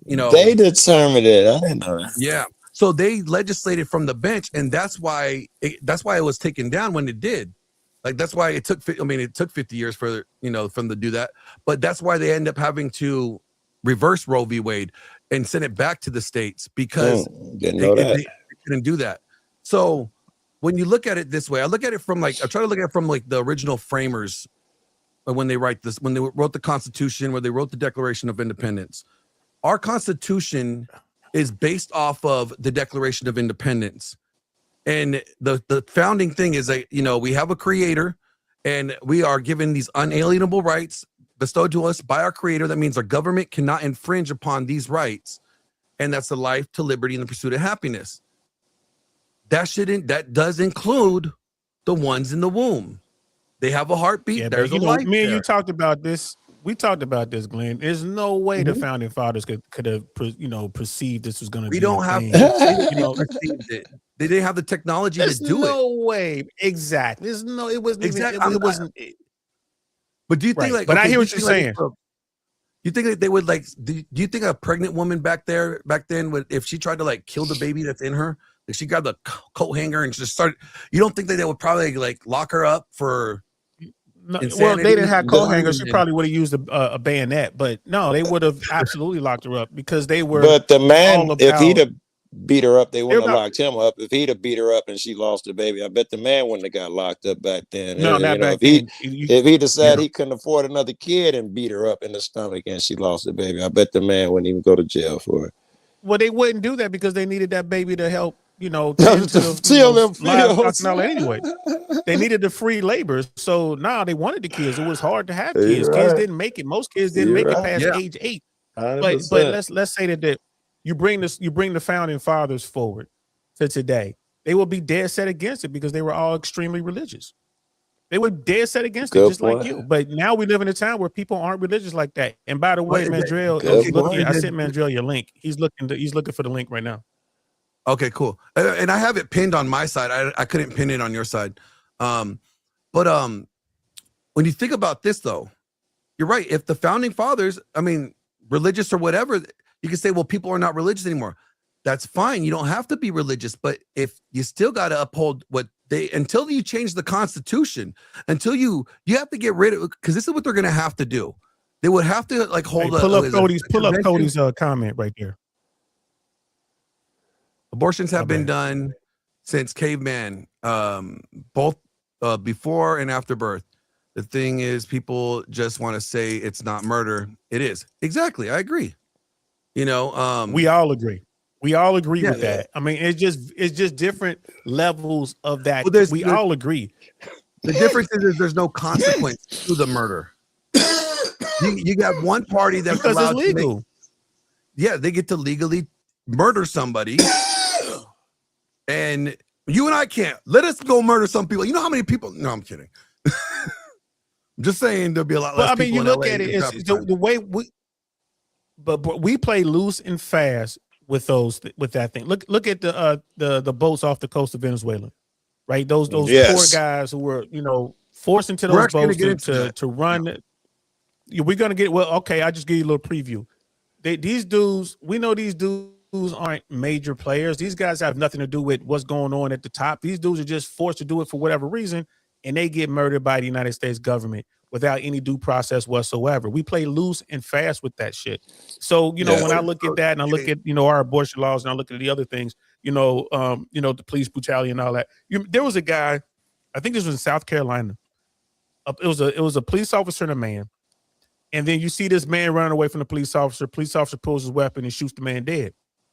you know. They determined it. I didn't know that. Yeah. So they legislated from the bench, and that's why it was taken down when it did. Like that's why it took. I mean, it took 50 years for them to do that. But that's why they end up having to reverse Roe v. Wade and send it back to the states because didn't know that. they couldn't do that. So when you look at it this way, I look at it from I try to look at it from like the original framers when they wrote the Constitution, when they wrote the Declaration of Independence. Our Constitution is based off of the Declaration of Independence. And the founding thing is that, we have a creator and we are given these unalienable rights bestowed to us by our creator. That means our government cannot infringe upon these rights. And that's the life to liberty and the pursuit of happiness. That does include the ones in the womb. They have a heartbeat. Yeah, there's but, a life me and there. you talked about this. We talked about this, Glenn. There's no way the founding fathers could have perceived this was going to be. We don't have thing. perceived it. They didn't have the technology to do it. No way. Exactly. There's no. It wasn't. Exactly. It wasn't. But do you think But I hear what you're saying. You think that they would do you think a pregnant woman back then would, if she tried to kill the baby that's in her, if she grabbed the coat hanger and just started, you don't think that they would probably lock her up for? No, well, they didn't have coat hangers. She probably would have used a bayonet, but no, they would have absolutely locked her up because they were. But the man, if he'd have beat her up, they wouldn't have about- locked him up. If he'd have beat her up and she lost the baby, I bet the man wouldn't have got locked up back then. No, not back if then. If he decided he couldn't afford another kid and beat her up in the stomach and she lost the baby, I bet the man wouldn't even go to jail for it. Well, they wouldn't do that because they needed that baby to help, tend to Till them livestock fields. and all that anyway. They needed the free labor. So now they wanted the kids. It was hard to have kids. You're Kids right. didn't make it. Most kids didn't You're make it right. past age 8. 100%. But let's say that you bring the founding fathers forward to today. They will be dead set against it because they were all extremely religious. They were dead set against it, just like you. But now we live in a time where people aren't religious like that. And by the way, Mandrell, I sent Mandrell your link. He's looking for the link right now. Okay, cool. And I have it pinned on my side. I couldn't pin it on your side. But when you think about this, though, you're right. If the founding fathers, religious or whatever, you can say, well, people are not religious anymore. That's fine. You don't have to be religious. But if you still got to uphold until you change the Constitution, until you have to get rid of, because this is what they're going to have to do. They would have to hold pull up Cody's comment right there. Abortions have been done since caveman, both before and after birth. The thing is, people just want to say it's not murder. It is. Exactly. I agree. We all agree. We all agree with that. It's just different levels of that. Well, we all agree. The difference is there's no consequence to the murder. You got one party that's because allowed it's legal. They get to legally murder somebody. And you and I can't. Let us go murder some people. You know how many people? No, I'm kidding. I'm just saying there'll be a lot less people. You in look LA at it, in it's the way we. But we play loose and fast with that thing. Look at the boats off the coast of Venezuela, right? Those poor guys who were forced into those boats to run. We're gonna get okay. I just give you a little preview. These dudes, we know these dudes aren't major players. These guys have nothing to do with what's going on at the top. These dudes are just forced to do it for whatever reason, and they get murdered by the United States government without any due process whatsoever. We play loose and fast with that shit. So, when I look at that and I look at, our abortion laws and I look at the other things, the police brutality and all that. There was a guy, I think this was in South Carolina. It was a police officer and a man. And then you see this man running away from the police officer. Police officer pulls his weapon and shoots the man dead.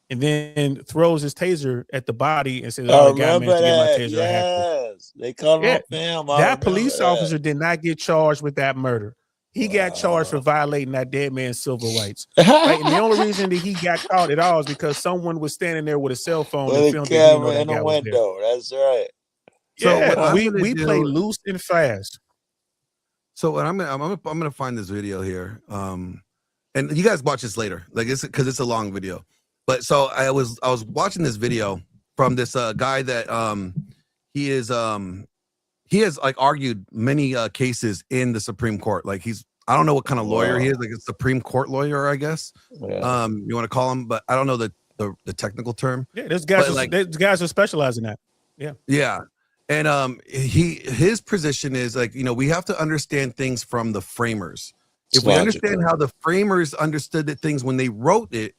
And then throws his taser at the body and says, "Oh, the guy managed to get my taser." Yes, they caught him on film. That police officer did not get charged with that murder. He got charged for violating that dead man's civil rights. Right? And the only reason that he got caught at all is because someone was standing there with a cell phone and filmed camera in the window. That's right. So we play loose and fast. So what I'm gonna find this video here. And you guys watch this later, like it's because it's a long video. But so I was watching this video from this guy that he has like argued many cases in the Supreme Court. Like I don't know what kind of lawyer he is, like a Supreme Court lawyer, I guess. Yeah. You want to call him, but I don't know the technical term. Yeah, there's guys But, there's guys who specialize in that. Yeah. Yeah. And his position is like, we have to understand things from the framers. If we understand how the framers understood the things when they wrote it,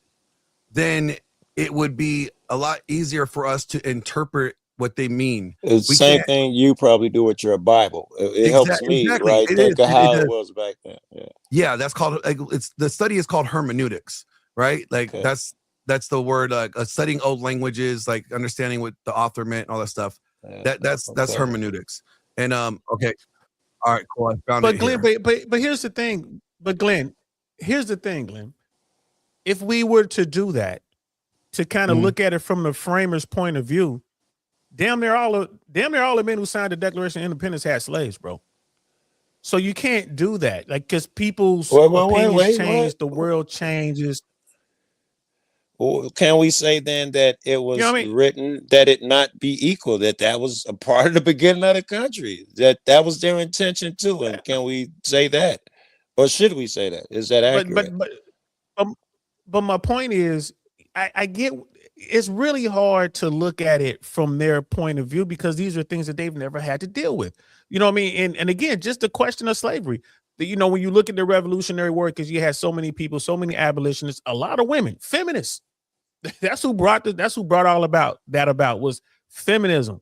then it would be a lot easier for us to interpret what they mean. It's the same thing you probably do with your Bible. It helps me, right? Think of how it was back then. Yeah, that's called the study is called hermeneutics, right? Like that's the word, studying old languages, like understanding what the author meant, and all that stuff. That's hermeneutics. And okay, all right, cool. I found But it Glenn, here. but here's the thing. But Glenn, here's the thing, Glenn. If we were to do that, to kind of look at it from the framers' point of view, damn near all the men who signed the Declaration of Independence had slaves, bro. So you can't do that, like, because people's opinions change, the world changes. Well, can we say then that it was written that it not be equal, that was a part of the beginning of the country, that was their intention too? And can we say that, or should we say that? Is that accurate? But my point is, I get it's really hard to look at it from their point of view because these are things that they've never had to deal with. You know what I mean? And again, just the question of slavery. When you look at the Revolutionary War, because you had so many people, so many abolitionists, a lot of women, feminists. That's who brought all about was feminism.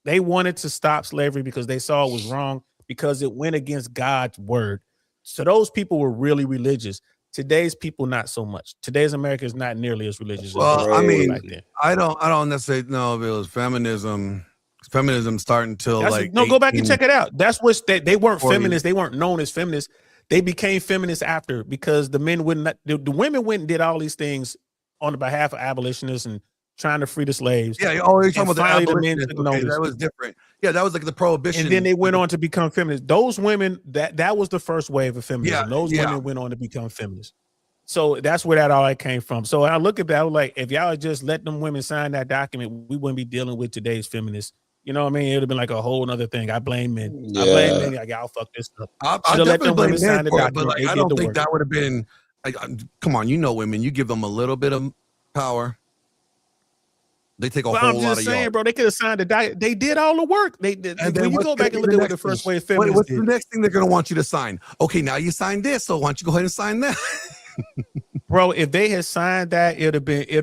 They wanted to stop slavery because they saw it was wrong, because it went against God's word. So those people were really religious. Today's people, not so much. Today's America is not nearly as religious. Well, as I mean, back then. I don't necessarily know if it was feminism. Feminism starting until go back and check it out. That's what they weren't 40. feminists. They weren't known as feminists. They became feminists after, because the men wouldn't. The women went and did all these things on the behalf of abolitionists and trying to free the slaves. Yeah, you're talking about the men abolitionists. took Okay, notice. that was different. Yeah, that was like the prohibition. And then they went on to become feminists. Those women, that was the first wave of feminism. Yeah, Those yeah. women went on to become feminists. So that's where that all came from. So I look at that, I was like, if y'all had just let them women sign that document, we wouldn't be dealing with today's feminists. You know what I mean? It would have been like a whole other thing. I blame men. Yeah. I blame men. Like, y'all fuck this up. I Should've let definitely them blame women sign men the for it, document. but like, They I did don't the think work. that would have been. Come on, women. You give them a little bit of power, they take a But whole I'm lot just of saying, y'all. bro, they could have signed the document. They did all the work. And When then you what's go back and gonna look be at what the next first thing? wave feminists What's did. the next thing they're going to want you to sign? Okay, now you signed this, so why don't you go ahead and sign that? Bro, if they had signed that, it'd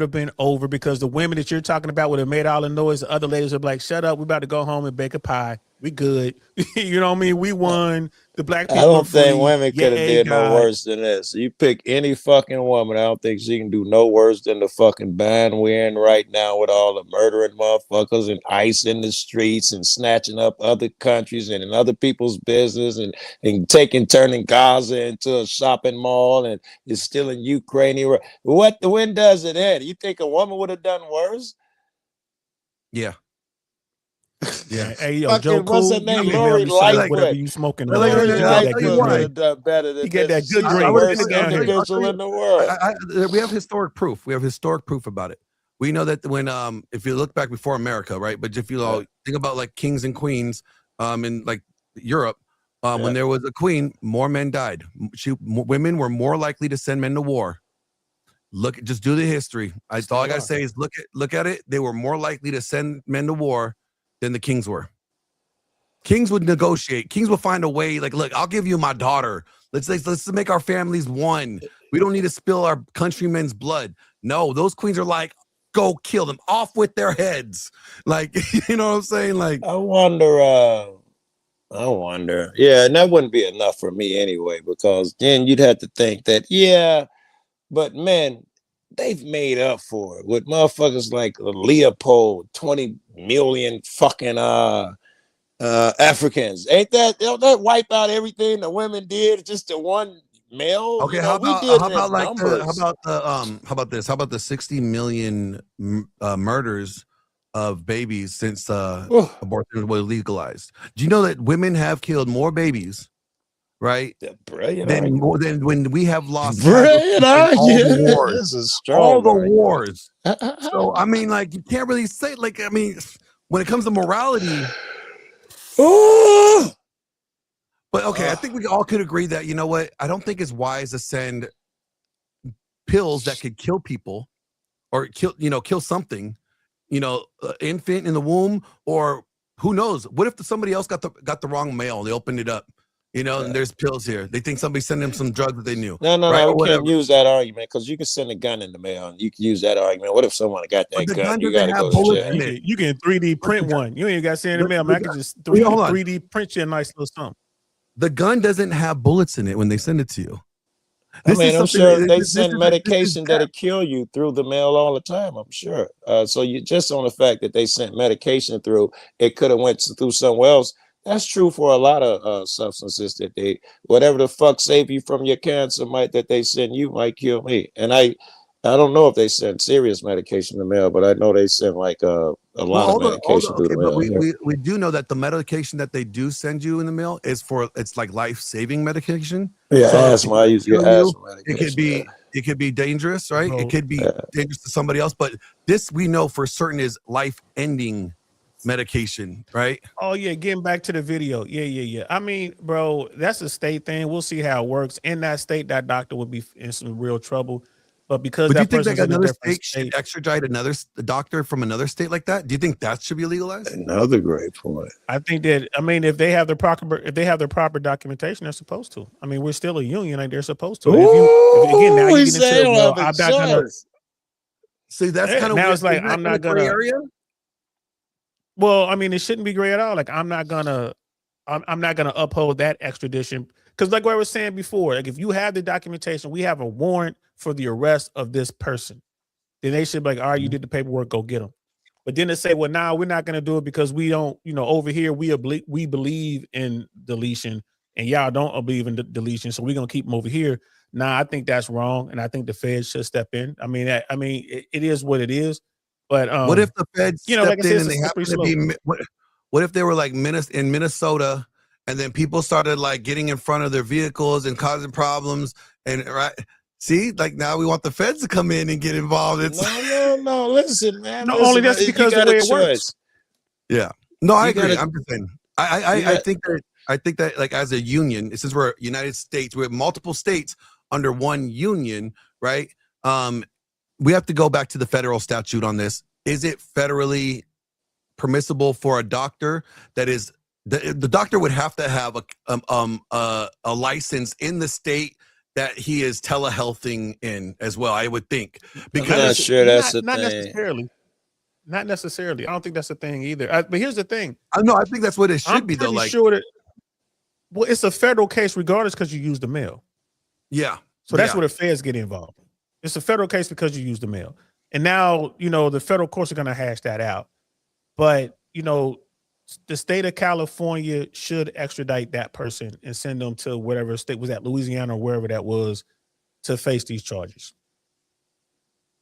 have been over, because the women that you're talking about would have made all the noise. The other ladies would be like, shut up, we about to go home and bake a pie. We good. You know what I mean? We won. The black people I don't are free. think women could have Yay, did no God. worse than this. You pick any fucking woman, I don't think she can do no worse than the fucking band we're in right now, with all the murdering motherfuckers and ICE in the streets and snatching up other countries and in other people's business and turning Gaza into a shopping mall and is still in Ukraine. When does it end? You think a woman would have done worse? Yeah. Yeah. Hey, yo, Fucking, Joe what's her Cool, name? you can Lori have yourself Lightfoot. whatever you smoking. Well, over like, there. You I'll get that tell you good why. drink. Have done better than You get that this. good She's drink. the Bring worst it down here. individual in the world. We have historic proof. We have historic proof about it. We know that when if you look back before America, right? But if you think about like kings and queens in like Europe, when there was a queen, more men died. Women were more likely to send men to war. Just do the history. All I gotta say is look at it. They were more likely to send men to war than the kings were. Kings would negotiate. Kings would find a way. Like, look, I'll give you my daughter. Let's make our families one. We don't need to spill our countrymen's blood. No, those queens are like, go kill them, off with their heads. Like, you know what I'm saying? Like, I wonder. Yeah, and that wouldn't be enough for me anyway, because then you'd have to think that, but man, they've made up for it with motherfuckers like Leopold, 20 million fucking Africans. Ain't that, don't that wipe out everything the women did just to one male? okay, how about the 60 million murders of babies since abortion was legalized? Do you know that women have killed more babies right? Brilliant. Then when we have lost Brilliant all the argument. wars, This is strong all the argument. wars. So I mean, like you can't really say like I mean, when it comes to morality. Oh, But okay, I think we all could agree that you know what? I don't think it's wise to send pills that could kill people, or kill something, infant in the womb, or who knows? What if somebody else got the wrong mail? They opened it up, and there's pills here. They think somebody sent them some drugs that they knew. No, we can't use that argument because you can send a gun in the mail and you can use that argument. What if someone got that gun? You got to go to jail. You can 3D print one. You ain't got to send in the mail. Man, I can just 3D print you a nice little something. The gun doesn't have bullets in it when they send it to you. I mean, I'm sure they send medication that'll kill you through the mail all the time. I'm sure. So you just on the fact that they sent medication through, it could have went through somewhere else. That's true for a lot of substances that whatever the fuck save you from your cancer that they send you might kill me. And I don't know if they send serious medication in the mail, but I know they send like a lot of medication through the mail. We do know that the medication that they do send you in the mail it's like life-saving medication. Yeah, so asthma. I use your asthma medication. It could be dangerous, right? It could be dangerous to somebody else, but this we know for certain is life-ending medication, right? Oh yeah, getting back to the video. Yeah. I mean, bro, that's a state thing. We'll see how it works. In that state, that doctor would be in some real trouble. But because do you think person's that in a another different state should extradite another doctor from another state like that? Do you think that should be legalized? Another great point. I think that if they have the proper documentation, they're supposed to. I mean, we're still a union, like they're supposed to. If again, now you get into I'm not gonna. See, that's kind of now it's like I'm not gonna. Area? Well, I mean, it shouldn't be gray at all. Like I'm not gonna uphold that extradition because, like what I was saying before, like if you have the documentation, we have a warrant for the arrest of this person, then they should be like, all right, you did the paperwork, go get them. But then they say, well, now we're not gonna do it because we don't, over here we believe in deletion and y'all don't believe in deletion, so we're gonna keep them over here. Nah, I think that's wrong, and I think the Feds should step in. I mean, it is what it is. But what if the Feds stepped like in and they happen to be? What if they were like in Minnesota, and then people started like getting in front of their vehicles and causing problems? And right, see, like now we want the Feds to come in and get involved. No. Listen, man. No, only that's because of the way it works. Yeah. No, I agree. I'm just saying. I think that like as a union, since we're United States, we have multiple states under one union, right? We have to go back to the federal statute on this. Is it federally permissible for a doctor that is the doctor would have to have a license in the state that he is telehealthing in as well, I would think. Because I'm not sure that's not necessarily. Not necessarily. I don't think that's the thing either. But here's the thing. I think that's what it should be though. Like, sure that, well, it's a federal case regardless because you use the mail. Yeah. So that's where the Feds get involved. It's a federal case because you use the mail. And now, the federal courts are going to hash that out. But, the state of California should extradite that person and send them to whatever state was that, Louisiana or wherever that was, to face these charges.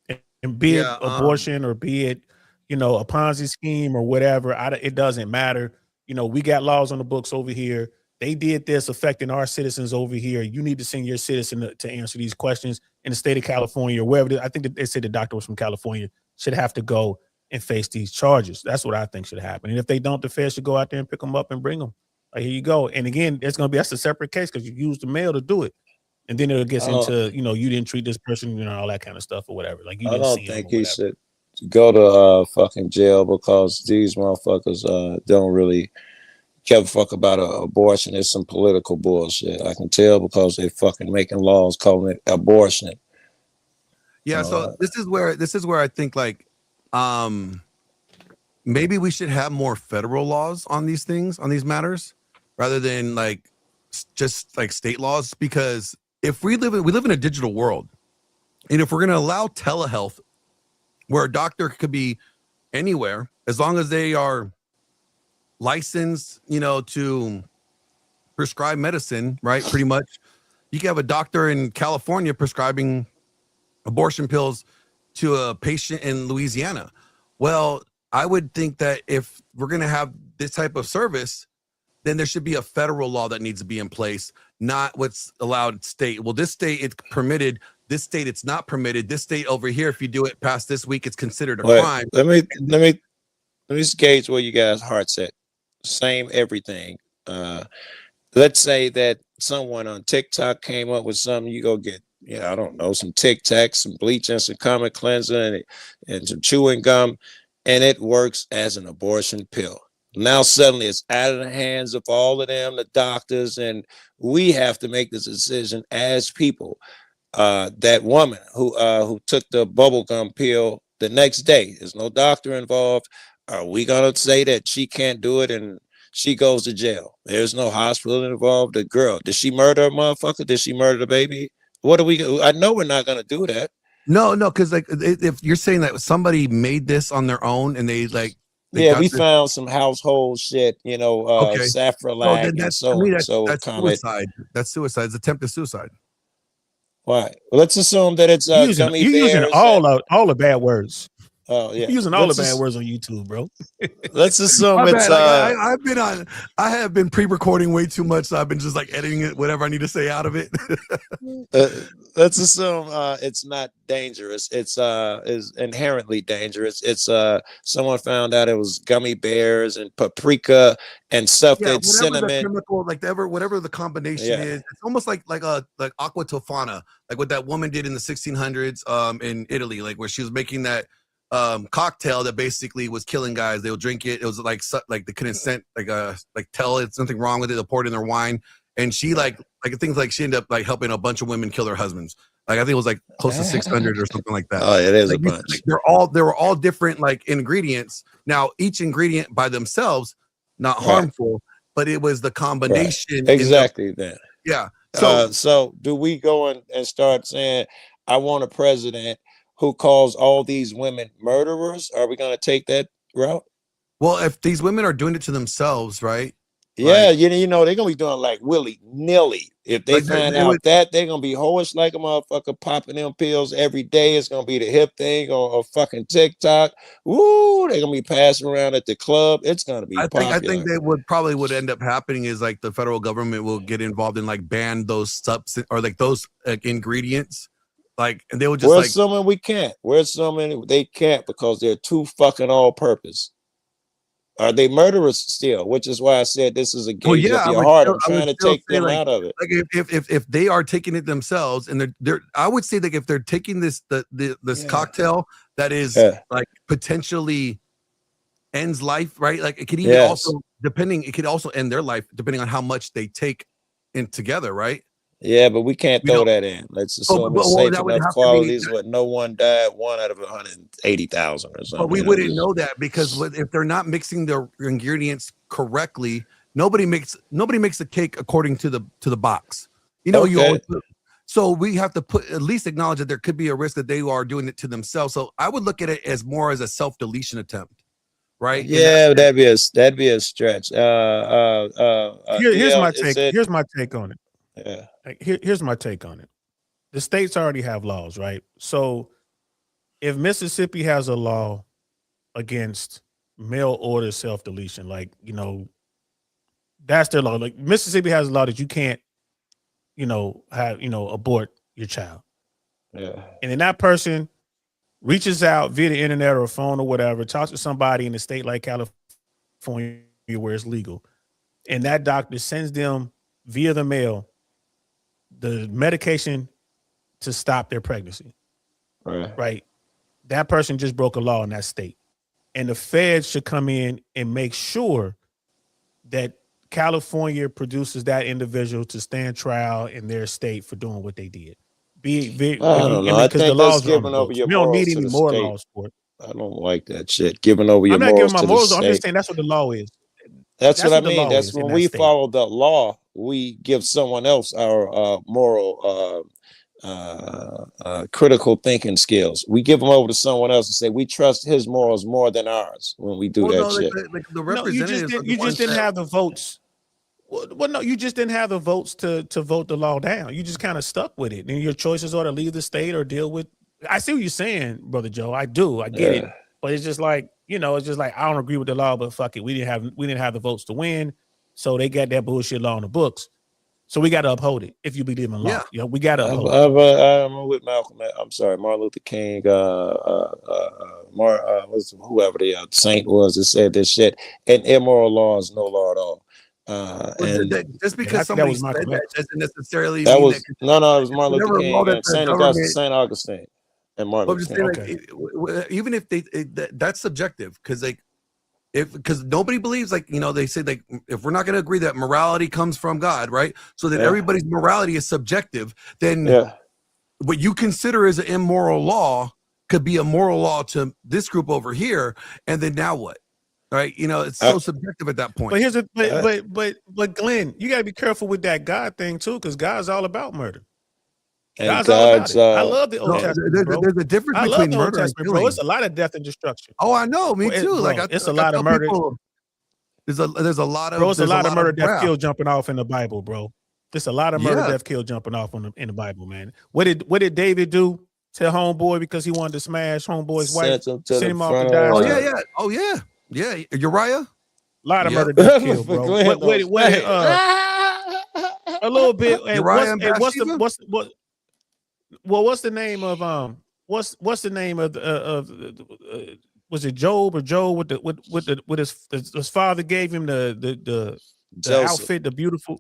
And be it abortion or be it, a Ponzi scheme or whatever, it doesn't matter. We got laws on the books over here. They did this affecting our citizens over here. You need to send your citizen to answer these questions in the state of California or wherever. I think that they said the doctor was from California, should have to go and face these charges. That's what I think should happen. And if they don't, the Feds should go out there and pick them up and bring them. Like, here you go. And again, that's a separate case because you used the mail to do it. And then it gets into, you didn't treat this person, all that kind of stuff or whatever. Like, you didn't I don't think he should go to fucking jail because these motherfuckers don't really give a fuck about abortion. It's some political bullshit. I can tell because they fucking making laws calling it abortion. Yeah, so this is where I think like maybe we should have more federal laws on these things, on these matters, rather than like just like state laws. Because if we live in a digital world, and if we're going to allow telehealth, where a doctor could be anywhere as long as they are licensed, to prescribe medicine, right? Pretty much, you can have a doctor in California prescribing abortion pills to a patient in Louisiana. Well, I would think that if we're going to have this type of service, then there should be a federal law that needs to be in place, not what's allowed state. Well, this state it's permitted, this state it's not permitted. This state over here, if you do it past this week, it's considered a crime. Let me gauge where you guys' heart's at. Same everything. Let's say that someone on TikTok came up with something, you go get, I don't know, some Tic Tacs, some bleach and some common cleanser and some chewing gum, and it works as an abortion pill. Now suddenly it's out of the hands of all of them, the doctors, and we have to make this decision as people. That woman who took the bubblegum pill the next day, there's no doctor involved. Are we gonna say that she can't do it and she goes to jail? There's no hospital involved. The girl, did she murder a motherfucker? Did she murder the baby? What are we? I know we're not gonna do that. No, because like if you're saying that somebody made this on their own and they like. Yeah, we found some household shit, Safrolac and that's suicide. That's suicide. It's attempted suicide. Why? Well, let's assume that it's you're using all the bad words. Oh yeah, you're using all the bad words on YouTube, bro. Let's assume it's. I have been pre-recording way too much, so I've been just like editing it, whatever I need to say out of it. Let's assume it's not dangerous. It's is inherently dangerous. It's someone found out it was gummy bears and paprika and stuff that cinnamon. The chemical, whatever the combination is, it's almost like aqua tofana, like what that woman did in the 1600s in Italy, like where she was making that cocktail that basically was killing guys. They'll drink it. It was like they couldn't tell it's something wrong with it. They'll pour it in their wine. And she things like she ended up like helping a bunch of women kill their husbands. Like I think it was like close to 600 or something like that. Oh, it is a bunch. They were all different like ingredients. Now each ingredient by themselves not harmful, but it was the combination. Right. Exactly that. Yeah. So do we go and start saying, I want a president who calls all these women murderers? Are we going to take that route? Well, if these women are doing it to themselves, right? Yeah, they're going to be doing like willy-nilly. If they find out that, they're going to be hoish like a motherfucker popping them pills every day. It's going to be the hip thing or fucking TikTok. Woo, they're going to be passing around at the club. It's going to be popular. I think they would end up happening is like the federal government will get involved and like ban those substance or like those ingredients. Like, and they would just We're assuming we can't. We're assuming they can't because they're too fucking all-purpose. Are they murderers still? Which is why I said this is a gauge of your heart. I'm trying to take them out of it. Like if they are taking it themselves, and they're I would say like if they're taking this cocktail that is like potentially ends life, right? Like it could even it could also end their life depending on how much they take in together, right? Yeah, but we can't throw that in. Let's assume it's safe enough qualities where no one died, 1 out of 180,000 or something. But we wouldn't know that because if they're not mixing their ingredients correctly, nobody makes a cake according to the box. You always so we have to at least acknowledge that there could be a risk that they are doing it to themselves. So I would look at it as more as a self-deletion attempt, right? Yeah, that'd be a stretch. Here's my take. Here's my take on it. Yeah. Here's my take on it. The states already have laws, right? So if Mississippi has a law against mail order self-deletion, that's their law. Like Mississippi has a law that you can't, abort your child. Yeah. And then that person reaches out via the internet or phone or whatever, talks to somebody in a state like California where it's legal. And that doctor sends them via the mail the medication to stop their pregnancy. Right. That person just broke a law in that state. And the feds should come in and make sure that California produces that individual to stand trial in their state for doing what they did. I don't know. I think that's giving over your morals. We don't need any more laws for it. I don't like that shit. Giving over your morals. I'm not giving my morals. I'm just saying that's what the law is. That's what I mean. That's when we follow the law, we give someone else our moral critical thinking skills. We give them over to someone else and say we trust his morals more than ours when we do that shit. You just didn't have the votes. Well, no, you just didn't have the votes to vote the law down. You just kind of stuck with it. And your choices are to leave the state or deal with. I see what you're saying, Brother Joe. I do. I get it. But it's just like, it's just like I don't agree with the law, but fuck it. We didn't have the votes to win. So they got that bullshit law on the books. So we got to uphold it if you believe in law. Yeah. You know, we got to uphold it. I'm with Malcolm. I'm sorry, Martin Luther King, whoever the saint was that said this shit. And immoral law is no law at all. Just because somebody said that doesn't necessarily that mean was that no, it was Martin Luther whatever law King that and the Saint Augustine and Martin I'm Luther just King. saying, like, even if that's subjective, because like because nobody believes, like, you know, they say, like, if we're not going to agree that morality comes from God, right? So that everybody's morality is subjective, then what you consider as an immoral law could be a moral law to this group over here, and then now what? Right? You know, it's so subjective at that point. But here's but Glenn, you got to be careful with that God thing too, because God's all about murder. And God's all about it. I love the Old Testament, bro. There's a difference I between love the Old murder and Testament, bro. killing. It's a lot of death and destruction. Oh, I know, me Bro, too. Like, it's a lot of murder. There's a lot of Bro, it's a lot of murder, death, wrath. kill jumping off in the Bible, bro. There's a lot of murder, death, kill jumping off in the Bible, man. What did David do to homeboy because he wanted to smash homeboy's wife? Send him off to die. Oh yeah. Uriah. A lot of murder, death, kill, bro. A little bit. What's the name of what's the name of was it Job or Job with his father gave him the outfit, the beautiful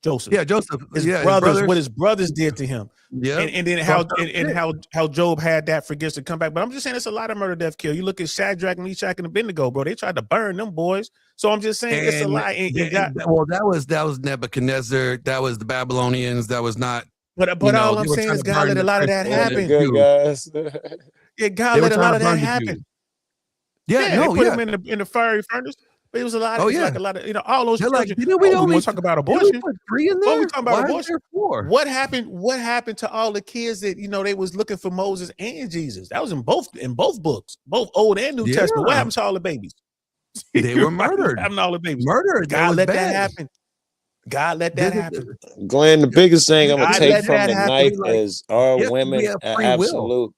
Joseph. Yeah, Joseph. His yeah, brothers, what his brothers did to him. Yeah. And then how Job had that for gifts to come back. But I'm just saying it's a lot of murder, death, kill. You look at Shadrach, Meshach, and Abednego, bro. They tried to burn them boys. So I'm just saying it's a lie. That was Nebuchadnezzar. That was the Babylonians. That was not. But all I'm saying is God let a lot of that happen. Good guys. Yeah, God let a lot of that happen. Yeah, they put him in the fiery furnace. But it was a lot of like a lot of all those children. We want to talk about abortion. Put 3 in there? What we talking about abortion? What happened? What happened to all the kids that they was looking for Moses and Jesus? That was in both books, both Old and New Testament. What happened to all the babies? They were murdered. What happened to all the babies? Murdered. God let that happen. God let that happen. Glenn, the biggest thing I'm gonna take from the night is our women absolute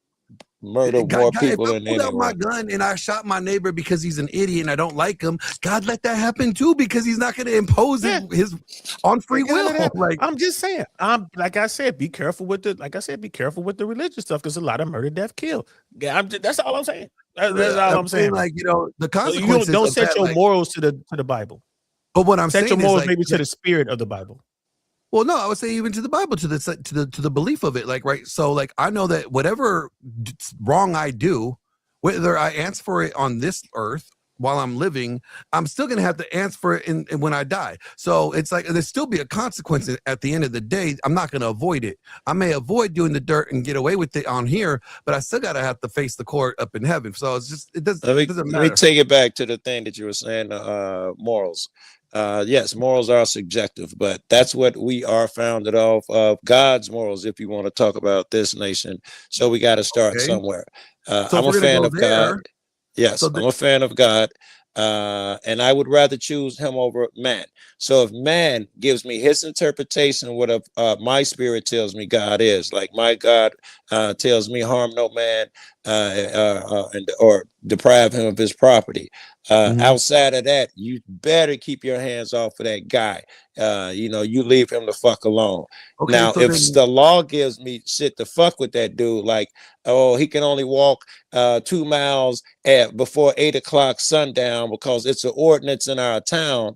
murder more people than anyone. If I pulled out my gun and I shot my neighbor because he's an idiot and I don't like him, God let that happen too, because he's not going to impose his on free will. Like, I'm just saying, like I said, be careful with the religious stuff, because a lot of murder, death, kill. That's all I'm saying. That's all I'm saying. Like, the consequences. Don't set your morals to the Bible. But what I'm saying set your morals is maybe to the spirit of the Bible. Well, no, I would say even to the Bible, to the belief of it, like, right. So, like, I know that whatever wrong I do, whether I answer for it on this earth while I'm living, I'm still gonna have to answer for it when I die. So it's like there's still be a consequence at the end of the day. I'm not gonna avoid it. I may avoid doing the dirt and get away with it on here, but I still gotta have to face the court up in heaven. So it's just it doesn't matter. Let me take it back to the thing that you were saying, morals. Yes, morals are subjective, but that's what we are founded off of, God's morals, if you want to talk about this nation. So we got to start somewhere. I'm a fan of God. Yes, I'm a fan of God. And I would rather choose him over man. So if man gives me his interpretation of what my spirit tells me God is, like my God tells me harm no man or deprive him of his property. Outside of that, you better keep your hands off of that guy. You leave him the fuck alone. Okay, now, so if the law gives me shit to fuck with that dude, like, oh, he can only walk 2 miles before 8 o'clock sundown because it's an ordinance in our town.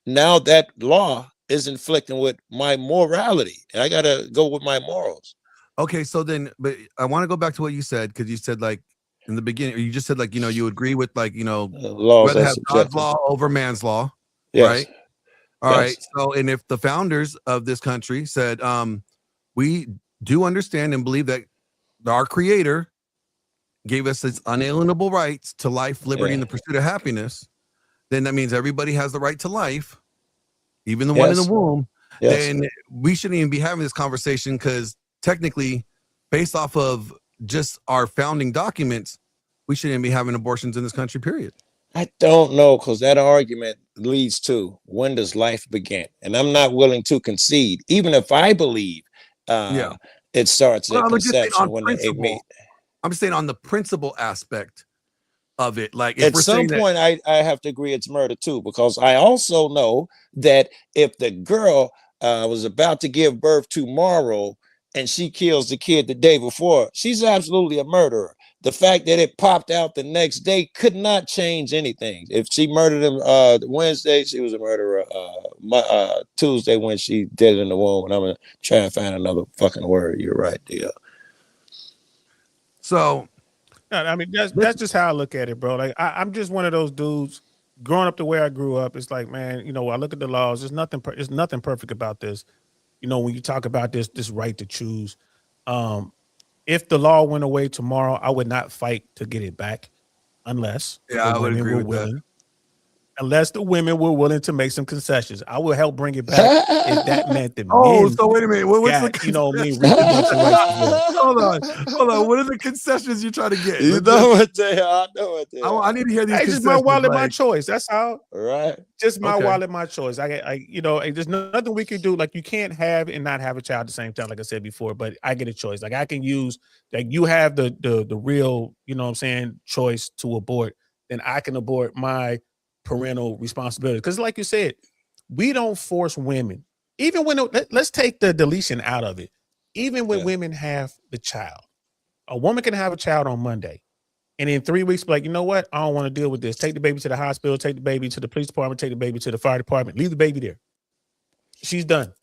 Now that law is inflicting with my morality. I gotta go with my morals. Okay, so then, but I want to go back to what you said, because you said, like, in the beginning, you just said, like, you agree with, like, rather have God's law over man's law, right? All right. So, and if the founders of this country said, we do understand and believe that our Creator gave us its unalienable rights to life, liberty, and the pursuit of happiness, then that means everybody has the right to life, even the one in the womb. Then we shouldn't even be having this conversation, because technically, based off of just our founding documents, we shouldn't be having abortions in this country, period. I don't know, because that argument leads to, when does life begin? And I'm not willing to concede, even if I believe it starts at conception when they meet. I'm just saying on the principle aspect, of it. Like if At we're some saying that, point, I have to agree it's murder too, because I also know that if the girl was about to give birth tomorrow and she kills the kid the day before, she's absolutely a murderer. The fact that it popped out the next day could not change anything. If she murdered him Wednesday, she was a murderer. Tuesday when she did it in the womb, and I'm gonna try and find another fucking word. You're right, dear. so No, I mean, that's just how I look at it, bro. Like I'm just one of those dudes. Growing up the way I grew up, it's like, man, you know, I look at the laws. There's nothing perfect about this. You know, when you talk about this right to choose, if the law went away tomorrow, I would not fight to get it back, unless I would agree with that. Unless the women were willing to make some concessions. I will help bring it back if that meant the men. So wait a minute. What's got, the you know what I mean? Reproduction rights as well. Hold on. What are the concessions you're trying to get? You know what they are. I know what they are. I need to hear these. Hey, just my wallet, my choice. That's how. Right. Just my wallet, my choice. You know, there's nothing we can do. Like you can't have and not have a child at the same time. Like I said before, but I get a choice. Like I can use. Like you have the real, you know what I'm saying, choice to abort. Then I can abort my parental responsibility, because like you said, we don't force women, even when let's take the deletion out of it, even when women have the child. A woman can have a child on Monday and in 3 weeks be like, you know what, I don't want to deal with this. Take the baby to the hospital, take the baby to the police department, take the baby to the fire department, leave the baby there. She's done.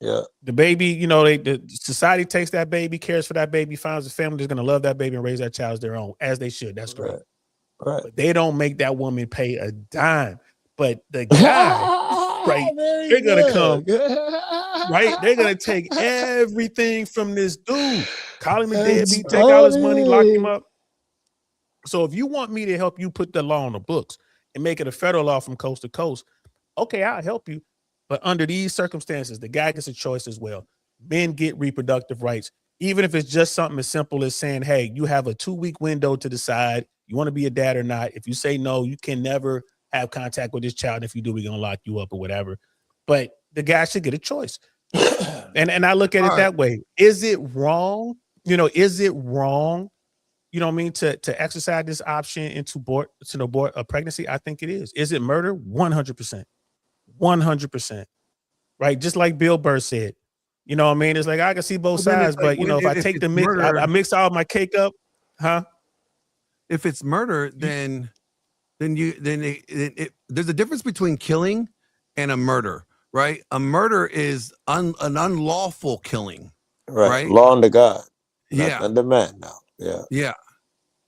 Yeah. The baby, you know, the society takes that baby, cares for that baby, finds a family that's going to love that baby and raise that child as their own, as they should. That's great. Right. But they don't make that woman pay a dime. But the guy, right, they're gonna come, right? They're gonna take everything from this dude, call him a deadbeat, take all his money, lock him up. So if you want me to help you put the law on the books and make it a federal law from coast to coast, okay, I'll help you. But under these circumstances, the guy gets a choice as well. Men get reproductive rights, even if it's just something as simple as saying, hey, you have a 2-week window to decide you want to be a dad or not. If you say no, you can never have contact with this child. If you do, we're going to lock you up or whatever. But the guy should get a choice. and I look at it that way. Is it wrong? You know, is it wrong? You know what I mean? To exercise this option and to abort a pregnancy? I think it is. Is it murder? 100%. 100%. Right? Just like Bill Burr said. You know what I mean? It's like, I can see both sides, but you know, if I take the mix, I mix all my cake up, if it's murder, then there's a difference between killing and a murder, right? A murder is an unlawful killing, right? Law under God, yeah, under man now, yeah,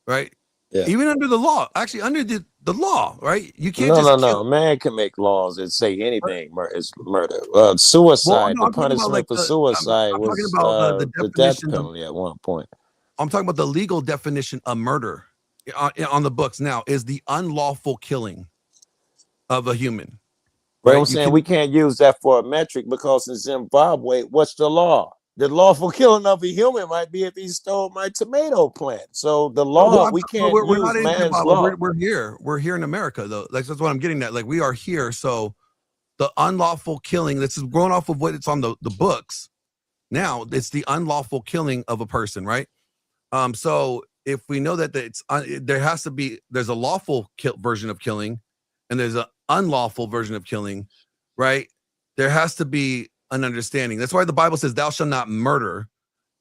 right, yeah. Even under the law, actually under the law, right? You can't. No. Man can make laws that say anything is murder. Suicide. The punishment for suicide was the death penalty at one point. I'm talking about the legal definition of murder on the books now is the unlawful killing of a human. Right? I'm saying we can't use that for a metric because in Zimbabwe, what's the law? The lawful killing of a human might be if he stole my tomato plant. So the law, we can't use man's law. We're here. We're here in America, though. Like, that's what I'm getting at. Like, we are here. So the unlawful killing, this is going off of what it's on the books. Now, it's the unlawful killing of a person, right? So if we know that there's a lawful version of killing and there's an unlawful version of killing, right? There has to be an understanding. That's why the Bible says thou shalt not murder,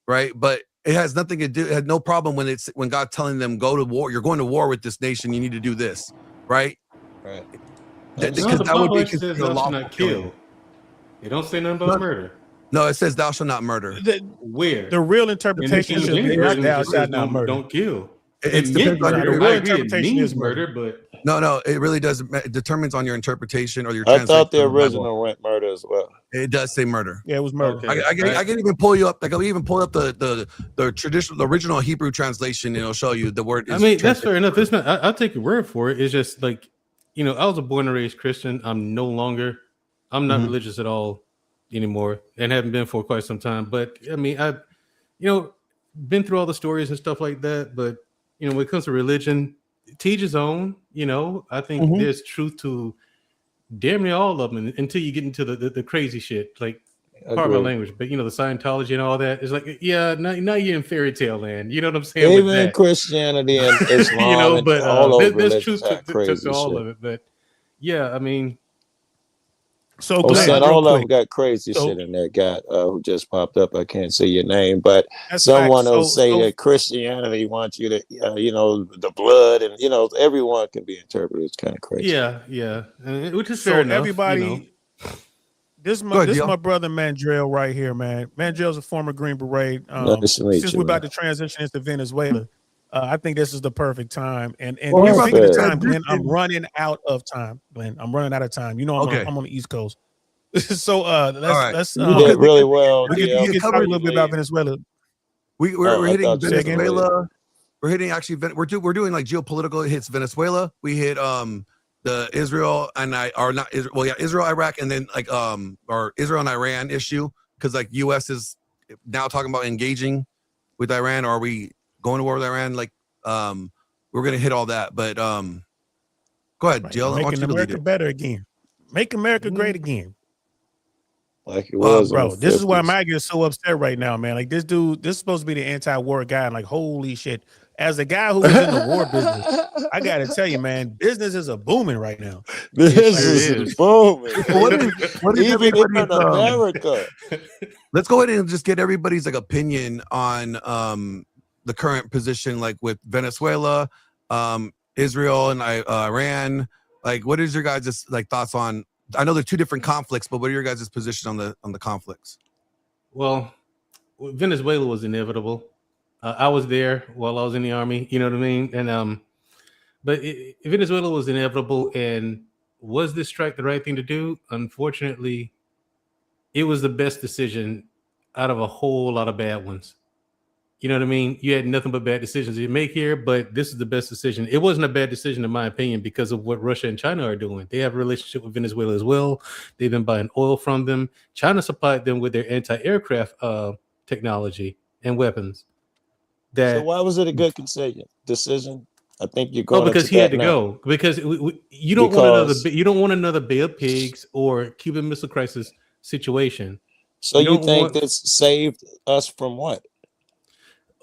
right? But it has nothing to do, it had no problem when God telling them go to war, you're going to war with this nation, you need to do this, right? Right. Because that would be considered a lawful kill. It don't say nothing about murder. No, it says thou shalt not murder. Where? The real interpretation should be thou shalt not murder. Don't kill. It depends on your interpretation is murder, but no, it really does. It determines on your interpretation or your. I thought the original went murder as well. It does say murder. Yeah, it was murder. Okay. I can even pull you up. Like, I'll even pull up the traditional, the original Hebrew translation, and it'll show you the word. I mean, that's fair enough. It's not. I'll take your word for it. It's just like, you know, I was a born and raised Christian. I'm not religious at all anymore, and haven't been for quite some time. But I mean, I've, you know, been through all the stories and stuff like that. But you know, when it comes to religion, to each his own. You know, I think there's truth to damn near all of them until you get into the crazy shit. Like, Pardon my Agreed. language, but the Scientology and all that is like, yeah, now you're in fairy tale land. You know what I'm saying? With Even that. Christianity and Islam and but all there's over religions truth have to crazy all shit. of it. But yeah, I mean, So Oh, Glenn, son, real all of them quick. got crazy So shit in there. Got who just popped up. I can't say your name, but that's someone facts. will So say so that Christianity wants you to, the blood, and everyone can be interpreted. It's kind of crazy. yeah, which is fair so enough. everybody, this Go ahead, is Gio. my brother Mandrell right here, man. Mandrell's a former Green Beret. Nice to meet Since you, we're man. about to transition into Venezuela, I think this is the perfect time. And Well, You're that's speaking of fair. time, Glenn, I'm transition. running out of time. Glenn, I'm running out of time. I'm Okay. on the East Coast. So All right. let's You Well, did because really well, we DL. can talk a covered- little bit about Venezuela. we're I hitting thought you were gonna leave. Venezuela. We're hitting actually. We're doing like geopolitical. It hits Venezuela. We hit the Israel and Israel, Iraq, and then like or Israel and Iran issue, because like U.S. is now talking about engaging with Iran, or are we going to war with Iran? Like we're gonna hit all that, but go ahead, Right. Jill. I want Making you to lead America it. better again. Make America great again. Like it was, in Bro, the this is why 50s. Maggie is so upset right now, man. Like this dude, this is supposed to be the anti-war guy, and like holy shit. As a guy who was in the war business, I gotta tell you, man, business is a booming right now. This Sure is is. booming. What is Even in everybody's, America. let's go ahead and just get everybody's like opinion on the current position, like with Venezuela, Israel, and Iran. Like, what is your guys' like thoughts on? I know they're two different conflicts, but what are your guys' position on the conflicts? Well, Venezuela was inevitable. I was there while I was in the army. You know what I mean? And but Venezuela was inevitable. And was this strike the right thing to do? Unfortunately, it was the best decision out of a whole lot of bad ones. You know what I mean? You had nothing but bad decisions to make here, but this is the best decision. It wasn't a bad decision, in my opinion, because of what Russia and China are doing. They have a relationship with Venezuela as well. They've been buying oil from them. China supplied them with their anti-aircraft technology and weapons. So why was it a good decision? I think you're going. Because he had to go. Because you don't want another Bay of Pigs or Cuban Missile Crisis situation. So you think this saved us from what?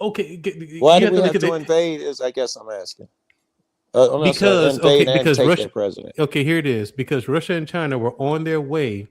Okay. Why did we have to invade? I guess I'm asking. Because Russia, their president. Okay, here it is. Because Russia and China were on their way,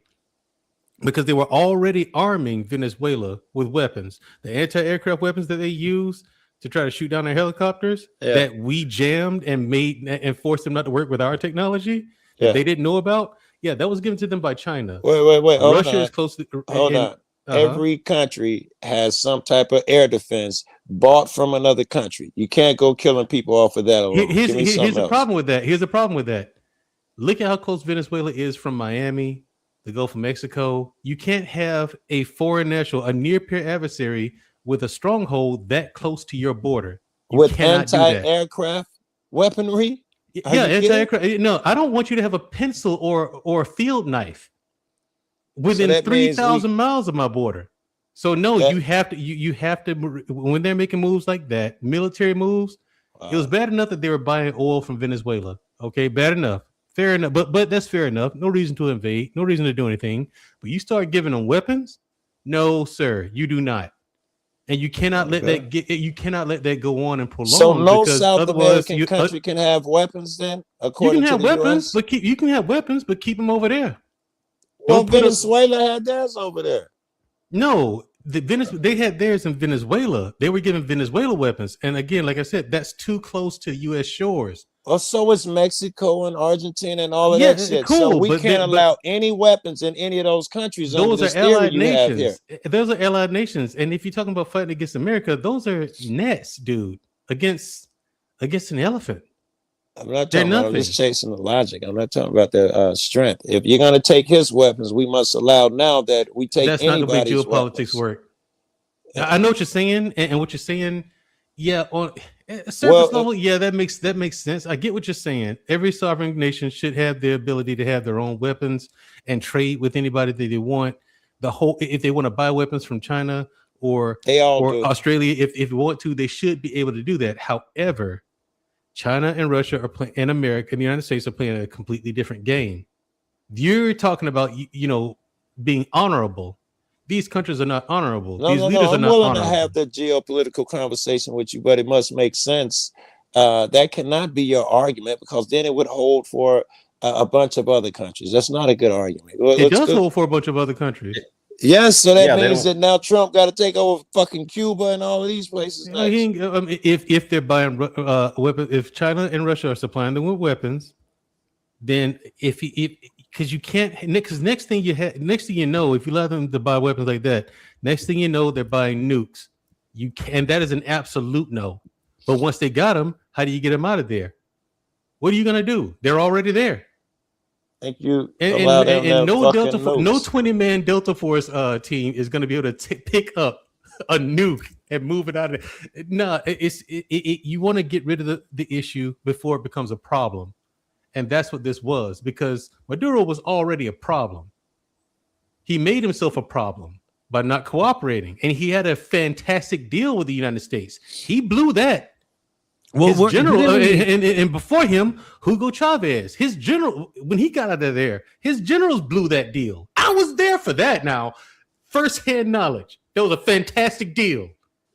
because they were already arming Venezuela with weapons, the anti-aircraft weapons that they use to try to shoot down their helicopters that we jammed and made and forced them not to work with our technology that they didn't know about. Yeah, that was given to them by China. Wait. Russia is close to. Hold on. Every country has some type of air defense bought from another country. You can't go killing people off of that alone. Here's the problem with that. Here's the problem with that. Look at how close Venezuela is from Miami, the Gulf of Mexico. You can't have a foreign national, a near peer adversary with a stronghold that close to your border. With anti-aircraft weaponry? Yeah, anti-aircraft. No, I don't want you to have a pencil or a field knife within 3,000 miles of my border. So no, you have to when they're making moves like that, military moves. It was bad enough that they were buying oil from Venezuela. Okay, bad enough, fair enough. But that's fair enough. No reason to invade. No reason to do anything. But you start giving them weapons. No, sir, you do not. And you cannot let that get. You cannot let that go on and prolong. So no South American country can have weapons. Then, according to the weapons, US? but you can have weapons, but keep them over there. Well, Venezuela had theirs over there. No, they had theirs in Venezuela. They were giving Venezuela weapons, and again, like I said, that's too close to U.S. shores. Oh, so is Mexico and Argentina and all of that shit. Cool, so we can't allow any weapons in any of those countries. Those are allied nations. Those are allied nations, and if you're talking about fighting against America, those are nets, dude, against an elephant. I'm not talking about. I'm just chasing the logic. I'm not talking about the strength. If you're going to take his weapons, we must allow now that we take anybody's weapons. That's not the way geopolitics work. I know what you're saying, and what you're saying. Yeah, on a surface level, yeah, that makes sense. I get what you're saying. Every sovereign nation should have the ability to have their own weapons and trade with anybody that they want. If they want to buy weapons from China or Australia, if they want to, they should be able to do that. However, China and Russia are playing, and America and the United States are playing a completely different game. You're talking about being honorable. these countries are not honorable. No, These no, leaders no. are I'm not willing to honorable. have the geopolitical conversation with you, but it must make sense. That cannot be your argument because then it would hold for a bunch of other countries. That's not a good argument. It does hold for a bunch of other countries. Yes, so that Yeah, they means don't- that now Trump got to take over fucking Cuba and all of these places. You know, he ain't- if they're buying weapons, if China and Russia are supplying them with weapons, then because you can't, because next thing you know, if you allow them to buy weapons like that, next thing you know, they're buying nukes. You can, and that is an absolute no. But once they got them, how do you get them out of there? What are you gonna do? They're already there. Thank you. And Allow them to have no fucking Delta, no nukes. 20-man Delta Force team is going to be able to pick up a nuke and move it out of it. No, you want to get rid of the issue before it becomes a problem, and that's what this was, because Maduro was already a problem. He made himself a problem by not cooperating, and he had a fantastic deal with the United States. He blew that. Well, His general, didn't he- and before him, Hugo Chavez, his general, when he got out of there, his generals blew that deal. I was there for that. Now, first-hand knowledge. That was a fantastic deal.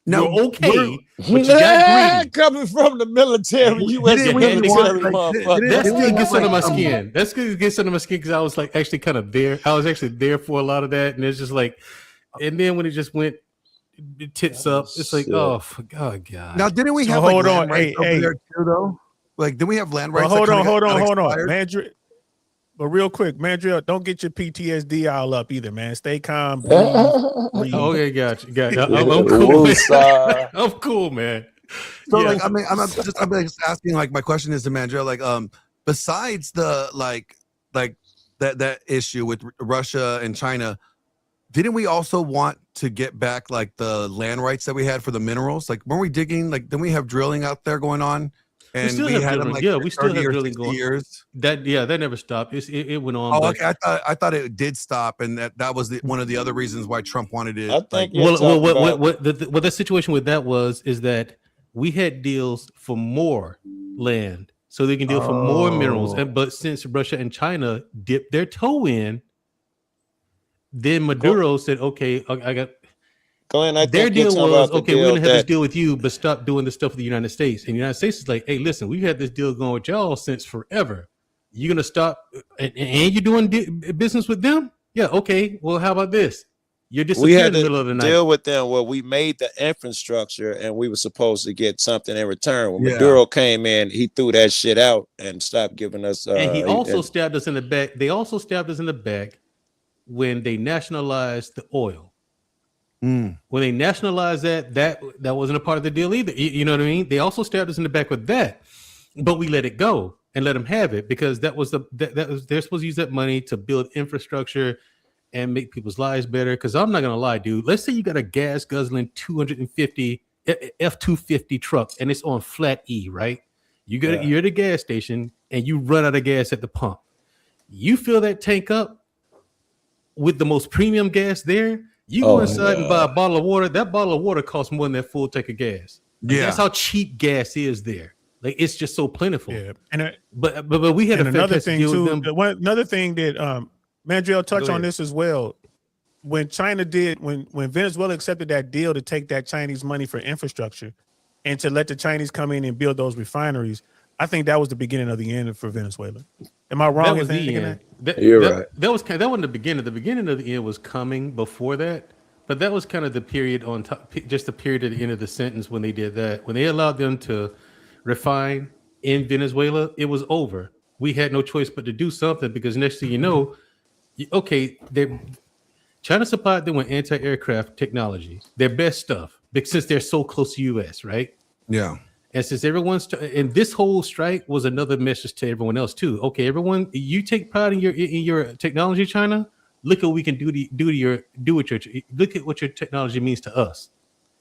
No, You're okay, but you got greedy. Coming from the military, U.S. Yeah, military, that motherfucker. still gets under my skin. That still gets under my skin because I was like actually kind of there. I was actually there for a lot of that, and it's just like, and then when it just went tits up, it's like, oh, for God. Now, didn't we So have hold like, on, land rights hey, over there too, though? Like, didn't we have land rights? Well, that hold kinda on, got hold on. expired? Mandrill, but real quick, Mandrill, don't get your PTSD all up either, man. Stay calm. Breathe. Okay, gotcha. I'm cool. Man. I'm cool, man. So, Yeah. like, I mean, I'm just asking. Like, my question is to Mandrill. Like, besides the like that issue with Russia and China, didn't we also want to get back like the land rights that we had for the minerals? Like, weren't we digging? Like, then we have drilling out there going on, and still we have had them drilling. like Yeah, for we still 30 have or drilling 60 going. years. That never stopped. It went on. Oh, but- okay. I thought it did stop, and that was one of the other reasons why Trump wanted it. I think what the situation with that is that we had deals for more land, so they can deal for more minerals. But since Russia and China dipped their toe in, then Maduro said, "Okay, I got." Glenn, I Their think you're deal talking was, about the okay, we're deal gonna have this that- deal with you, but stop doing this stuff with the United States. And the United States is like, hey, listen, we've had this deal going with y'all since forever. You're gonna stop, and you're doing business with them? Yeah, okay. Well, how about this? You're we disappearing had in the to middle of the night. deal with them where we made the infrastructure and we were supposed to get something in return. When Yeah. Maduro came in, he threw that shit out and stopped giving us. And he also stabbed us in the back. They also stabbed us in the back when they nationalized the oil. When they nationalized that wasn't a part of the deal either. You know what I mean? They also stabbed us in the back with that, but we let it go and let them have it because that was they're supposed to use that money to build infrastructure and make people's lives better. Because I'm not gonna lie, dude. Let's say you got a gas guzzling 250 F-250 truck and it's on flat E, right? You're at a gas station and you run out of gas at the pump. You fill that tank up with the most premium gas there. You go inside and buy a bottle of water. That bottle of water costs more than that full tank of gas. Like, Yeah. that's how cheap gas is there. Like it's just so plentiful. Yeah, and but we had and a another fantastic thing deal with too. them. Another thing that Mandrill touched Go on ahead. this as well. When China did, when Venezuela accepted that deal to take that Chinese money for infrastructure, and to let the Chinese come in and build those refineries, I think that was the beginning of the end for Venezuela. Am I wrong? That in was thinking the that? end. That, You're that- right. That wasn't the beginning. The beginning of the end was coming before that, but that was kind of the period on top, just the period at the end of the sentence when they did that. When they allowed them to refine in Venezuela, it was over. We had no choice but to do something because next thing you know, China supplied them with anti-aircraft technology, their best stuff, because since they're so close to U.S., right? Yeah. And since and this whole strike was another message to everyone else too. Okay, everyone, you take pride in your technology, China. Look at what we can do look at what your technology means to us.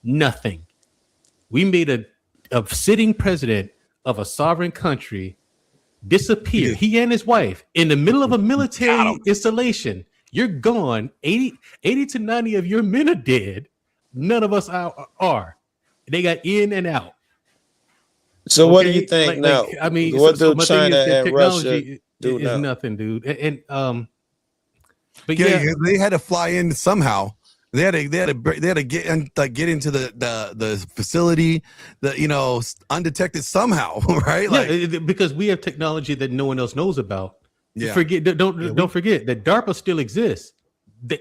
Nothing. We made a sitting president of a sovereign country disappear. He and his wife in the middle of a military installation. You're gone. 80 to 90 of your men are dead. None of us are. They got in and out. So what do you Okay? think now? I mean, what so do my thing China is that and Russia technology do is now? nothing, dude. But Yeah, they had to fly in somehow. They had to get into the facility, undetected somehow, right? Yeah, because we have technology that no one else knows about. Yeah. Don't forget that DARPA still exists,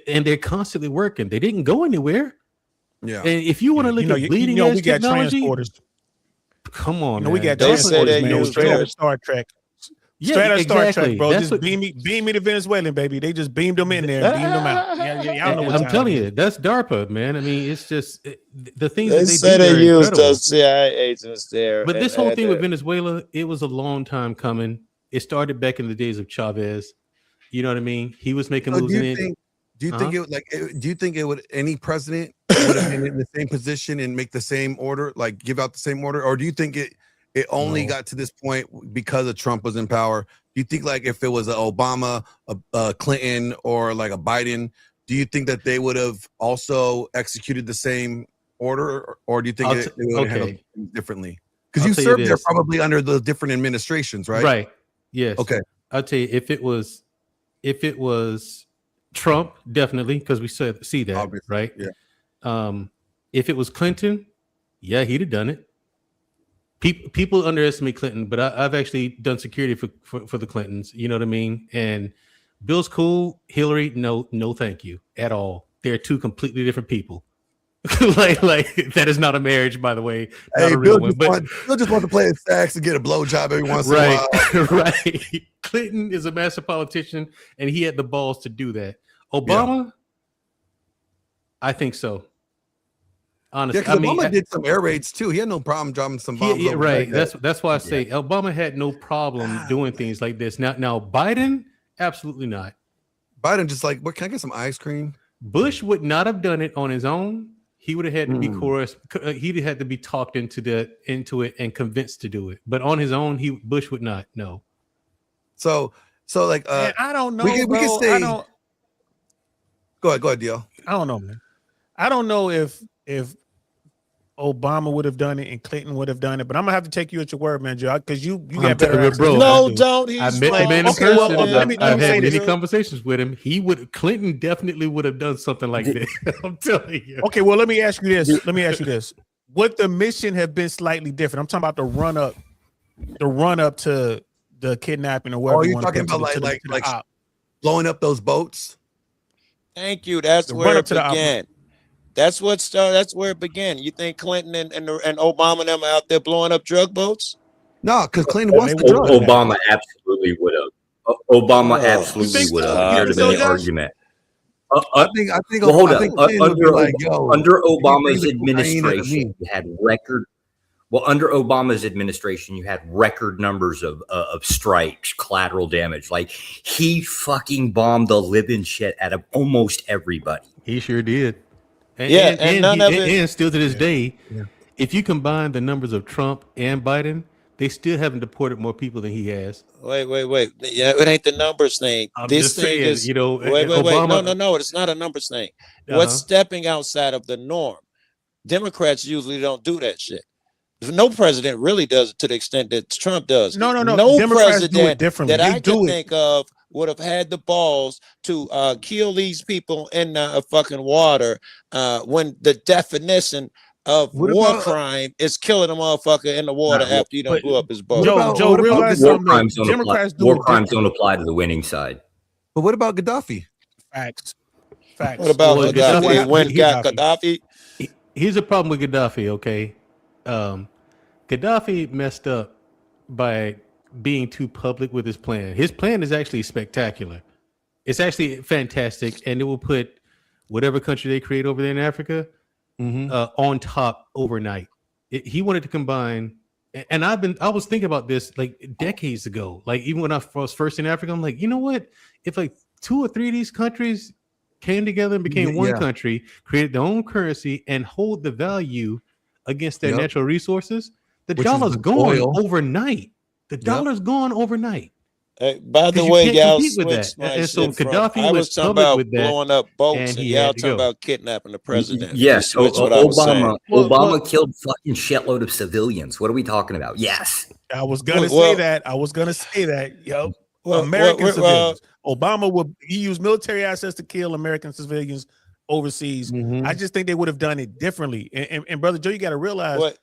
and they're constantly working. They didn't go anywhere. Yeah. And if you want to look at bleeding edge we got technology, transporters. come on, No, we man. got transporters, man. Straight out of Star Trek. Yeah, Straight out of Star exactly. Trek, bro. That's Just beam me to Venezuelan, baby. They just beamed them in there and beamed them out. Yeah, I don't know what I'm telling you, that's DARPA, man. I mean, it's just the things They that say they do. they They're used incredible. the CIA agents there. But this and whole had thing with to- Venezuela, it was a long time coming. It started back in the days of Chavez. You know what I mean? He was making So moves in it. do you think it would any president would have been in the same position and make the same order, like give out the same order, or do you think it only got to this point because of Trump was in power? Do you think like if it was an Obama, a Clinton, or like a Biden, do you think that they would have also executed the same order, or do you think they would have handled things differently? Because I'll you tell you served there this. probably under the different administrations, right? Right. Yes. Okay. I'll tell you, if it was Trump, definitely, because we see that, Obviously, right? yeah. If it was Clinton, yeah, he'd have done it. People underestimate Clinton, but I've actually done security for the Clintons. You know what I mean? And Bill's cool. Hillary, no, thank you at all. They're two completely different people. like that is not a marriage, by the way. Not Hey, a real Bill one, just want to play his sax and get a blowjob every once in a right, while. right. Clinton is a master politician, and he had the balls to do that. Obama, I think so. Honestly, Yeah, because Obama did some air raids too. He had no problem dropping some bombs. Yeah, over right. Baghdad. That's why I say Obama had no problem doing things like this. Now Biden, absolutely not. Biden just like, what? Can I get some ice cream? Bush would not have done it on his own. He would have had to be coerced. He'd had to be talked into it and convinced to do it. But on his own, Bush would not. No. So like, Man, I don't know. we can bro. say. I don't. Go ahead, Dio. I don't know, man. I don't know if Obama would have done it and Clinton would have done it, but I'm gonna have to take you at your word, man, Joe, because you got better access bro. than I No, do. don't. He's I met the wrong. man in Okay, person. well, let me I've say had many this. conversations with him. Clinton definitely would have done something like this. I'm telling you. Okay, well, let me ask you this. Would the mission have been slightly different? I'm talking about the run up to the kidnapping or whatever. Oh, you're wanna talking put about to the- like to the op. blowing up those boats. Thank you. That's The where run it up to the began. That's what started. That's where it began. You think Clinton and Obama and them are out there blowing up drug boats? No, because Clinton wants the drug. Obama absolutely would have. Obama Oh, absolutely think would so? have. You There's think any so, Josh? argument. I think. Well, hold I on. think Clinton would be like, yo, Under you bring Obama's the cocaine to administration, me. you had record. Well, under Obama's administration, you had record numbers of strikes, collateral damage. Like he fucking bombed the living shit out of almost everybody. He sure did. And, Yeah, and none of it- and still to this day, if you combine the numbers of Trump and Biden, they still haven't deported more people than he has. Wait. Yeah, it ain't the numbers thing. I'm This just thing saying, is, you know, wait. Obama- No. It's not a numbers thing. Uh-huh. What's stepping outside of the norm? Democrats usually don't do that shit. No president really does it to the extent that Trump does. No. No Democrats do it president differently. that They I do can it. think of would have had the balls to kill these people in fucking water when the definition of What war about- crime is killing a motherfucker in the water Nah, after you done but- blew up his boat. Joe, realize War something. though. crimes don't apply. Democrats do War it crimes differently. don't apply to the winning side. But what about Gaddafi? Facts. What about Well, Gaddafi? Gaddafi- When he- got Gaddafi? Here's a problem with Gaddafi, okay? Gaddafi messed up by being too public with his plan. His plan is actually spectacular. It's actually fantastic, and it will put whatever country they create over there in Africa on top overnight. He wanted to combine, and I was thinking about this like decades ago. Like even when I was first in Africa, I'm like, you know what? If like 2 or 3 of these countries came together and became one Yeah. country, created their own currency, and hold the value against their Yep. natural resources, the Which is dollar's the gone oil. overnight. The dollar's gone overnight. By the 'Cause you way, can't y'all compete with switched that. my And so shit from, Gaddafi I was was talking public about with that, blowing up boats, and and he y'all had to talking go. about kidnapping the president. Yes, You switched what I was saying. Obama killed fucking shitload of civilians. What are we talking about? Yes. I was gonna Well- say that. Yo, Well, American well, civilians. Obama he used military assets to kill American civilians. overseas. Mm-hmm. I just think they would have done it differently. And Brother Joe, you got to realize What?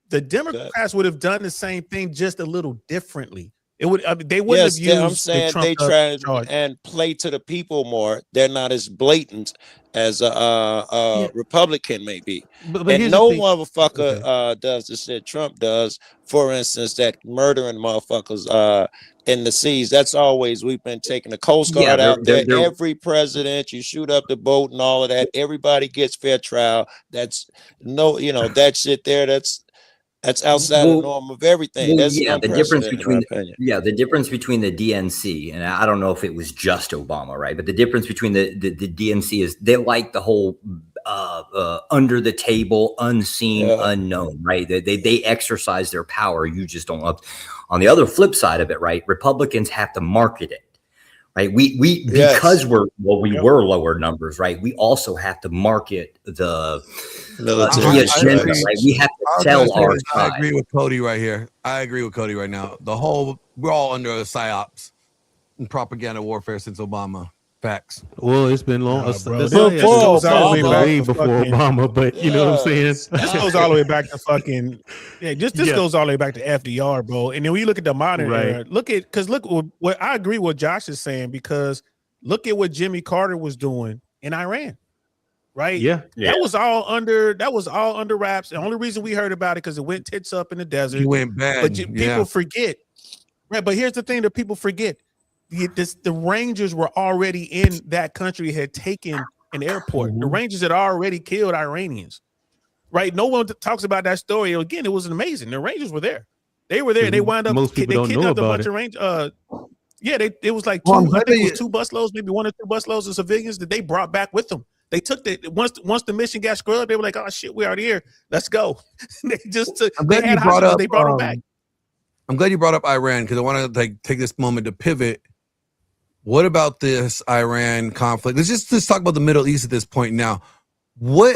the Democrats would have done the same thing, just a little differently. It would. I mean, they wouldn't Yes, have I'm used the saying Trump they try charge. and play to the people more. They're not as blatant as a Republican may be. But And here's the no thing. motherfucker does the shit Trump does. For instance, that murdering motherfuckers in the seas. That's always, we've been taking the Coast Guard Yeah, out there. they're Every president, you shoot up the boat and all of that. Everybody gets fair trial. That's no, that shit there. That's outside the norm of everything. That's yeah, the difference unprecedented, in between my opinion. the difference between the DNC, and I don't know if it was just Obama, right? But the difference between the DNC is they like the whole under the table, unseen, unknown, right? They exercise their power. You just don't love. On the other flip side of it, right? Republicans have to market it. Right, we because were lower numbers, right? We also have to market the agenda, right? We have to sell our side. I agree with Cody right here. I agree with Cody right now. We're all under a psyops and propaganda warfare since Obama. Facts. Well, it's been long. Before Obama, but you know what I'm saying? This goes all the way back to fucking this goes all the way back to FDR, bro. And then when you look at the modern era, look what I agree with Josh is saying, because look at what Jimmy Carter was doing in Iran. Right? Yeah. That was all under wraps. The only reason we heard about it because it went tits up in the desert. He went bad. But people forget. Right. But here's the thing that people forget. The Rangers were already in that country, had taken an airport. The Rangers had already killed Iranians, right? No one talks about that story. Again, it was amazing. The Rangers were there. They were there. They wound up. Most people they don't know kidnapped a about bunch it. of Rangers. It was like two. I think it was 2 busloads, maybe 1 or 2 busloads of civilians that they brought back with them. They took once the mission got scrubbed, they were like, "Oh shit, we already here. Let's go." They just took. They brought them back. I'm glad you brought up Iran, because I want to take this moment to pivot. What about this Iran conflict? Let's talk about the Middle East at this point now. What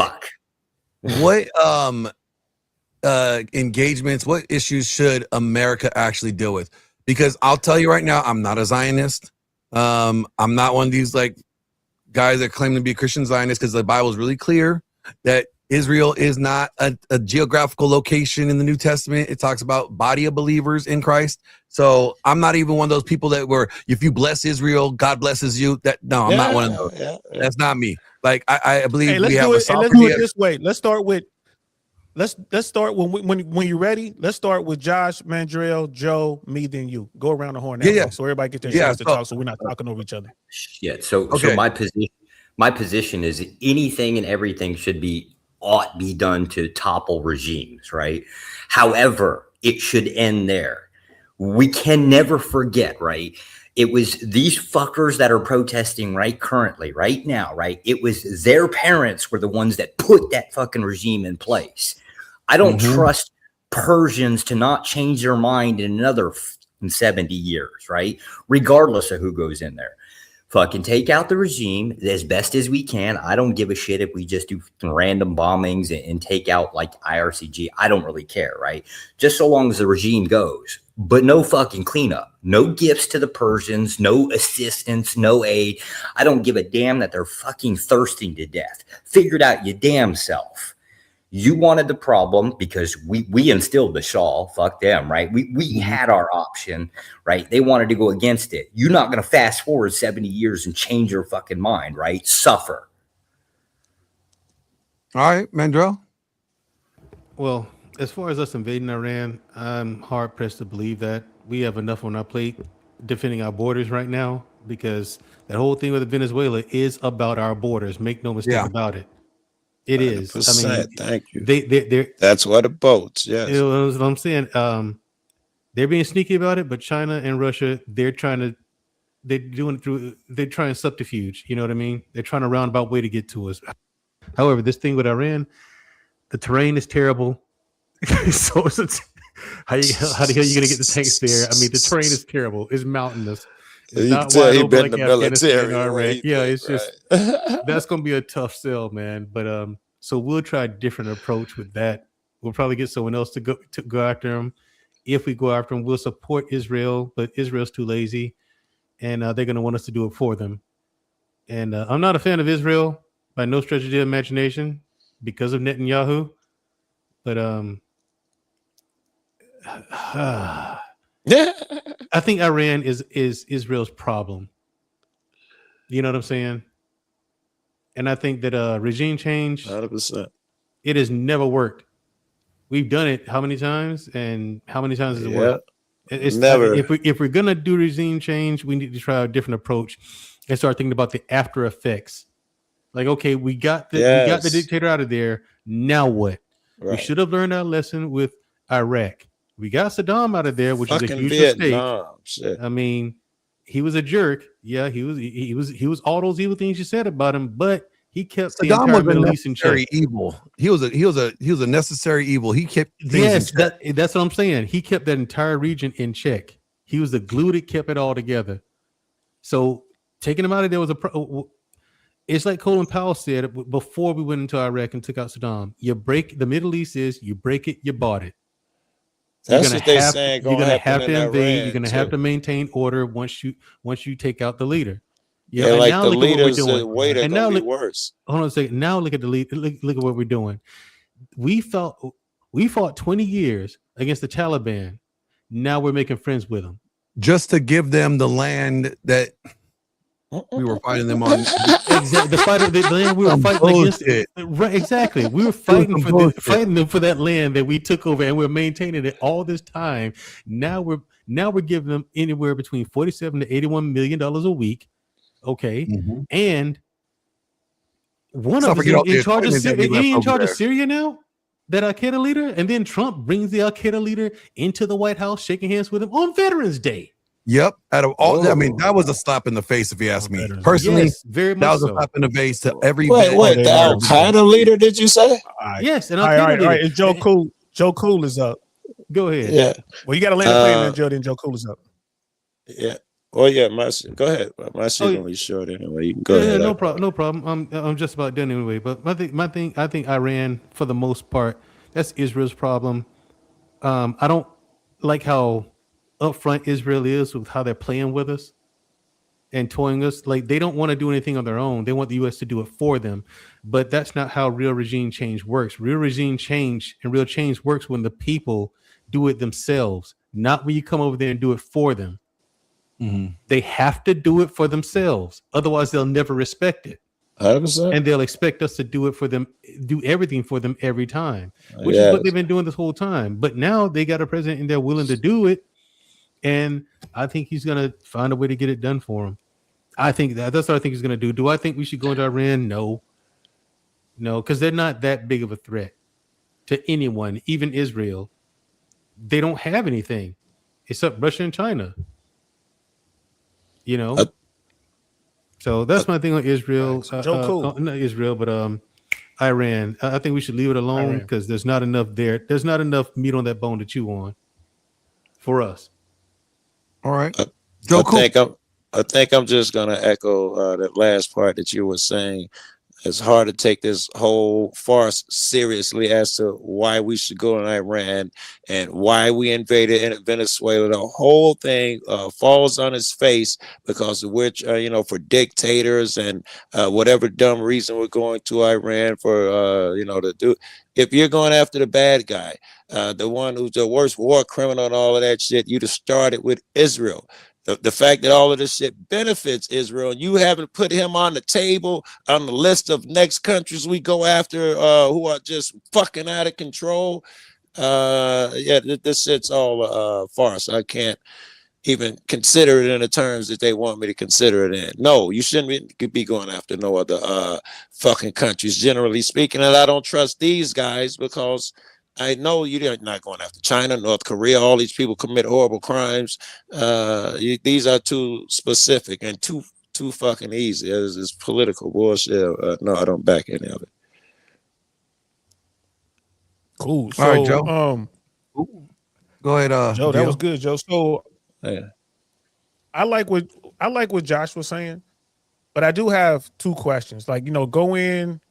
engagements, what issues should America actually deal with? Because I'll tell you right now, I'm not a Zionist. I'm not one of these guys that claim to be a Christian Zionist, because the Bible is really clear that Israel is not a geographical location in the New Testament. It talks about body of believers in Christ. So I'm not even one of those people that were, if you bless Israel, God blesses you. I'm not one of those. Yeah. That's not me. I believe we have a sovereignty. Let's do it this way. Let's start with when you're ready. Let's start with Josh, Mandrell, Joe, me, then you. Go around the horn. So everybody gets their chance to talk, so we're not talking over each other. Yeah. So my position is anything and everything ought be done to topple regimes, right? However, it should end there. We can never forget, right? It was these fuckers that are protesting currently, right now, right? It was their parents were the ones that put that fucking regime in place. I don't trust Persians to not change their mind in another 70 years, right? Regardless of who goes in there. Fucking take out the regime as best as we can. I don't give a shit if we just do random bombings and take out IRCG. I don't really care, right? Just so long as the regime goes. But no fucking cleanup. No gifts to the Persians. No assistance. No aid. I don't give a damn that they're fucking thirsting to death. Figure it out your damn self. You wanted the problem because we instilled the Shah. Fuck them, right? We had our option, right? They wanted to go against it. You're not going to fast forward 70 years and change your fucking mind, right? Suffer. All right, Mandrell. Well, as far as us invading Iran, I'm hard pressed to believe that. We have enough on our plate defending our borders right now, because that whole thing with Venezuela is about our borders. Make no mistake about it. It is. I mean, thank you. They're that's what it boats. Yes. You know what I'm saying? They're being sneaky about it, but China and Russia, they're trying subterfuge. You know what I mean? They're trying a roundabout way to get to us. However, this thing with Iran, the terrain is terrible. So how the hell are you gonna get the tanks there? I mean, the terrain is terrible. It's mountainous. It's not wide open like Afghanistan or Iraq. Yeah, it's just that's gonna be a tough sell, man. But so we'll try a different approach with that. We'll probably get someone else to go after them. If we go after them, we'll support Israel, but Israel's too lazy, and they're gonna want us to do it for them. And I'm not a fan of Israel, by no stretch of the imagination because of Netanyahu. But I think Iran is Israel's problem. You know what I'm saying? And I think that regime change, 100%. it has never worked. We've done it how many times, and how many times has it worked? It's never. If we're gonna do regime change, we need to try a different approach and start thinking about the after effects. Like, okay, we got the dictator out of there. Now what? We Right. should have learned our lesson with Iraq. We got Saddam out of there, which is a Fucking huge Vietnam. mistake. Shit. I mean, he was a jerk. Yeah, he was all those evil things you said about him, but he kept the Saddam entire was a Middle East in check. necessary evil. He was a necessary evil. He kept things in Yes, check. that's what I'm saying. He kept that entire region in check. He was the glue that kept it all together. So taking him out of there was it's like Colin Powell said before we went into Iraq and took out Saddam. You break the Middle East you break it, you bought it. That's what they saying. You're gonna have to invade. Iran, You're gonna too. have to maintain order once you take out the leader. Yeah, and like now the look at what we're leaders doing. way they're And gonna now be worse. Hold on a second. Now look at the lead. Look at what we're doing. We fought 20 years against the Taliban. Now we're making friends with them. Just to give them the land that we were fighting them on. Exactly. The land we were fighting against. Right, exactly. We were fighting them for that land that we took over, and we're maintaining it all this time. Now we're giving them anywhere between $47 to $81 million a week. Okay, and one of us is in charge of Syria. He in charge of Syria now. That Al Qaeda leader, and then Trump brings the Al Qaeda leader into the White House, shaking hands with him on Veterans Day. Yep. Out of all, I mean, that was a slap in the face, if you ask me. Personally, Yes, very much that was a so. slap in the face to every. Wait, the Al Qaeda leader? Did you say? Yes, and all Al Qaeda right. leader. It's Joe Cool. Joe Cool is up. Go ahead. Yeah. Well, you got to land the plane, then Joe. Then Joe Cool is up. Yeah. Well, yeah. Go ahead. My signal is short anyway. You can go ahead. No problem. I'm just about done anyway. But I think Iran, for the most part, that's Israel's problem. I don't like how upfront Israel is with how they're playing with us and toying us. Like, they don't want to do anything on their own. They want the U.S. to do it for them. But that's not how real regime change works. Real regime change and real change works when the people do it themselves, not when you come over there and do it for them. They have to do it for themselves. Otherwise, they'll never respect it. 100%. And they'll expect us to do it for them, do everything for them every time, which is what they've been doing this whole time. But now they got a president and they're willing to do it. And I think he's going to find a way to get it done for him. I think that's what I think he's going to do. Do I think we should go into Iran? No, because they're not that big of a threat to anyone, even Israel. They don't have anything except Russia and China. So that's my thing on Israel. Not Israel, but Iran. I think we should leave it alone because there's not enough there. There's not enough meat on that bone to chew on for us. All right. I think I'm just gonna echo that last part that you were saying. It's hard to take this whole farce seriously as to why we should go in Iran and why we invaded in Venezuela. The whole thing falls on its face because of which, for dictators and whatever dumb reason we're going to Iran for, to do. If you're going after the bad guy, the one who's the worst war criminal and all of that shit, you'd have started with Israel. The fact that all of this shit benefits Israel, and you haven't put him on the table on the list of next countries we go after who are just fucking out of control. This shit's all farce. I can't even consider it in the terms that they want me to consider it in. No, you shouldn't be going after no other fucking countries, generally speaking. And I don't trust these guys because I know you're not going after China, North Korea. All these people commit horrible crimes. These are too specific and too fucking easy. It's political bullshit. No, I don't back any of it. Cool. So, all right, Joe. Go ahead, Joe. That was good, Joe. So, yeah. I like what Josh was saying, but I do have two questions. Like, go in,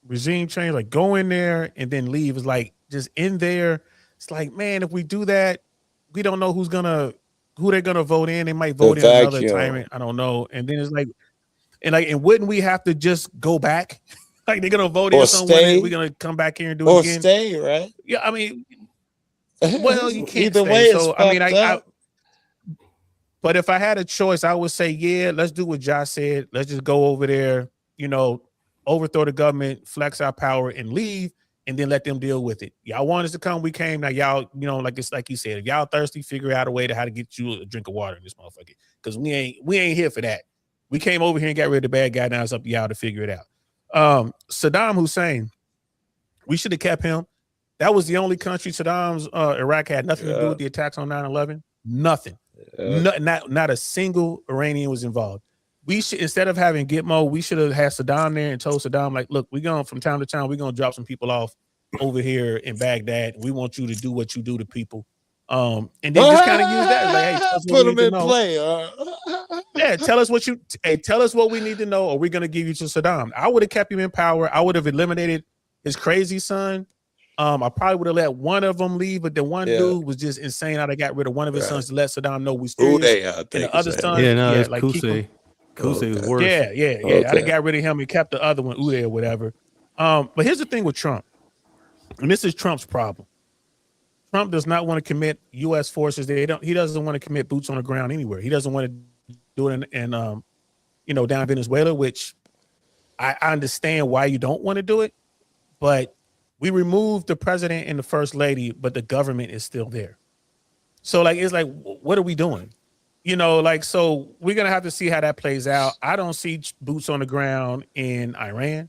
regime change, like go in there and then leave. It's like just in there. It's like, man, if we do that, we don't know who they're gonna vote in. They might vote in another tyrant. I don't know. And then it's like, and wouldn't we have to just go back Like they're gonna vote Or in someone, stay. and we're gonna come back here and do Or it again. stay, right? Yeah, I mean, well, you can't Either stay. way, it's So I mean, fucked I up. but if I had a choice, I would say, yeah, let's do what Josh said. Let's just go over there, you know, overthrow the government, flex our power, and leave, and then let them deal with it. Y'all want us to come, we came. Now y'all, you know, like it's like you said, if y'all thirsty, figure out a way to how to get you a drink of water in this motherfucker. Because we ain't here for that. We came over here and got rid of the bad guy. Now it's up to y'all to figure it out. Saddam Hussein, we should have kept him. That was the only country Saddam's Iraq had nothing to do with the attacks on 9/11. Nothing. Not a single Iranian was involved. We should, instead of having Gitmo, we should have had Saddam there and told Saddam, like, look, we're going from town to town, we're gonna drop some people off over here in Baghdad. We want you to do what you do to people. And then just kind of use that. Like, hey, tell us what Put we them need in to know. play. Yeah, tell us what tell us what we need to know, or we're gonna give you to Saddam. I would have kept him in power. I would have eliminated his crazy son. I probably would have let one of them leave, but the one dude was just insane. How they got rid of one of his sons to let Saddam know we serious. Uday, I And think the other his son, name. Yeah, no, it's like keep him. Kusei was worse. Yeah. I done got rid of him and kept the other one, Uday or whatever. But here's the thing with Trump, and this is Trump's problem. Trump does not want to commit U.S. forces. He doesn't want to commit boots on the ground anywhere. He doesn't want to do it in down in Venezuela, which I understand why you don't want to do it, but we removed the president and the first lady, but the government is still there. So like, it's like, what are we doing? So we're going to have to see how that plays out. I don't see boots on the ground in Iran.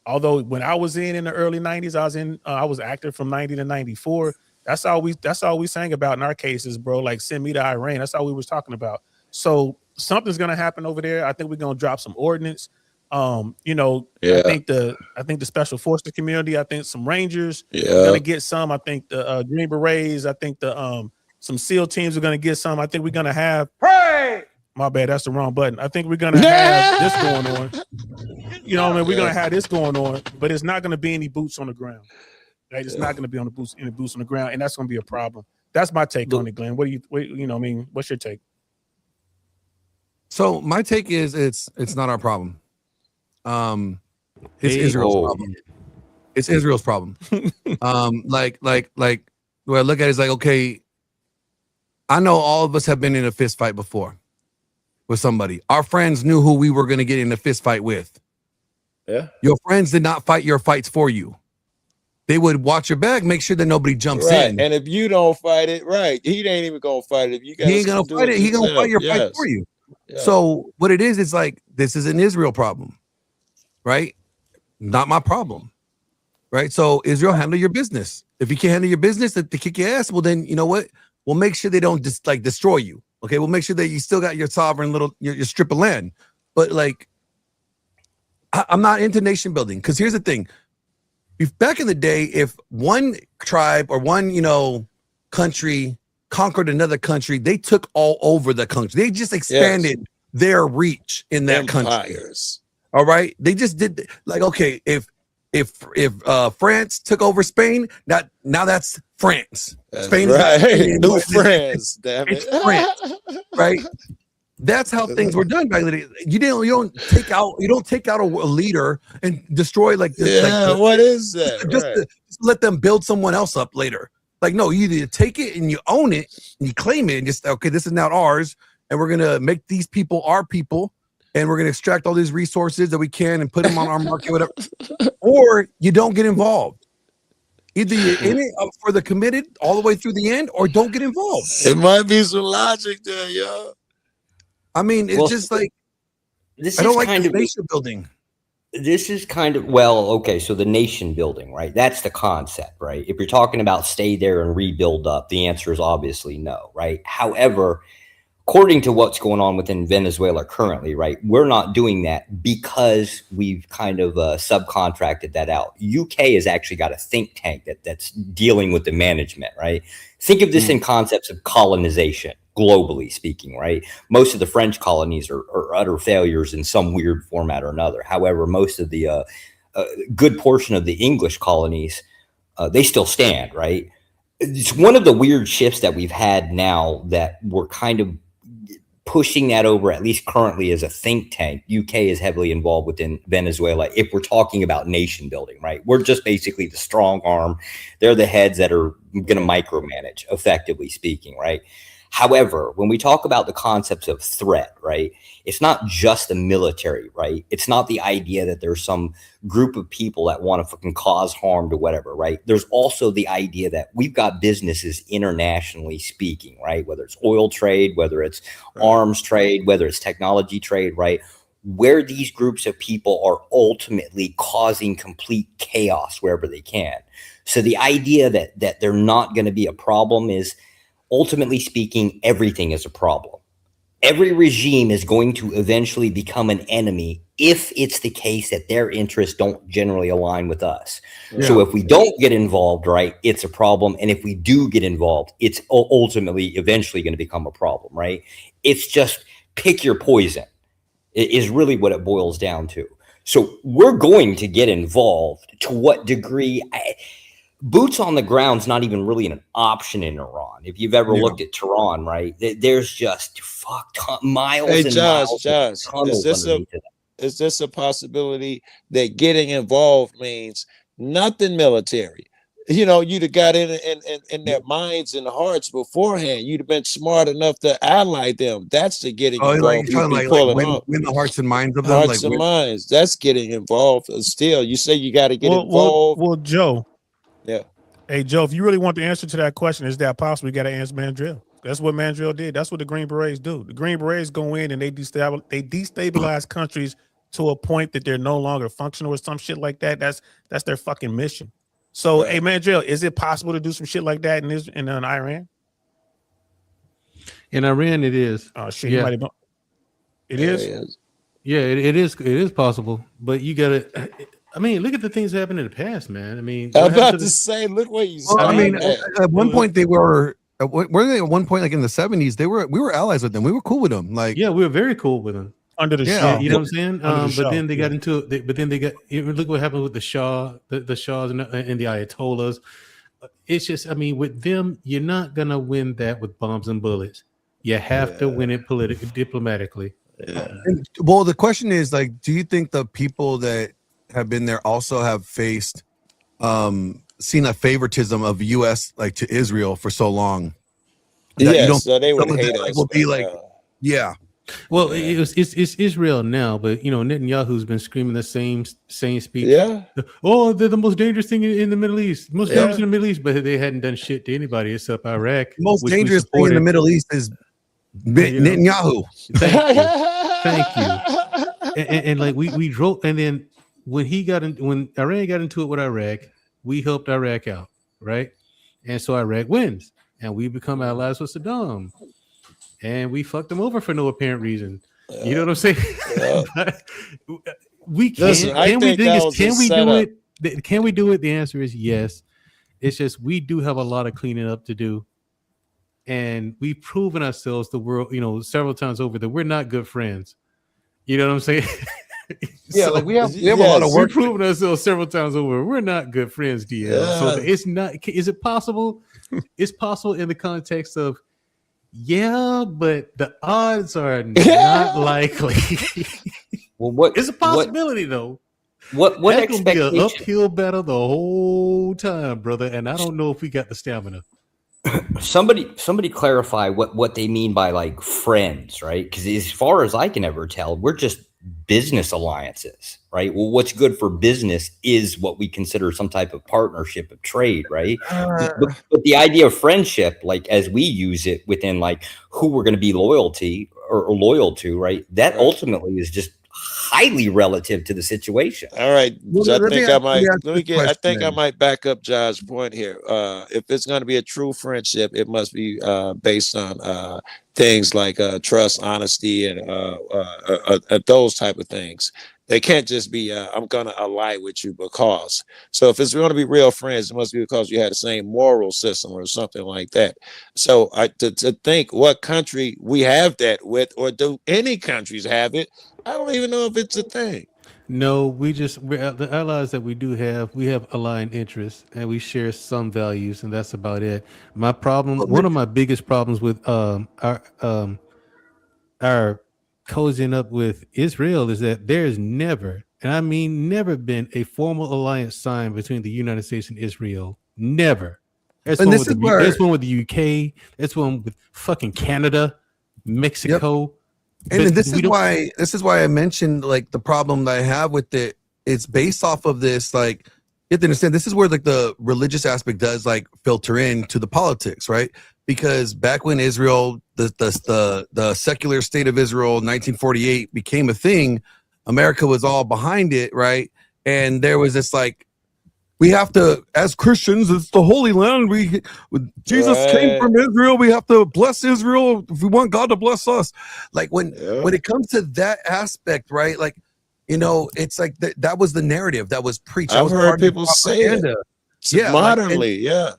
Although when I was in the early 90s, I was active from 90 to 94. That's all we sang about in our cases, bro. Like, send me to Iran. That's all we was talking about. So something's going to happen over there. I think we're going to drop some ordnance. I think the special forces community, I think some Rangers are gonna get some. I think the Green Berets, I think the some SEAL teams are gonna get some. I think we're gonna have my bad, that's the wrong button. I think we're gonna have this going on. You know what I mean? We're gonna have this going on, but it's not gonna be any boots on the ground. Right? It's not gonna be any boots on the ground, and that's gonna be a problem. That's my take on it, Glenn. What's your take? So my take is it's not our problem. It's Israel's problem. It's Israel's problem. Where I look at it is like, okay, I know all of us have been in a fist fight before with somebody. Our friends knew who we were going to get in a fist fight with. Yeah. Your friends did not fight your fights for you. They would watch your back, make sure that nobody jumps Right. in. And if you don't fight it, right, he ain't even gonna fight it. If you guys He ain't gonna fight it. He gonna fight your fight for you. Yeah. So what it is like, this is an Israel problem, right? Not my problem, right? So Israel, handle your business. If you can't handle your business, that they kick your ass, well then, you know what? We'll make sure they don't destroy you. Okay, we'll make sure that you still got your sovereign little your strip of land. But like, I'm not into nation building, because here's the thing. If back in the day, if one tribe or one country conquered another country, they took all over the country. They just expanded their reach in that country. All right, they just did like, okay, if France took over Spain, now that's France. Spain right. is New France, damn it. It's France, right? That's how things were done back in the day. You don't take out a leader and destroy like this. Yeah, what is that? Just to let them build someone else up later. Like, no, you either take it and you own it and you claim it and just, okay, this is now ours, and we're gonna make these people our people, and we're gonna extract all these resources that we can and put them on our market, whatever. Or you don't get involved. Either you're in it for the committed all the way through the end, or don't get involved. It might be some logic there, yo. I mean, it's just like, I don't like the nation building. This is kind of, okay, so the nation building, right? That's the concept, right? If you're talking about stay there and rebuild up, the answer is obviously no, right? However, according to what's going on within Venezuela currently, right, we're not doing that because we've kind of subcontracted that out. UK has actually got a think tank that's dealing with the management, right? Think of this in concepts of colonization, globally speaking, right? Most of the French colonies are utter failures in some weird format or another. However, most of the good portion of the English colonies, they still stand, right? It's one of the weird shifts that we've had now that we're kind of pushing that over, at least currently, as a think tank. UK is heavily involved within Venezuela. If we're talking about nation building, right? We're just basically the strong arm. They're the heads that are going to micromanage, effectively speaking, right? However, when we talk about the concepts of threat, right, it's not just the military, right? It's not the idea that there's some group of people that want to fucking cause harm to whatever, right? There's also the idea that we've got businesses internationally speaking, right? Whether it's oil trade, whether it's arms trade, whether it's technology trade, right? Where these groups of people are ultimately causing complete chaos wherever they can. So the idea that they're not going to be a problem is, ultimately speaking, everything is a problem. Every regime is going to eventually become an enemy if it's the case that their interests don't generally align with us. Yeah. So if we don't get involved, right, it's a problem. And if we do get involved, it's ultimately eventually going to become a problem, right? It's just pick your poison is really what it boils down to. So we're going to get involved. To what degree? Boots on the ground's not even really an option in Iran. If you've ever looked at Tehran, right, there's just miles Hey, and Josh, miles Josh, of tunnels underneath it. is this a possibility that getting involved means nothing military? You know, you'd have got in their minds and hearts beforehand. You'd have been smart enough to ally them. That's the getting Oh, involved. like you'd trying be to pulling win, up. win the hearts and minds of them. Hearts Like and win- minds. That's getting involved. Still, you say you got to get involved. Well, Joe. Yeah. Hey, Joe, if you really want the answer to that question, is that possible? You got to answer Mandrill. That's what Mandrill did. That's what the Green Berets do. The Green Berets go in and they destabilize countries to a point that they're no longer functional or some shit like that. That's their fucking mission. So, hey, Mandrill, is it possible to do some shit like that in Iran? In Iran, it is. Oh shit, Yeah. you might have. It is. Yeah, it is. It is possible, but you gotta. I mean, look at the things that happened in the past, man. I mean, I'm what happened about to say, look what you Well, said. I mean, at one point they were. Were they at one point like in the 70s? We were allies with them. We were cool with them. Like, yeah, we were very cool with them. Under the Yeah. You know what I'm saying? Under the But Shah, then they got into it. But then they got. Look what happened with the Shah, the Shahs, and the Ayatollahs. It's just, I mean, with them, you're not gonna win that with bombs and bullets. You have to win it politically, diplomatically. well, the question is like, do you think the people that have been there also have faced, seen a favoritism of U.S. like to Israel for so long? that Yeah, you don't so they would some of hate that, us. will be but, like, yeah. Well, it's Israel now, but you know Netanyahu's been screaming the same speech. Yeah. Oh, they're the most dangerous thing in the Middle East. Most Yeah. dangerous in the Middle East, but they hadn't done shit to anybody except Iraq. The most which we dangerous thing in the supported. Middle East is Netanyahu. Thank you. And like we drove, and then when Iran got into it with Iraq, we helped Iraq out, right? And so Iraq wins, and we become allies with Saddam, and we fucked them over for no apparent reason. You know what I'm saying? But we can. Listen, I Can we think do that it? was a Can we do setup. it? Can we do it? The answer is yes. It's just we do have a lot of cleaning up to do. And we've proven ourselves the world, you know, several times over that we're not good friends. You know what I'm saying? Yeah, like we have a lot of work. We've proven ourselves several times over. We're not good friends, DL. So it's not. Is it possible? It's possible in the context of, yeah, but the odds are not likely. Well, what it's a possibility though. What That's gonna be an expectation? uphill battle the whole time, brother. And I don't know if we got the stamina. Somebody clarify what they mean by like friends, right? Because as far as I can ever tell, we're just business alliances, right? Well, what's good for business is what we consider some type of partnership of trade, right? But the idea of friendship, like as we use it within like who we're going to be loyal to, right? That ultimately is just highly relative to the situation. All right, Well, so I let me think ask- I might. let me ask Let me this get. I question think I then. might back up Josh's point here. If it's going to be a true friendship, it must be based on things like trust, honesty, and those type of things. They can't just be I'm going to ally with you because. So if it's going to be real friends, it must be because you had the same moral system or something like that. So to think what country we have that with, or do any countries have it? I don't even know if it's a thing. No, we're the allies that we do have. We have aligned interests, and we share some values, and that's about it. My problem, one of my biggest problems with are cozying up with Israel is that there's never, and I mean never, been a formal alliance signed between the United States and Israel. Never. There's one with the UK. There's one with fucking Canada, Mexico. Yep. And this is why I mentioned like the problem that I have with it. It's based off of this, like, you have to understand this is where like the religious aspect does like filter into the politics, right? Because back when Israel, the secular state of Israel, 1948 became a thing, America was all behind it, right? And there was this like, we have to, as Christians, it's the Holy Land. Jesus came from Israel. We have to bless Israel if we want God to bless us. Like when it comes to that aspect, right? Like, you know, it's like that was the narrative that was preached. I've heard people say it. Yeah, modernly, yeah.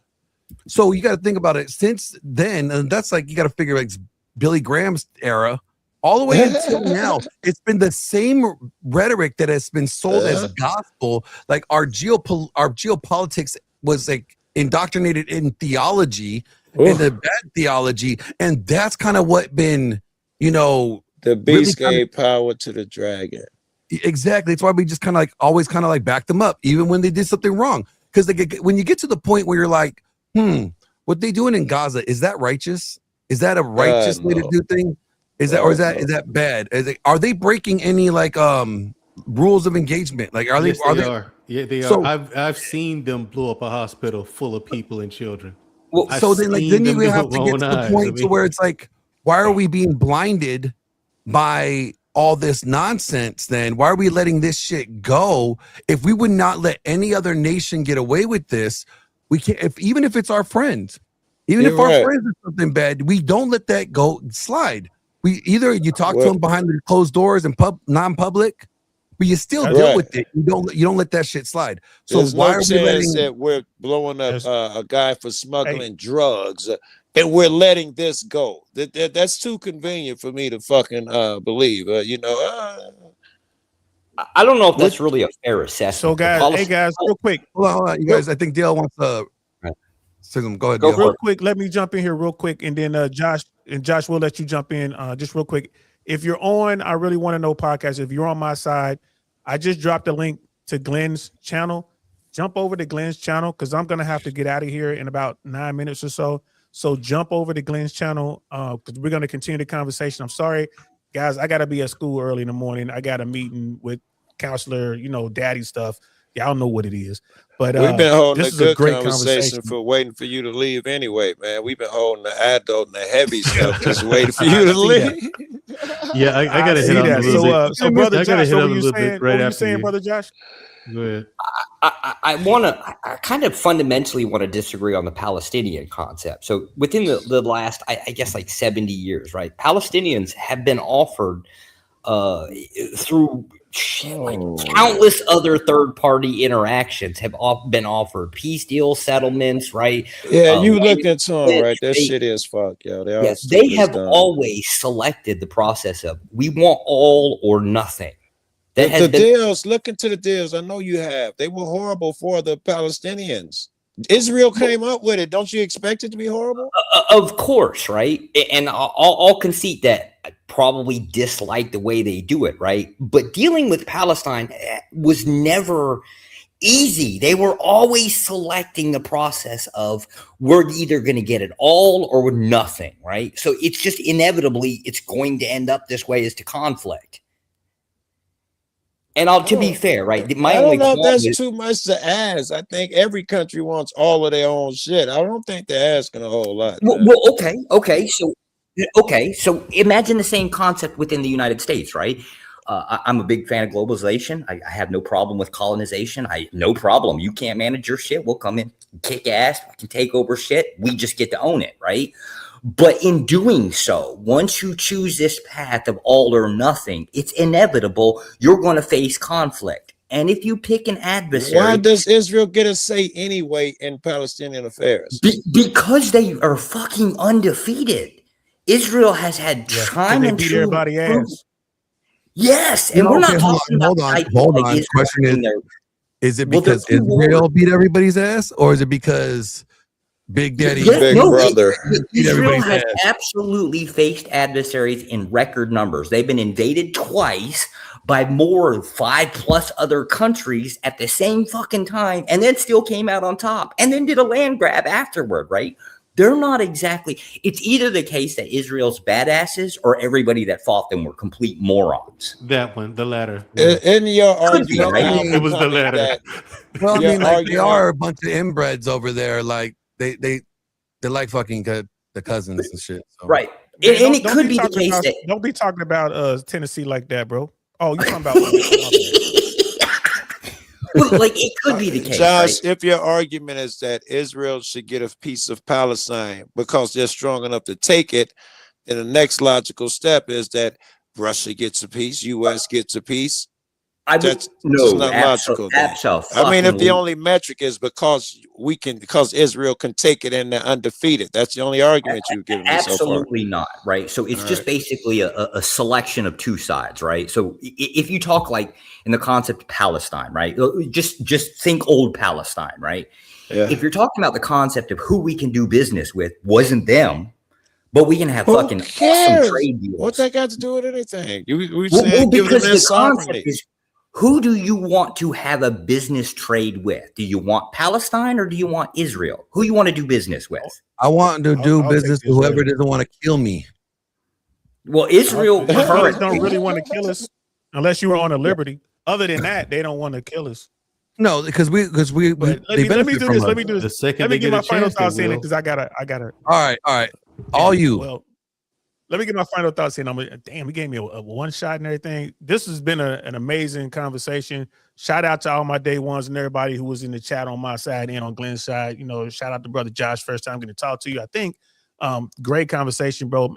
So you got to think about it. Since then, and that's like you got to figure like Billy Graham's era, all the way until now, it's been the same rhetoric that has been sold as gospel. Like our geopolitics was like indoctrinated in theology and the bad theology, and that's kind of what been, you know, the beast gave power to the dragon. Exactly. That's why we just kind of like always kind of like back them up, even when they did something wrong. Because when you get to the point where you're like, what they doing in Gaza, is that righteous? Is that a righteous way to do things? Is that is that bad? Are they breaking any like rules of engagement? Like are they? Yes, they are. Yeah, they are. So, I've seen them blow up a hospital full of people and children. Well, so then like then you have to get to the point to where it's like, why are we being blinded by all this nonsense? Then why are we letting this shit go? If we would not let any other nation get away with this, we can't. Even if it's our friends, even if our friends are something bad, we don't let that go slide. We either you talk to them behind the closed doors and non-public, but you still deal with it. You don't let that shit slide. So why are we letting that we're blowing up a guy for smuggling drugs? And we're letting this go. That's too convenient for me to fucking believe. You know, I don't know if that's really a fair assessment. So, guys, hey guys, real quick. Hold on, you guys. I think Dale wants to. Go ahead. Real quick. Let me jump in here real quick, and then Josh, we'll let you jump in. Just real quick. If you're on, I really want to know podcast. If you're on my side, I just dropped a link to Glenn's channel. Jump over to Glenn's channel because I'm gonna have to get out of here in about 9 minutes or so. So jump over to Glenn's channel because we're going to continue the conversation. I'm sorry, guys. I got to be at school early in the morning. I got a meeting with counselor, you know, daddy stuff. Y'all know what it is. But we've been holding a good conversation for waiting for you to leave anyway, man. We've been holding the adult and the heavy stuff just waiting for you to leave. Yeah, I got to hit on a little bit. So brother Josh, what were you saying? What were you saying, brother Josh? Go ahead. I kind of fundamentally want to disagree on the Palestinian concept. So within the last, I guess like 70 years, right? Palestinians have been offered through countless other third-party interactions have been offered peace deals, settlements, right? Yeah, you looked at some, right? That shit is fuck, yo. They have always selected the process of we want all or nothing. The deals, look into the deals. I know you have. They were horrible for the Palestinians. Israel came up with it. Don't you expect it to be horrible? Of course, right? And I'll concede that I probably dislike the way they do it, right? But dealing with Palestine was never easy. They were always selecting the process of we're either going to get it all or nothing, right? So it's just inevitably it's going to end up this way as to conflict. And to be fair, right? I don't know if that's too much to ask. I think every country wants all of their own shit. I don't think they're asking a whole lot. Well, okay. So imagine the same concept within the United States, right? I'm a big fan of globalization. I have no problem with colonization. No problem. You can't manage your shit. We'll come in, kick ass. We can take over shit. We just get to own it, right? But in doing so, once you choose this path of all or nothing, it's inevitable you're going to face conflict. And if you pick an adversary... Why does Israel get a say anyway in Palestinian affairs? Because they are fucking undefeated. Israel has had time and beat everybody ass. Yes, and we're not talking about... Hold on. Question is it because Israel beat everybody's ass, or is it because Big Daddy, Big brother. Israel everybody's has ass. absolutely faced adversaries in record numbers. They've been invaded twice by more than 5+ other countries at the same fucking time, and then still came out on top, and then did a land grab afterward, right? They're not exactly. It's either the case that Israel's badasses or everybody that fought them were complete morons. That one, the latter. In your Could be, argument, right? It was the latter. that Well, I your mean, like they argument- are a bunch of inbreds over there. Like they're like fucking the cousins and shit. So. Right. Man, And it don't could be be the talking case about- that Don't be talking about Tennessee like that, bro. Oh, you talking about? well, like it could be the case. Josh, Right? if your argument is that Israel should get a piece of Palestine because they're strong enough to take it, then the next logical step is that Russia gets a piece, U.S. gets a piece. That's not logical. then. I mean, if the only metric is because Israel can take it and they're undefeated, that's the only argument you've given me so far. Absolutely not, right? So it's just basically a selection of two sides, right? So if you talk like in the concept of Palestine, right? Just think old Palestine, right? Yeah. If you're talking about the concept of who we can do business with, wasn't them, but we can have Who fucking cares? awesome trade deals. What's that got to do with anything? We Well, said give them because their the sovereignty. concept is, who do you want to have a business trade with? Do you want Palestine or do you want Israel? Who you want to do business with? I want to do I'll business take with whoever Israel. doesn't want to kill me. Well, Israel Israelis don't currently, really want to kill us unless you were on a liberty. Other than that, they don't want to kill us. No, because we But let they me benefit do from this. us. Let me do The this. second Let me they get get my a final chance, they thoughts in it will. because I gotta. All right. All you. Well, let me get my final thoughts in. Damn, he gave me a one shot and everything. This has been an amazing conversation. Shout out to all my day ones and everybody who was in the chat on my side and on Glenn's side. You know, shout out to brother Josh. First time getting to talk to you. I think great conversation, bro.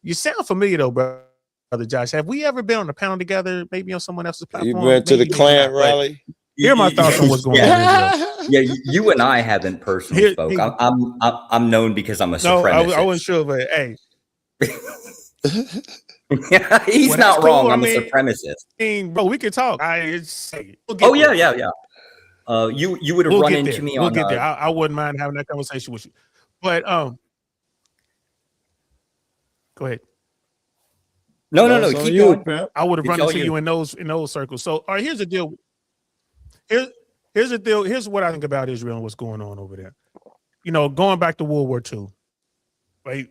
You sound familiar though, brother Josh. Have we ever been on a panel together? Maybe on someone else's platform. You went to the Maybe Klan not, but rally. Here are my thoughts on what's going on in Israel. yeah, you and I haven't personally Here- spoke. I'm known because I'm a No, supremacist. I wasn't sure, but hey, He's well, not that's wrong. cool. I'm I a mean, supremacist. bro, we can talk. We'll get Oh there. yeah. You would have We'll run get into there. me We'll on. get there. I wouldn't mind having that conversation with you. But go ahead. No. That's on Keep you, going. pimp. I would have It's run all into you. you in those circles. So, all right, here's the deal. Here's the deal. Here's what I think about Israel and what's going on over there. You know, going back to World War II, right?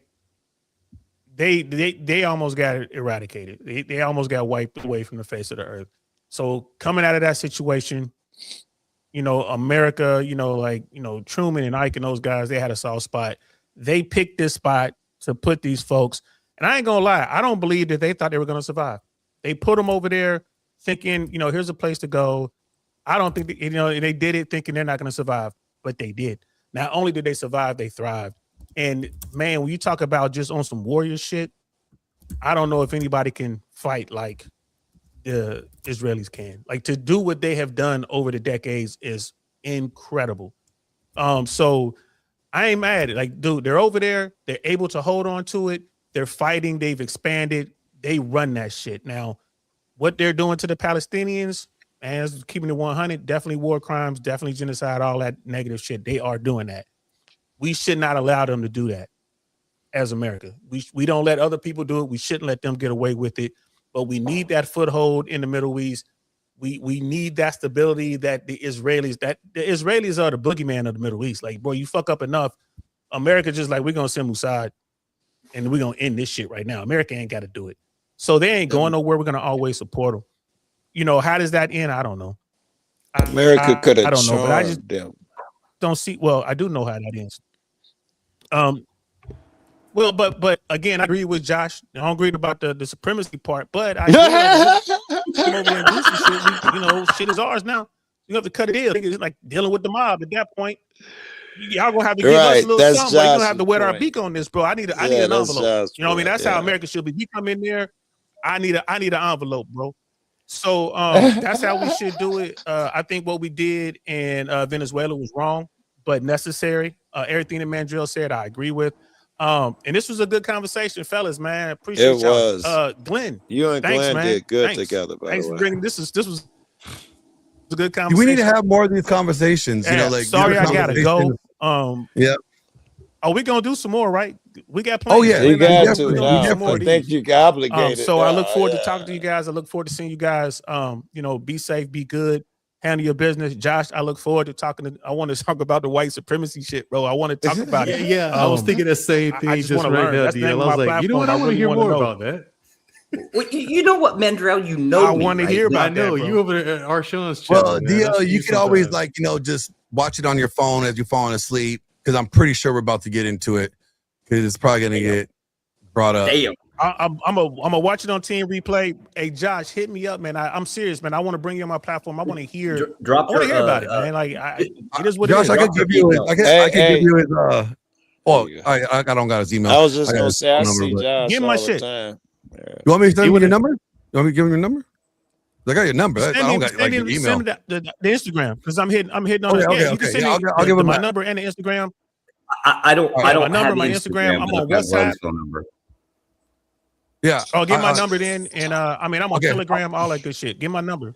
They almost got eradicated. They almost got wiped away from the face of the earth. So coming out of that situation, you know, America, you know, like, you know, Truman and Ike and those guys, they had a soft spot. They picked this spot to put these folks. And I ain't gonna lie, I don't believe that they thought they were gonna survive. They put them over there thinking, you know, here's a place to go. I don't think they did it thinking they're not gonna survive, but they did. Not only did they survive, they thrived. And man, when you talk about just on some warrior shit, I don't know if anybody can fight like the Israelis can. Like, to do what they have done over the decades is incredible. So I ain't mad. Like, dude, they're over there. They're able to hold on to it. They're fighting. They've expanded. They run that shit. Now, what they're doing to the Palestinians, and keeping it 100, definitely war crimes, definitely genocide, all that negative shit. They are doing that. We should not allow them to do that as America. We don't let other people do it. We shouldn't let them get away with it. But we need that foothold in the Middle East. We need that stability that the Israelis are the boogeyman of the Middle East. Like, boy, you fuck up enough, America just like, we're gonna send Mossad and we're gonna end this shit right now. America ain't got to do it. So they ain't going nowhere. We're gonna always support them. You know, how does that end? I don't know. America could have I don't know, but I just charmed them. don't see. Well, I do know how that ends. Well, but again, I agree with Josh. I don't agree about the supremacy part, but I come over there and do some shit. You know, shit is ours now. You have to cut it in. It's like dealing with the mob at that point. Y'all gonna have to give us Right, a little that's something. You're gonna have to Josh's wet our point. beak on this, bro. I need an Yeah, that's envelope. Josh's You know what I mean? point, That's how yeah. America should be. We come in there. I need an envelope, bro. So that's how we should do it. I think what we did in Venezuela was wrong, but necessary. Everything that Mandrill said, I agree with. And this was a good conversation, fellas, man. Appreciate It y'all. was. Glenn, You and thanks, Glenn man. did good Thanks. together, by Thanks the for way. bringing this was a good conversation. We need to have more of these conversations. You know, like sorry, these are I gotta conversations- go. Yeah. Oh, we gonna do some more, right? We got plenty. Oh yeah, You got to We're gonna do now. some more I of think these. you got obligated. So I look now, forward to yeah. talking to you guys. I look forward to seeing you guys. Be safe, be good, handle your business. Josh, I look forward to talking to. I want to talk about the white supremacy shit, bro. I want to talk about it. Yeah, I was thinking the same thing I just wanna right learn. now, That's the DL. name I of was my like, you know what? I platform. want to really hear wanna more know. about that. Well, you know what, Mandrell? You know I me, want to right? hear I about that, know bro. you over there at Arshawn's channel. Well, man. I DL, see you could always sometimes. just watch it on your phone as you're falling asleep because I'm pretty sure we're about to get into it because it's probably gonna get brought up. Damn. I'm gonna watch it on Team Replay. Hey, Josh, hit me up, man. I'm serious, man. I want to bring you on my platform. I want to hear. Drop I want to your, hear about it, man. Like, it is what Josh, it is. I could give you his. I could give you his. Oh, I don't got his email. I was just got gonna his say I phone number, see but- Josh Give him all my the shit. time. Yeah. You want me to send you your number? You want me to give him your number? I got your number. I don't got like your email. Send me the Instagram because I'm hitting on Okay, it. okay, Yeah, you can okay. send Yeah, me I'll give him my that. number and the Instagram. I don't my have number, my Instagram, Instagram. I'm but on I've got WhatsApp. Lowe's phone number. Yeah. Oh, get my number then, and I'm on Okay. Telegram, all that good shit. Get my number.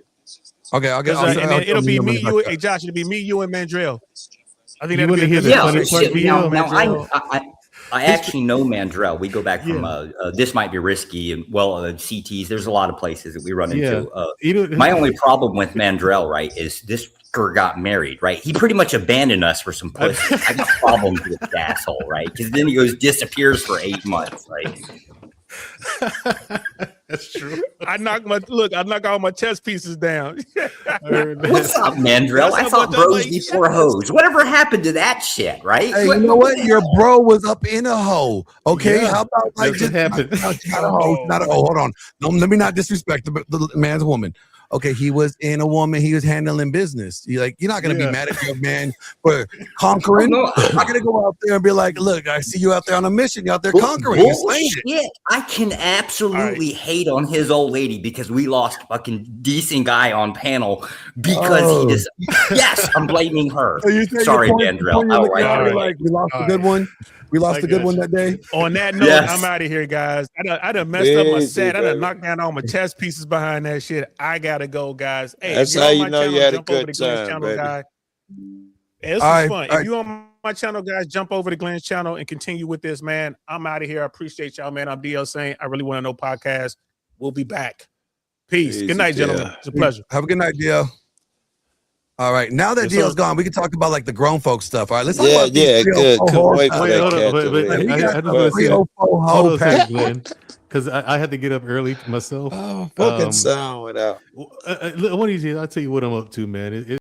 Okay, I'll get. 'Cause, and then it'll be I'll me, give him you, your hey Josh, it'll be me, you, and Mandrell. I think You that'll be wanna a hear good the Yeah, funny conversation. part, shit, DL? now I actually know Mandrell. We go back from this might be risky and CTs. There's a lot of places that we run into. My only problem with Mandrell, right, is this fucker got married, right? He pretty much abandoned us for some pussy. I got problems with this asshole, right? Because then he disappears for 8 months, right? That's true. I knock all my chess pieces down. What's up, Mandrell? I thought bros before hoes. Whatever happened to that shit, right? Hey, you know what? Your bro was up in a hoe. Okay, Yeah. how about like That's what happened. Not a hoe, not a hoe. Hold on. No, let me not disrespect the man's woman. Okay, he was in a woman. He was handling business. You're not gonna be mad at your man for conquering. No, I'm not gonna go out there and be like, "Look, I see you out there on a mission. You're out there conquering. You're slaying it." Bullshit. I can absolutely hate on his old lady because we lost a fucking decent guy on panel because he just. Yes, I'm blaming her. So you say Sorry, you're pointing- Mandrell. pointing All your right, finger all right. like, we lost a good one. We lost a good one that day. On that note, Yes. I'm out of here, guys. I done messed up my Easy, set. I done baby. knocked down all my chess pieces behind that shit. I gotta go, guys. Hey, That's if you're how on you my know you channel, had a jump over good to Glenn's time, channel, baby. guy. Hey, this All was right, fun. all If you on my channel, guys, jump over to Glenn's channel and continue with this, man. I'm out of here. I appreciate y'all, man. I'm DL Saint. I really want to know podcast. We'll be back. Peace. Easy, Good night, DL. gentlemen. It's a pleasure. Have a good night, DL. All right, now that Yes, DL's sir. gone, we can talk about like the grown folk stuff. All right, let's talk Yeah, about these yeah, 304 good. Couldn't horse wait for stuff. Wait, that hold cat on, to but leave. I We got just the want to say, 304 hold hoe on a pack. second, Glenn, because I had to get up early myself. Oh, fucking sound without. One of these days, I'll tell you what I'm up to, man.